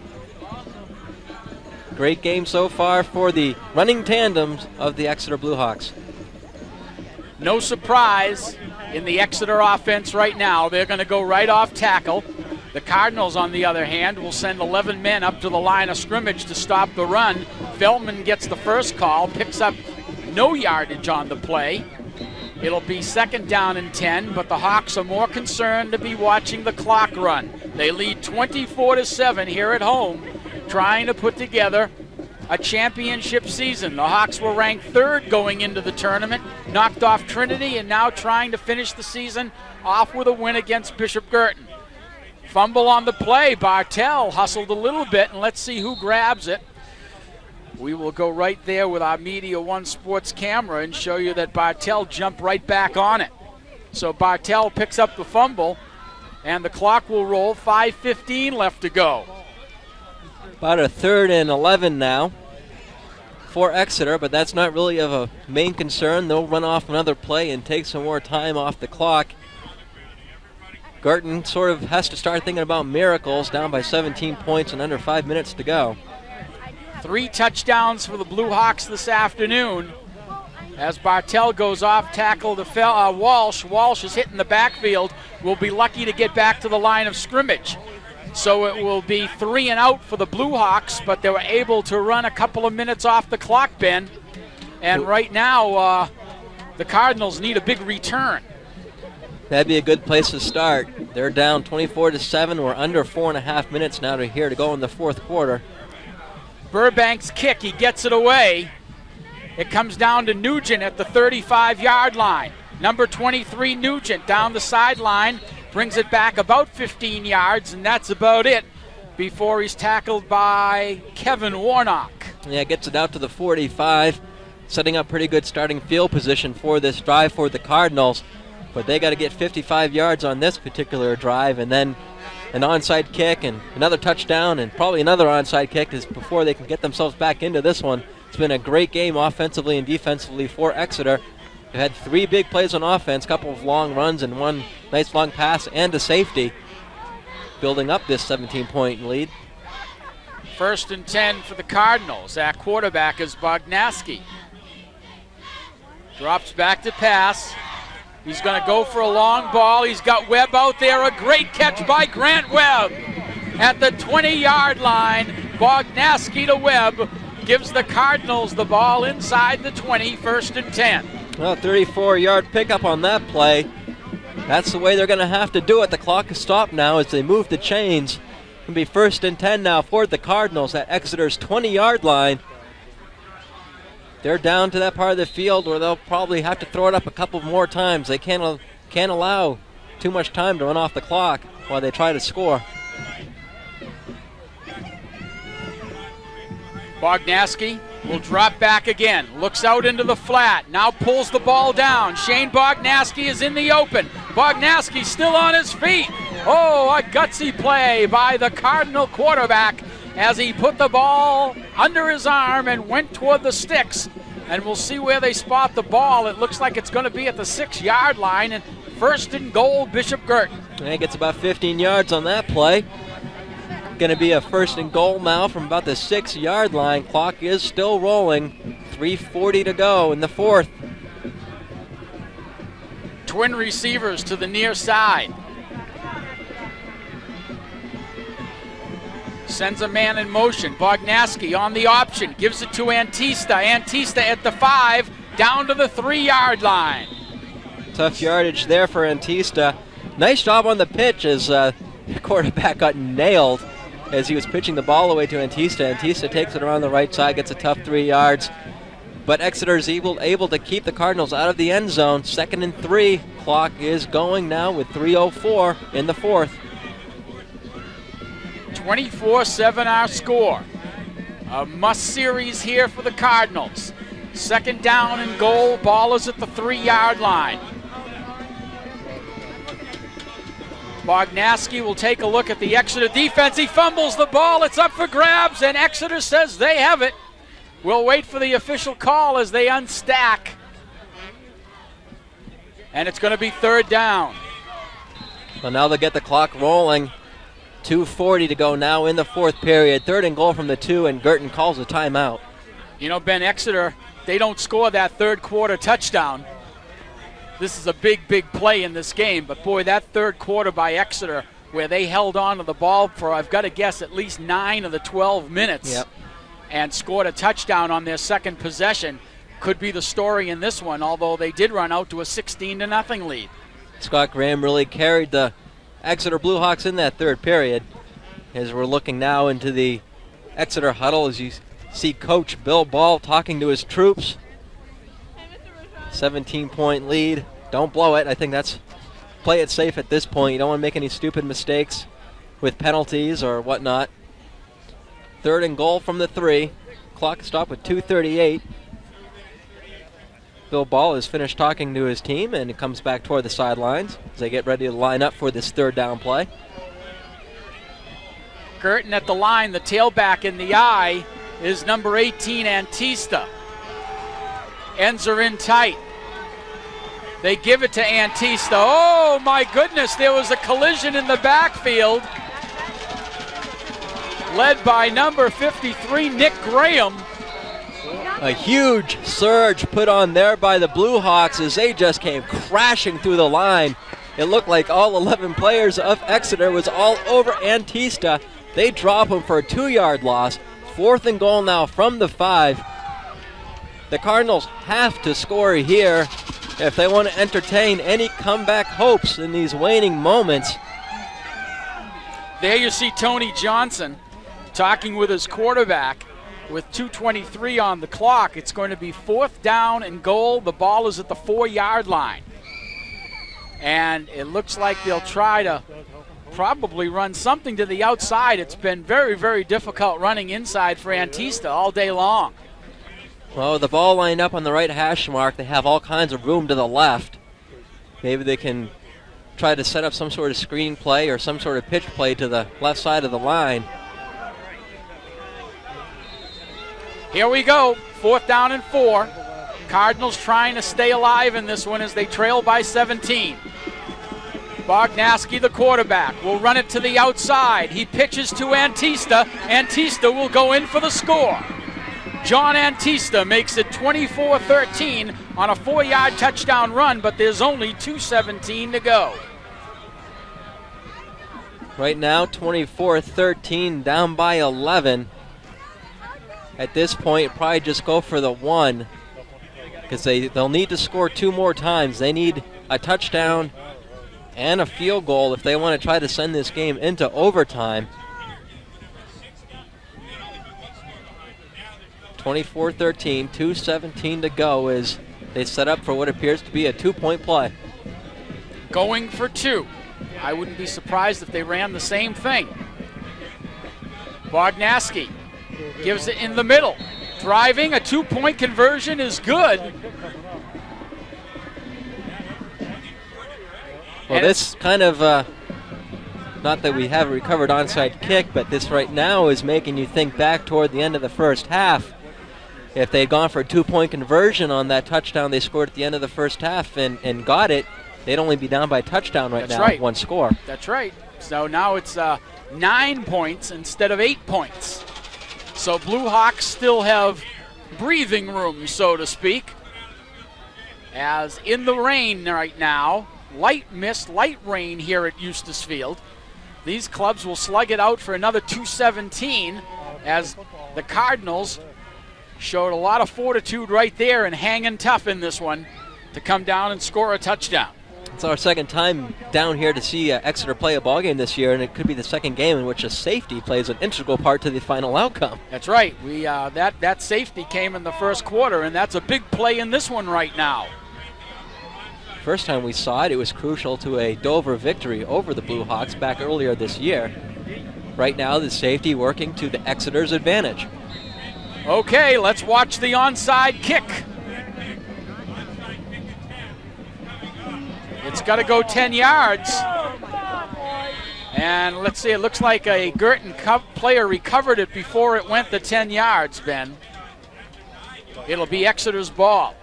Great game so far for the running tandems of the Exeter Bluehawks. No surprise in the Exeter offense right now. They're going to go right off tackle. The Cardinals, on the other hand, will send 11 men up to the line of scrimmage to stop the run. Feldman gets the first call, picks up no yardage on the play. It'll be 2nd down and 10, but the Hawks are more concerned to be watching the clock run. They lead 24-7 here at home, trying to put together a championship season. The Hawks were ranked 3rd going into the tournament, knocked off Trinity, and now trying to finish the season off with a win against Bishop Guertin. Fumble on the play. Bartell hustled a little bit, and let's see who grabs it. We will go right there with our Media One Sports camera and show you that Bartell jumped right back on it. So Bartell picks up the fumble, and the clock will roll. 5:15 left to go. About a 3rd and 11 now for Exeter, but that's not really of a main concern. They'll run off another play and take some more time off the clock. Guertin sort of has to start thinking about miracles, down by 17 points and under 5 minutes to go. 3 touchdowns for the Bluehawks this afternoon. As Bartell goes off tackle to Walsh. Walsh is hitting the backfield. Will be lucky to get back to the line of scrimmage. So it will be 3 and out for the Bluehawks, but they were able to run a couple of minutes off the clock, Ben. And right now, the Cardinals need a big return. That'd be a good place to start. They're down 24-7. We're under 4.5 minutes now to here to go in the fourth quarter. Burbank's kick, he gets it away. It comes down to Nugent at the 35-yard line. Number 23, Nugent, down the sideline, brings it back about 15 yards, and that's about it before he's tackled by Kevin Warnock. Yeah, gets it out to the 45, setting up pretty good starting field position for this drive for the Cardinals. But they got to get 55 yards on this particular drive, and then an onside kick and another touchdown and probably another onside kick before they can get themselves back into this one. It's been a great game offensively and defensively for Exeter. They've had 3 big plays on offense, a couple of long runs and one nice long pass and a safety, building up this 17-point lead. 1st and 10 for the Cardinals. At quarterback is Bognaski. Drops back to pass. He's going to go for a long ball. He's got Webb out there. A great catch by Grant Webb at the 20-yard line. Bognaski to Webb gives the Cardinals the ball inside the 20, 1st and 10. Well, 34-yard pickup on that play. That's the way they're going to have to do it. The clock is stopped now as they move the chains. It'll be 1st and 10 now for the Cardinals at Exeter's 20-yard line. They're down to that part of the field where they'll probably have to throw it up a couple more times. They can't allow too much time to run off the clock while they try to score. Bognaski will drop back again, looks out into the flat, now pulls the ball down. Shane Bognaski is in the open. Bognaski still on his feet. Oh, a gutsy play by the Cardinal quarterback as he put the ball under his arm and went toward the sticks. And we'll see where they spot the ball. It looks like it's going to be at the 6-yard line, and 1st and goal, Bishop Guertin. And he gets about 15 yards on that play. Going to be a 1st and goal now from about the 6-yard line. Clock is still rolling. 3:40 to go in the 4th. Twin receivers to the near side. Sends a man in motion. Bognaski on the option. Gives it to Antista. Antista at the 5, down to the 3-yard line. Tough yardage there for Antista. Nice job on the pitch as the quarterback got nailed as he was pitching the ball away to Antista. Antista takes it around the right side, gets a tough 3 yards. But Exeter is able to keep the Cardinals out of the end zone. 2nd and 3. Clock is going now with 3:04 in the 4th. 24-7 our score. A must series here for the Cardinals. 2nd down and goal. Ball is at the 3-yard line. Bognaski will take a look at the Exeter defense. He fumbles the ball. It's up for grabs, and Exeter says they have it. We'll wait for the official call as they unstack. And it's going to be 3rd down. Well, now they'll get the clock rolling. 2:40 to go now in the 4th period. 3rd and goal from the 2, and Guertin calls a timeout. You know, Ben, Exeter, they don't score that 3rd quarter touchdown. This is a big, big play in this game. But, boy, that 3rd quarter by Exeter where they held on to the ball for, I've got to guess, at least 9 of the 12 minutes and scored a touchdown on their 2nd possession could be the story in this one, although they did run out to a 16-0 lead. Scott Graham really carried the Exeter Bluehawks in that 3rd period. As we're looking now into the Exeter huddle, as you see Coach Bill Ball talking to his troops. 17-point lead. Don't blow it. I think that's play it safe at this point. You don't want to make any stupid mistakes with penalties or whatnot. 3rd and goal from the 3. Clock stopped with 2:38. Bill Ball has finished talking to his team, and it comes back toward the sidelines as they get ready to line up for this 3rd down play. Guertin at the line. The tailback in the eye is number 18, Antista. Ends are in tight. They give it to Antista. Oh, my goodness, there was a collision in the backfield. Led by number 53, Nick Graham. A huge surge put on there by the Bluehawks as they just came crashing through the line. It looked like all 11 players of Exeter was all over Antista. They drop him for a 2-yard loss. 4th and goal now from the 5. The Cardinals have to score here if they want to entertain any comeback hopes in these waning moments. There you see Tony Johnson talking with his quarterback with 2:23 on the clock. It's going to be 4th down and goal. The ball is at the 4-yard line. And it looks like they'll try to probably run something to the outside. It's been very, very difficult running inside for Antista all day long. Well, with the ball lined up on the right hash mark, they have all kinds of room to the left. Maybe they can try to set up some sort of screen play or some sort of pitch play to the left side of the line. Here we go, 4th down and 4. Cardinals trying to stay alive in this one as they trail by 17. Bognaski, the quarterback, will run it to the outside. He pitches to Antista. Antista will go in for the score. John Antista makes it 24-13 on a 4-yard touchdown run, but there's only 2:17 to go. Right now, 24-13, down by 11. At this point, probably just go for the 1 because they'll need to score 2 more times. They need a touchdown and a field goal if they want to try to send this game into overtime. 24-13, 2:17 to go as they set up for what appears to be a 2-point play. Going for 2. I wouldn't be surprised if they ran the same thing. Bognaski gives it in the middle. Driving, a 2-point conversion is good. Well, this kind of, not that we have a recovered onside kick, but this right now is making you think back toward the end of the first half. If they had gone for a 2-point conversion on that touchdown they scored at the end of the first half and got it, they'd only be down by a touchdown right now, right. 1 score. That's right. So now it's 9 points instead of 8 points. So Bluehawks still have breathing room, so to speak. As in the rain right now, light mist, light rain here at Eustis Field. These clubs will slug it out for another 2:17 as the Cardinals showed a lot of fortitude right there and hanging tough in this one to come down and score a touchdown. It's our second time down here to see Exeter play a ball game this year, and it could be the second game in which a safety plays an integral part to the final outcome. That's right. We that safety came in the first quarter, and that's a big play in this one right now. First time we saw it, it was crucial to a Dover victory over the Bluehawks back earlier this year. Right now, the safety working to the Exeter's advantage. Okay, let's watch the onside kick. It's got to go 10 yards. And let's see, it looks like a Guertin player recovered it before it went the 10 yards, Ben. It'll be Exeter's ball.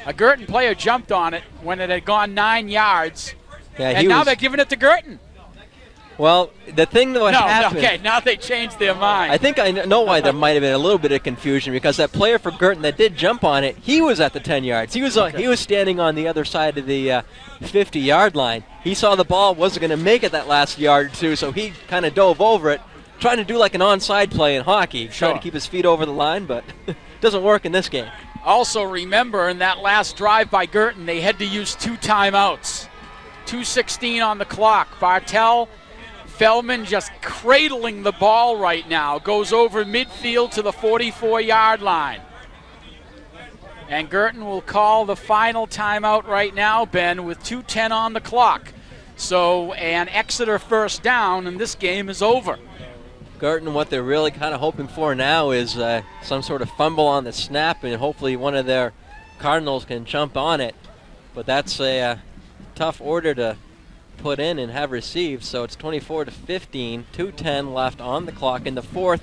A Guertin player jumped on it when it had gone 9 yards. Yeah, and now they're giving it to Guertin. Well, the thing that happened... Okay, now they changed their mind. I think I know why there might have been a little bit of confusion, because that player for Guertin that did jump on it, he was at the 10 yards. He was standing on the other side of the 50-yard line. He saw the ball wasn't going to make it that last yard or two, so he kind of dove over it, trying to do like an onside play in hockey, trying to keep his feet over the line, but it doesn't work in this game. Also remember, in that last drive by Guertin, they had to use 2 timeouts. 2:16 on the clock. Bartel Feldman just cradling the ball right now. Goes over midfield to the 44-yard line. And Guertin will call the final timeout right now, Ben, with 2:10 on the clock. So an Exeter first down, and this game is over. Guertin, what they're really kind of hoping for now is some sort of fumble on the snap, and hopefully one of their Cardinals can jump on it. But that's a tough order to put in and have received. So it's 24-15, 2:10 left on the clock in the fourth.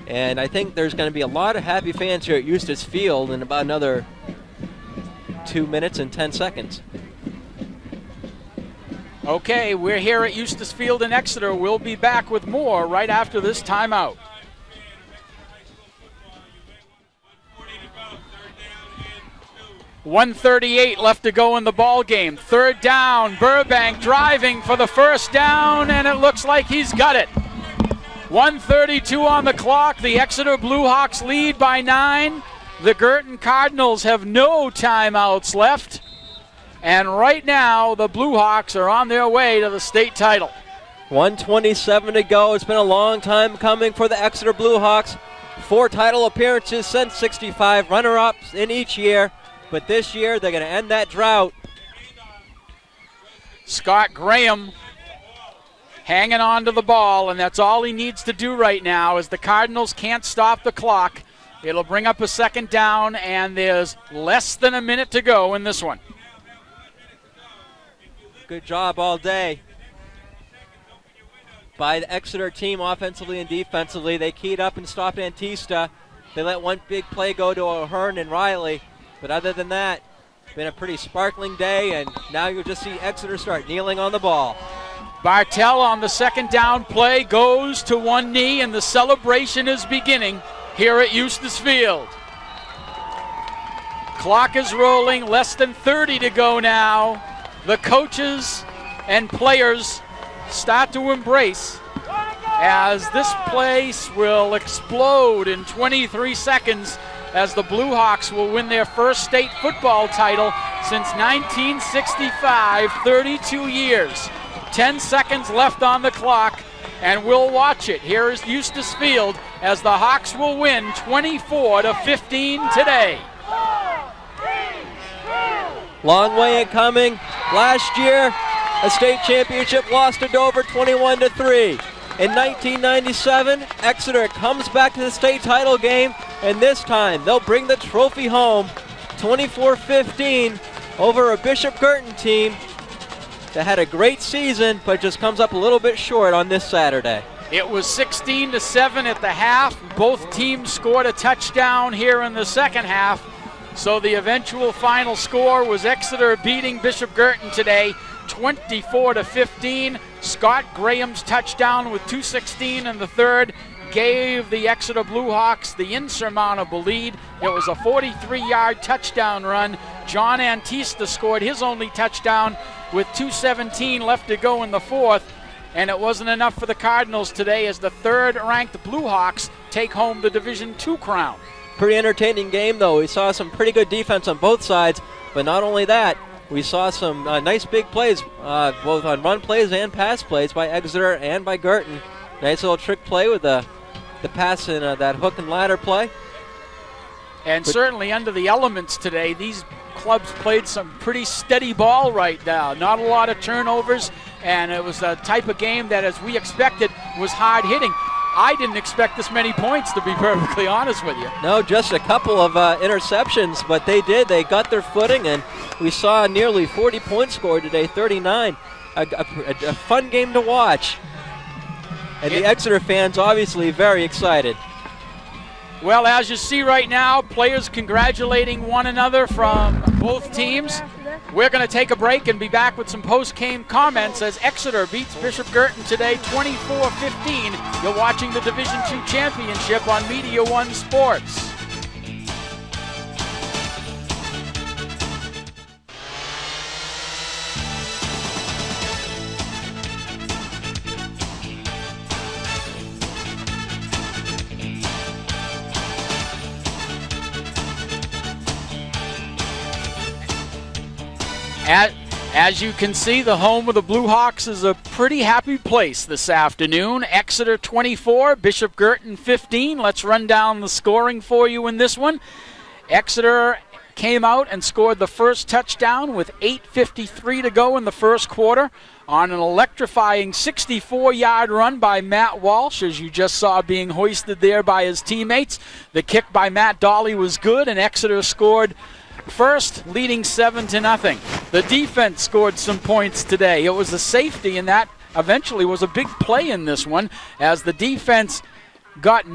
And I think there's going to be a lot of happy fans here at Eustis Field in about another 2 minutes and 10 seconds. Okay, we're here at Eustis Field in Exeter. We'll be back with more right after this timeout. .138 left to go in the ball game. 3rd down, Burbank driving for the first down, and it looks like he's got it. 1:32 on the clock. The Exeter Bluehawks lead by 9. The Guertin Cardinals have no timeouts left. And right now, the Bluehawks are on their way to the state title. 1:27 to go. It's been a long time coming for the Exeter Bluehawks. 4 title appearances since '65, runner-ups in each year. But this year, they're going to end that drought Scott Graham hanging on to the ball, and that's all he needs to do right now as the Cardinals can't stop the clock. It'll bring up a second down, and there's less than a minute to go in this one. Good job all day by the Exeter team offensively and defensively. They keyed up and stopped Antista. They let one big play go to O'Hearn and Riley. But other than that, it's been a pretty sparkling day, and now you'll just see Exeter start kneeling on the ball. Bartell on the second down play goes to one knee, and the celebration is beginning here at Eustis Field. Clock is rolling, less than 30 to go now. The coaches and players start to embrace as this place will explode in 23 seconds as the Bluehawks will win their first state football title since 1965, 32 years. 10 seconds left on the clock, and we'll watch it. Here is Eustis Field as the Hawks will win 24-15 today. Long way in coming. Last year, a state championship lost to Dover 21-3. In 1997, Exeter comes back to the state title game, and this time they'll bring the trophy home 24-15 over a Bishop Guertin team that had a great season but just comes up a little bit short on this Saturday. It was 16-7 at the half. Both teams scored a touchdown here in the second half. So the eventual final score was Exeter beating Bishop Guertin today 24-15. Scott Graham's touchdown with 2:16 in the third gave the Exeter Bluehawks the insurmountable lead. It was a 43-yard touchdown run. John Antista scored his only touchdown with 2:17 left to go in the fourth, and it wasn't enough for the Cardinals today as the third-ranked Bluehawks take home the Division II crown. Pretty entertaining game, though. We saw some pretty good defense on both sides, but not only that, we saw some nice big plays, both on run plays and pass plays by Exeter and by Guertin. Nice little trick play with the pass in that hook and ladder play. And certainly under the elements today, these clubs played some pretty steady ball right now. Not a lot of turnovers, and it was a type of game that, as we expected, was hard hitting. I didn't expect this many points, to be perfectly honest with you. No, just a couple of interceptions, but they did. They got their footing, and we saw nearly 40 points scored today, 39. A fun game to watch. And the Exeter fans obviously very excited. Well, as you see right now, players congratulating one another from both teams. We're going to take a break and be back with some post-game comments as Exeter beats Bishop Guertin today 24-15. You're watching the Division II Championship on Media One Sports. As you can see, the home of the Bluehawks is a pretty happy place this afternoon. Exeter 24, Bishop Guertin 15. Let's run down the scoring for you in this one. Exeter came out and scored the first touchdown with 8:53 to go in the first quarter on an electrifying 64-yard run by Matt Walsh, as you just saw being hoisted there by his teammates. The kick by Matt Dolly was good, and Exeter scored first, leading 7-0. The defense scored some points today. It was a safety, and that eventually was a big play in this one as the defense got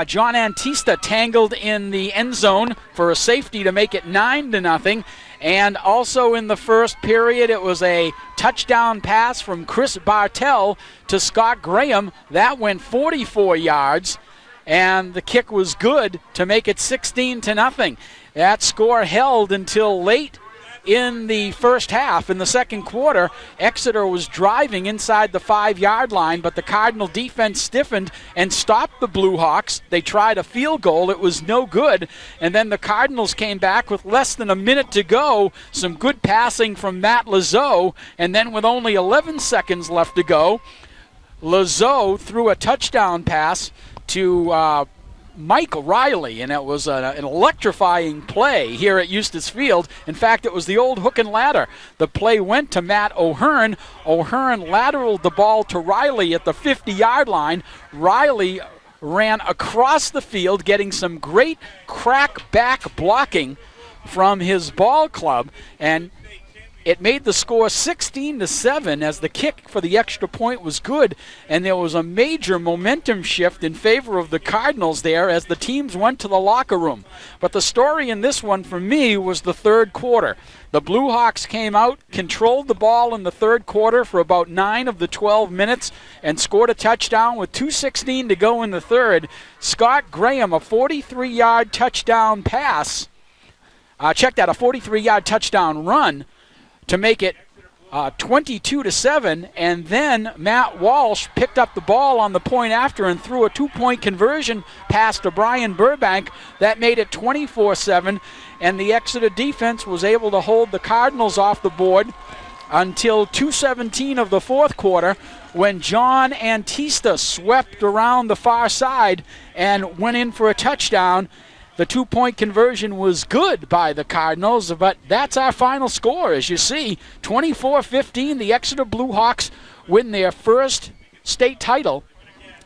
John Antista tangled in the end zone for a safety to make it 9-0. And also in the first period, it was a touchdown pass from Chris Bartell to Scott Graham. That went 44 yards, and the kick was good to make it 16-0. That score held until late in the first half. In the second quarter, Exeter was driving inside the 5-yard line, but the Cardinal defense stiffened and stopped the Bluehawks. They tried a field goal. It was no good. And then the Cardinals came back with less than a minute to go. Some good passing from Matt Lazeau. And then with only 11 seconds left to go, Lazeau threw a touchdown pass to Mike Riley, and it was an electrifying play here at Eustis Field. In fact, it was the old hook and ladder. The play went to Matt O'Hearn. O'Hearn lateraled the ball to Riley at the 50-yard line. Riley ran across the field, getting some great crack back blocking from his ball club, and it made the score 16-7 as the kick for the extra point was good, and there was a major momentum shift in favor of the Cardinals there as the teams went to the locker room. But the story in this one for me was the third quarter. The Bluehawks came out, controlled the ball in the third quarter for about 9 of the 12 minutes, and scored a touchdown with 2:16 to go in the third. Scott Graham, a 43-yard touchdown pass, a 43-yard touchdown run to make it 22-7, and then Matt Walsh picked up the ball on the point after and threw a 2-point conversion pass to Brian Burbank that made it 24-7, and the Exeter defense was able to hold the Cardinals off the board until 2:17 of the fourth quarter, when John Antista swept around the far side and went in for a touchdown. The 2-point conversion was good by the Cardinals, but that's our final score. As you see, 24-15, the Exeter Bluehawks win their first state title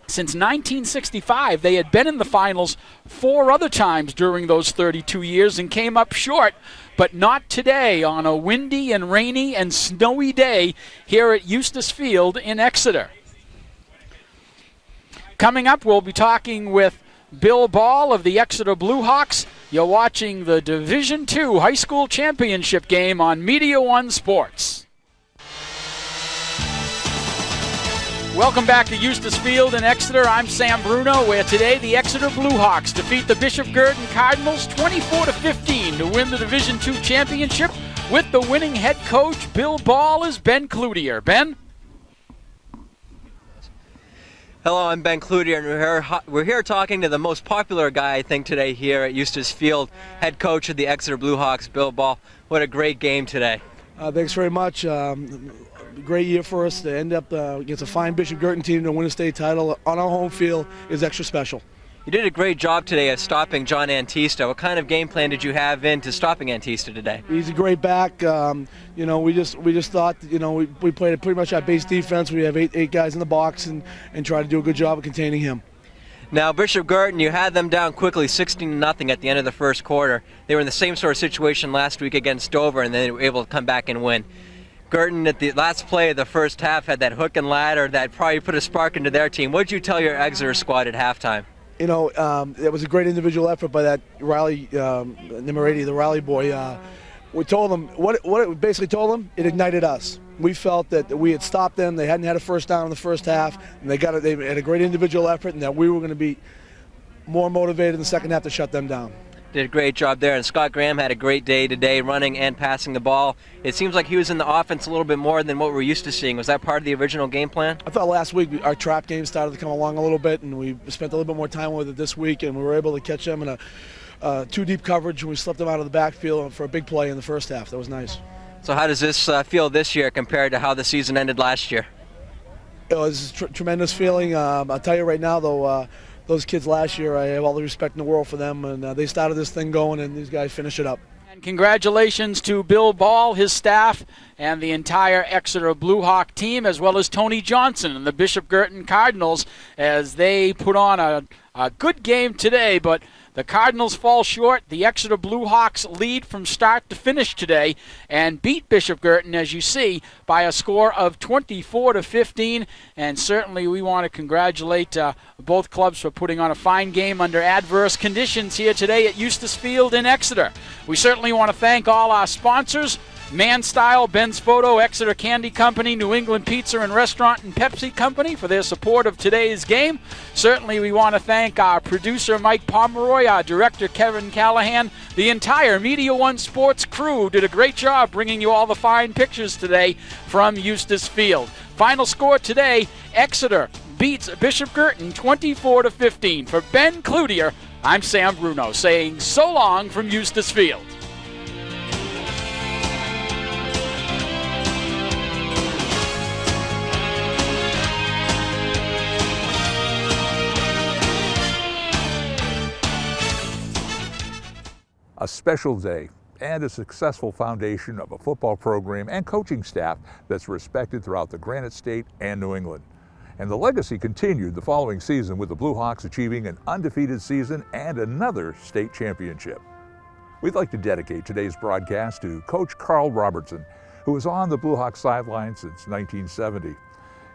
since 1965. They had been in the finals 4 other times during those 32 years and came up short, but not today on a windy and rainy and snowy day here at Eustis Field in Exeter. Coming up, we'll be talking with Bill Ball of the Exeter Bluehawks. You're watching the Division II High School Championship game on Media One Sports. Welcome back to Eustis Field in Exeter. I'm Sam Bruno, where today the Exeter Bluehawks defeat the Bishop Guertin Cardinals 24-15 to win the Division II Championship. With the winning head coach, Bill Ball, is Ben Cloutier. Ben? Hello, I'm Ben Cloutier, and we're here talking to the most popular guy, I think, today here at Eustis Field, head coach of the Exeter Bluehawks, Bill Ball. What a great game today. Thanks very much. Great year for us to end up against a fine Bishop Guertin team to win a state title on our home field is extra special. You did a great job today of stopping John Antista. What kind of game plan did you have into stopping Antista today? He's a great back. We just thought, we played pretty much our base defense. We have eight guys in the box and try to do a good job of containing him. Now, Bishop Guertin, you had them down quickly, 16-0 at the end of the first quarter. They were in the same sort of situation last week against Dover, and they were able to come back and win. Guertin, at the last play of the first half, had that hook and ladder that probably put a spark into their team. What did you tell your Exeter squad at halftime? It was a great individual effort by that Riley, number 80, the Riley boy. We told them, what it basically told them, it ignited us. We felt that we had stopped them. They hadn't had a first down in the first half, and they had a great individual effort, and that we were going to be more motivated in the second half to shut them down. Did a great job there, and Scott Graham had a great day today running and passing the ball. It seems like he was in the offense a little bit more than what we're used to seeing. Was that part of the original game plan? I thought last week our trap game started to come along a little bit, and we spent a little bit more time with it this week, and we were able to catch them in a two-deep coverage, and we slipped them out of the backfield for a big play in the first half. That was nice. So how does this feel this year compared to how the season ended last year? It was a tremendous feeling. I'll tell you right now, though, those kids last year, I have all the respect in the world for them, and they started this thing going, and these guys finish it up. And congratulations to Bill Ball, his staff, and the entire Exeter Bluehawk team, as well as Tony Johnson and the Bishop Guertin Cardinals, as they put on a good game today, but the Cardinals fall short. The Exeter Bluehawks lead from start to finish today and beat Bishop Guertin, as you see, by a score of 24-15. And certainly we want to congratulate both clubs for putting on a fine game under adverse conditions here today at Eustis Field in Exeter. We certainly want to thank all our sponsors: Man Style, Ben's Photo, Exeter Candy Company, New England Pizza and Restaurant, and Pepsi Company for their support of today's game. Certainly we want to thank our producer Mike Pomeroy, our director Kevin Callahan. The entire Media One Sports crew did a great job bringing you all the fine pictures today from Eustis Field. Final score today, Exeter beats Bishop Guertin 24-15. For Ben Cloutier, I'm Sam Bruno saying so long from Eustis Field. A special day and a successful foundation of a football program and coaching staff that's respected throughout the Granite State and New England. And the legacy continued the following season with the Bluehawks achieving an undefeated season and another state championship. We'd like to dedicate today's broadcast to Coach Carl Robertson, who was on the Bluehawks sideline since 1970.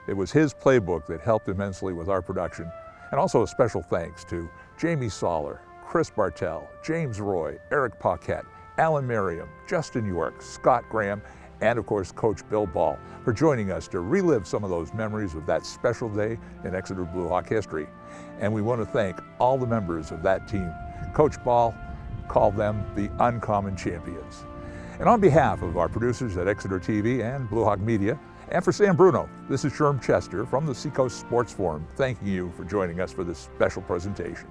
It was his playbook that helped immensely with our production. And also a special thanks to Jamie Soller, Chris Bartell, James Roy, Eric Paquette, Alan Merriam, Justin York, Scott Graham, and of course Coach Bill Ball for joining us to relive some of those memories of that special day in Exeter Bluehawk history. And we want to thank all the members of that team. Coach Ball called them the Uncommon Champions. And on behalf of our producers at Exeter TV and Bluehawk Media, and for Sam Bruno, this is Sherm Chester from the Seacoast Sports Forum, thanking you for joining us for this special presentation.